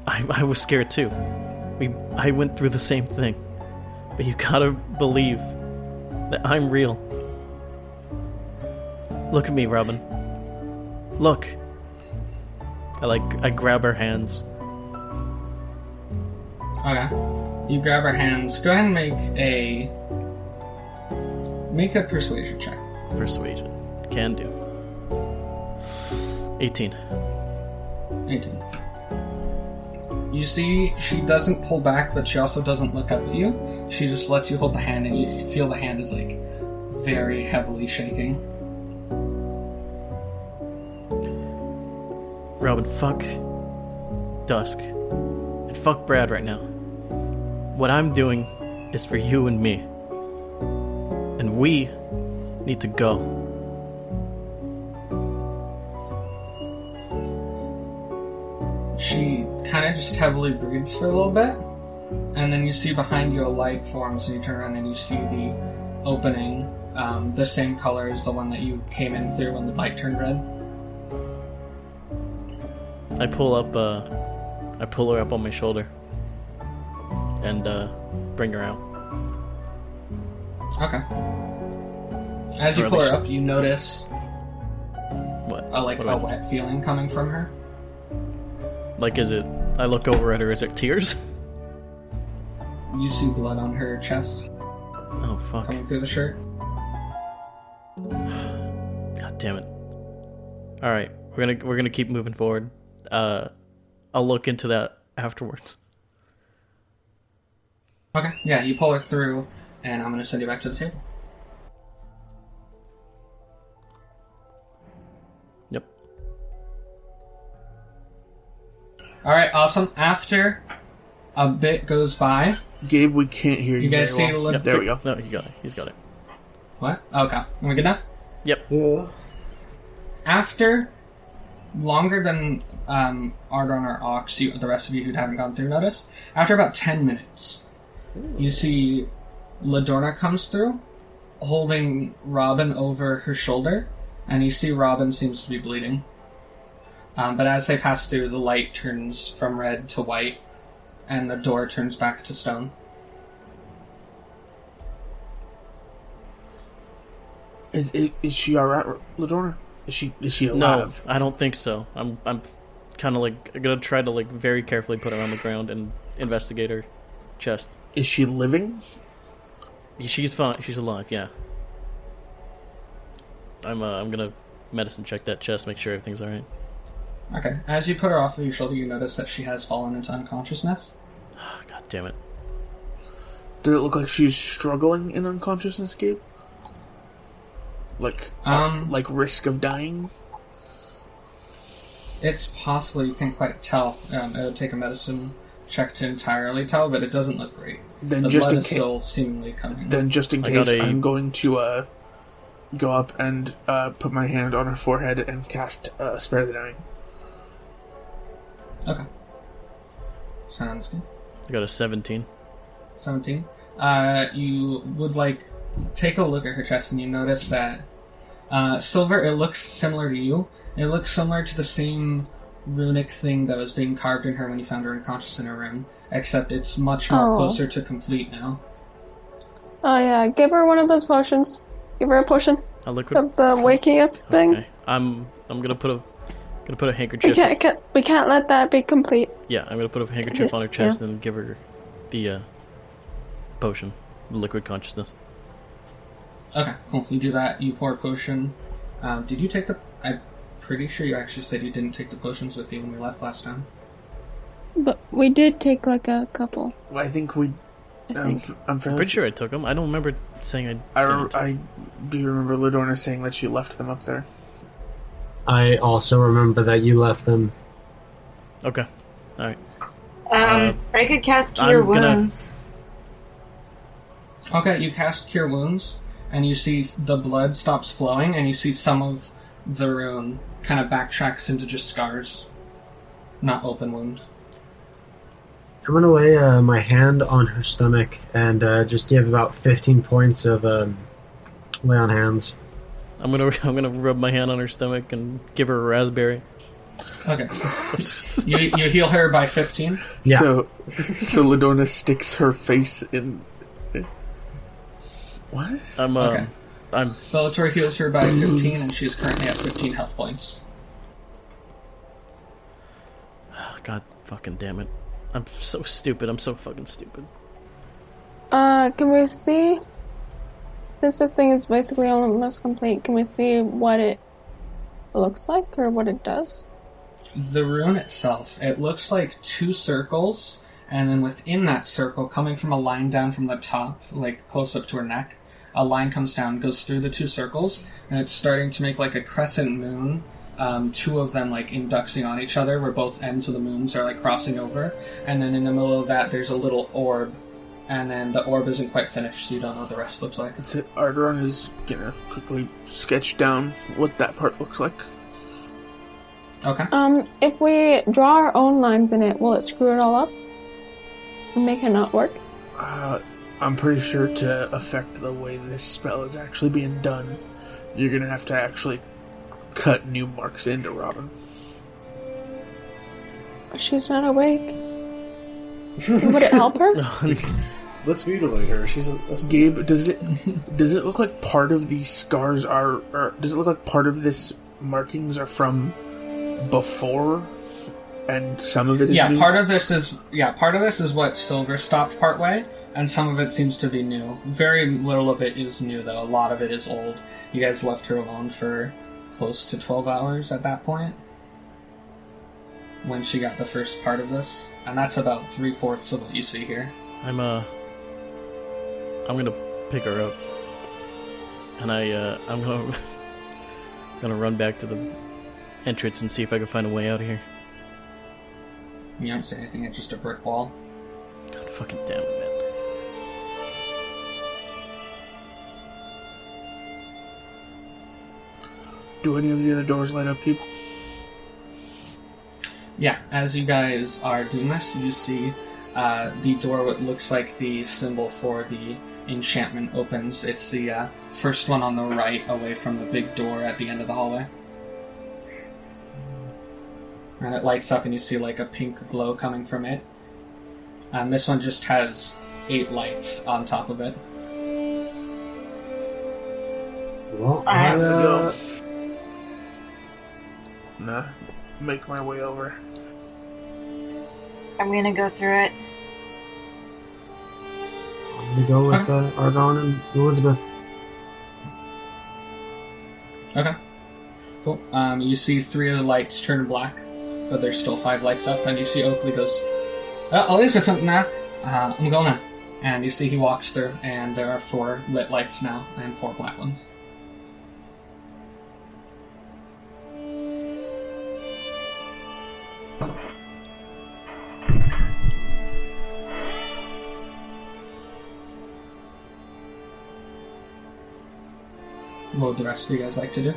Speaker 3: I was scared too. I went through the same thing. But you gotta believe that I'm real. Look at me, Robin. Look. I grab her hands.
Speaker 1: Okay. You grab her hands. Go ahead and make a persuasion check.
Speaker 3: Persuasion. Can do. 18.
Speaker 1: 18. You see, she doesn't pull back, but she also doesn't look up at you. She just lets you hold the hand, and you feel the hand is, like, very heavily shaking.
Speaker 3: Robin, fuck Dusk. And fuck Brad right now. What I'm doing is for you and me. And we need to go.
Speaker 1: She kind of just heavily breathes for a little bit, and then you see behind you a light forms, and you turn around and you see the opening, the same color as the one that you came in through when the light turned red.
Speaker 3: I pull her up on my shoulder and bring her out.
Speaker 1: Okay. As you pull her up, you notice
Speaker 3: what?
Speaker 1: a wet feeling coming from her.
Speaker 3: Like, is it... I look over at her, is it tears?
Speaker 1: You see blood on her chest.
Speaker 3: Oh, fuck.
Speaker 1: Coming through the shirt.
Speaker 3: God damn it. Alright, we're gonna keep moving forward. I'll look into that afterwards.
Speaker 1: Okay, yeah, you pull her through, and I'm gonna send you back to the table.
Speaker 3: Yep.
Speaker 1: Alright, awesome. After a bit goes by...
Speaker 8: Gabe, we can't hear you.
Speaker 1: You guys
Speaker 8: very
Speaker 1: see
Speaker 8: well.
Speaker 1: a little...
Speaker 3: Yep.
Speaker 8: There we go.
Speaker 3: No, you got it. He's got it.
Speaker 1: What? Okay. Are we good now?
Speaker 3: Yep.
Speaker 9: Yeah.
Speaker 1: After longer than Arrtaron or Ox, the rest of you who haven't gone through notice, after about 10 minutes, you see Ladorna comes through, holding Robin over her shoulder, and you see Robin seems to be bleeding. But as they pass through, the light turns from red to white, and the door turns back to stone.
Speaker 8: Is she alright, Ladorna? Is she alive?
Speaker 3: No, I don't think so. I'm kind of like gonna try to like very carefully put her on the ground and investigate her chest.
Speaker 8: Is she living?
Speaker 3: She's fine. She's alive. Yeah. I'm gonna medicine check that chest, make sure everything's alright.
Speaker 1: Okay. As you put her off of your shoulder, you notice that she has fallen into unconsciousness.
Speaker 3: God damn it.
Speaker 8: Does it look like she's struggling in unconsciousness, Gabe? Like risk of dying?
Speaker 1: It's possible, you can't quite tell. It would take a medicine check to entirely tell, but it doesn't look great.
Speaker 8: Then
Speaker 1: the
Speaker 8: just
Speaker 1: blood
Speaker 8: in
Speaker 1: is
Speaker 8: case,
Speaker 1: still seemingly coming.
Speaker 8: Then just in case, I'm going to go up and put my hand on her forehead and cast Spare the Dying.
Speaker 1: Okay. Sounds good.
Speaker 3: I got a 17.
Speaker 1: 17. You would take a look at her chest, and you notice that Silver, it looks similar to you. It looks similar to the same runic thing that was being carved in her when you found her unconscious in her room, except it's much more closer to complete now.
Speaker 5: Oh yeah, give her one of those potions. Give her a potion.
Speaker 3: A liquid
Speaker 5: of the waking up thing.
Speaker 3: Okay. I'm gonna put a handkerchief.
Speaker 5: We can't let that be complete.
Speaker 3: Yeah, I'm gonna put a handkerchief on her chest and give her the potion. liquid consciousness.
Speaker 1: Okay, cool. You do that. You pour a potion. Did you take the... I'm pretty sure you actually said you didn't take the potions with you when we left last time.
Speaker 5: But we did take like a couple.
Speaker 8: I think we. I'm
Speaker 3: Pretty sure I took them. I don't remember saying I didn't.
Speaker 8: I do remember Ladorna saying that she left them up there.
Speaker 2: I also remember that you left them.
Speaker 3: Okay. Alright.
Speaker 6: I could cast Cure
Speaker 3: I'm gonna-
Speaker 6: Wounds.
Speaker 1: Okay, you cast Cure Wounds, and you see the blood stops flowing, and you see some of the rune kind of backtracks into just scars. Not open wound.
Speaker 2: I'm gonna lay my hand on her stomach and just give about 15 points of lay on hands.
Speaker 3: I'm gonna rub my hand on her stomach and give her a raspberry.
Speaker 1: Okay. you heal her by 15?
Speaker 2: Yeah.
Speaker 8: So Ladorna sticks her face in. What?
Speaker 1: Okay.
Speaker 3: I'm
Speaker 1: Bellator heals her by 15, and she's currently at 15 health points.
Speaker 3: God fucking damn it. I'm so stupid. I'm so fucking stupid.
Speaker 5: Can we see? Since this thing is basically almost complete, can we see what it looks like or what it does?
Speaker 1: The rune itself, it looks like 2 circles, and then within that circle, coming from a line down from the top, like close up to her neck, a line comes down, goes through the 2 circles, and it's starting to make like a crescent moon. 2 of them like inducting on each other, where both ends of the moons are like crossing over, and then in the middle of that there's a little orb, and then the orb isn't quite finished, so you don't know what the rest looks like.
Speaker 8: That's it. Arrtaron is gonna quickly sketch down what that part looks like.
Speaker 1: Okay.
Speaker 5: If we draw our own lines in it, will it screw it all up and make it not work?
Speaker 8: I'm pretty sure to affect the way this spell is actually being done, you're gonna have to actually cut new marks into Robin.
Speaker 5: She's not awake. Would it help her?
Speaker 4: Let's mutilate her.
Speaker 8: Gabe, does it look like part of these scars are, or does it look like part of this markings are from before, and some of it is new?
Speaker 1: Part of this is what Silver stopped partway, and some of it seems to be new. Very little of it is new, though. A lot of it is old. You guys left her alone for close to 12 hours at that point when she got the first part of this, and that's about 3/4 of what you see here.
Speaker 3: I'm gonna pick her up, and I'm gonna run back to the entrance and see if I can find a way out of here.
Speaker 1: You don't see anything, it's just a brick wall.
Speaker 3: God fucking damn it, man.
Speaker 8: Do any of the other doors light up, Gabe?
Speaker 1: Yeah, as you guys are doing this, you see the door, what looks like the symbol for the enchantment, opens. It's the first one on the right, away from the big door at the end of the hallway. And it lights up and you see like a pink glow coming from it. And this one just has 8 lights on top of it.
Speaker 2: Well,
Speaker 8: I have to go. Nah, make my way over.
Speaker 6: I'm gonna go through it.
Speaker 2: I'm gonna go with Arrtaron and Elizabeth.
Speaker 1: Okay. Cool. You see 3 of the lights turn black, but there's still 5 lights up, and you see Oakley goes, Elizabeth, nah, I'm going now. And you see he walks through, and there are 4 lit lights now, and 4 black ones. What would the rest of you guys like to do?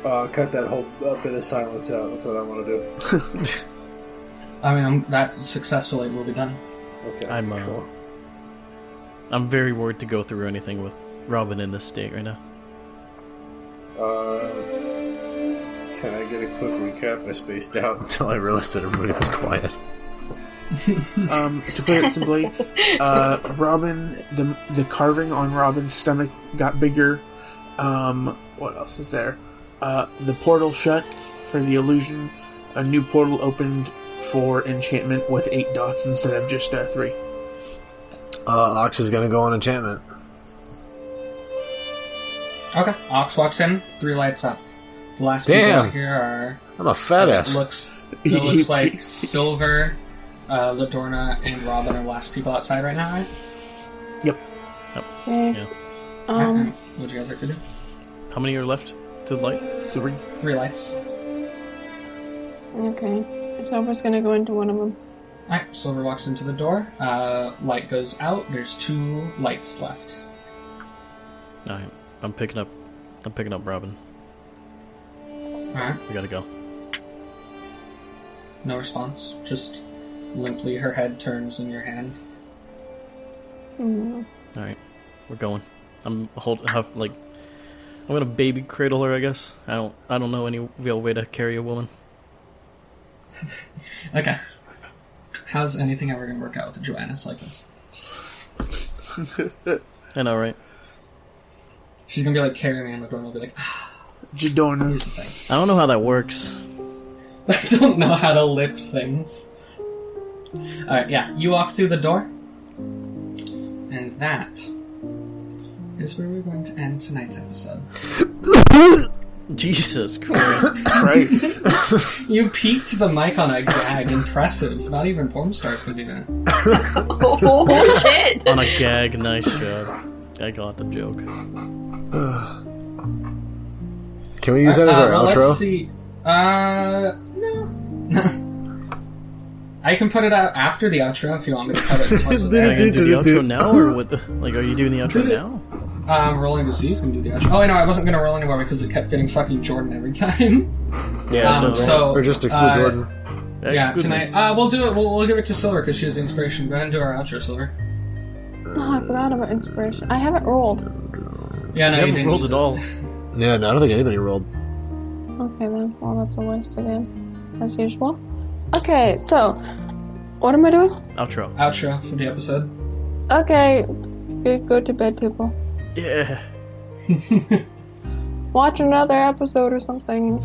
Speaker 4: Cut that whole bit of silence out. That's what I want to do.
Speaker 1: I mean, that successfully will be done.
Speaker 4: Okay.
Speaker 3: I'm very worried to go through anything with Robin in this state right now.
Speaker 4: Can I get a quick recap? I spaced out until I realized that everybody was quiet.
Speaker 8: To put it simply, Robin, the carving on Robin's stomach got bigger. What else is there? The portal shut for the illusion. A new portal opened for enchantment with 8 dots instead of just 3.
Speaker 4: Ox is gonna go on enchantment.
Speaker 1: Okay. Ox walks in, 3 lights up. The last people
Speaker 4: Damn.
Speaker 1: out here are...
Speaker 4: I'm a fat ass.
Speaker 1: It looks like Silver, Ladorna, and Robin are the last people outside right now, right?
Speaker 5: Okay.
Speaker 3: Yeah.
Speaker 1: What would you guys like to do?
Speaker 3: How many are left to the light?
Speaker 8: 3.
Speaker 1: 3 lights.
Speaker 5: Okay. Silver's gonna go into one of them.
Speaker 1: Alright, Silver walks into the door. Light goes out. There's 2 lights left.
Speaker 3: Alright. I'm picking up Robin.
Speaker 1: Alright.
Speaker 3: We gotta go.
Speaker 1: No response. Just limply her head turns in your hand.
Speaker 3: Alright. We're going. I'm gonna baby cradle her, I guess. I don't know any real way to carry a woman.
Speaker 1: Okay. How's anything ever gonna work out with a Joannis like this?
Speaker 3: I know, right?
Speaker 1: She's gonna be like carrying me on the door and will be like,
Speaker 8: Jadorna.
Speaker 1: here's the thing.
Speaker 3: I don't know how that works.
Speaker 1: I don't know how to lift things. Alright, yeah. You walk through the door. And that is where we're going to end tonight's episode.
Speaker 3: Jesus Christ.
Speaker 8: Christ.
Speaker 1: You peaked the mic on a gag. Impressive. Not even porn stars can do that.
Speaker 6: Oh shit!
Speaker 3: On a gag, nice job. I got the joke.
Speaker 4: Can we use that as our outro?
Speaker 1: Let's see. No. I can put it out after the outro if you want me to cut it twice a
Speaker 3: Are
Speaker 1: day.
Speaker 3: you gonna do the outro now, or what? Like, are you doing the outro now?
Speaker 1: Rolling to see who's gonna do the outro. Oh, no, I wasn't gonna roll anymore because it kept getting fucking Jordan every time.
Speaker 3: Yeah,
Speaker 4: Or just exclude Jordan.
Speaker 1: Yeah, tonight. We'll do it. We'll give it to Silver because she has the inspiration. Go ahead and do our outro, Silver.
Speaker 5: Oh, I forgot about inspiration. I haven't rolled.
Speaker 1: Yeah, no,
Speaker 3: You
Speaker 1: you
Speaker 3: haven't
Speaker 1: didn't
Speaker 3: rolled
Speaker 1: use
Speaker 3: at all.
Speaker 4: Yeah, no, I don't think anybody rolled.
Speaker 5: Okay then. Well, that's a waste again, as usual. Okay, so what am I doing?
Speaker 3: Outro.
Speaker 1: Outro for the episode.
Speaker 5: Okay, go to bed, people.
Speaker 3: Yeah.
Speaker 5: Watch another episode or something.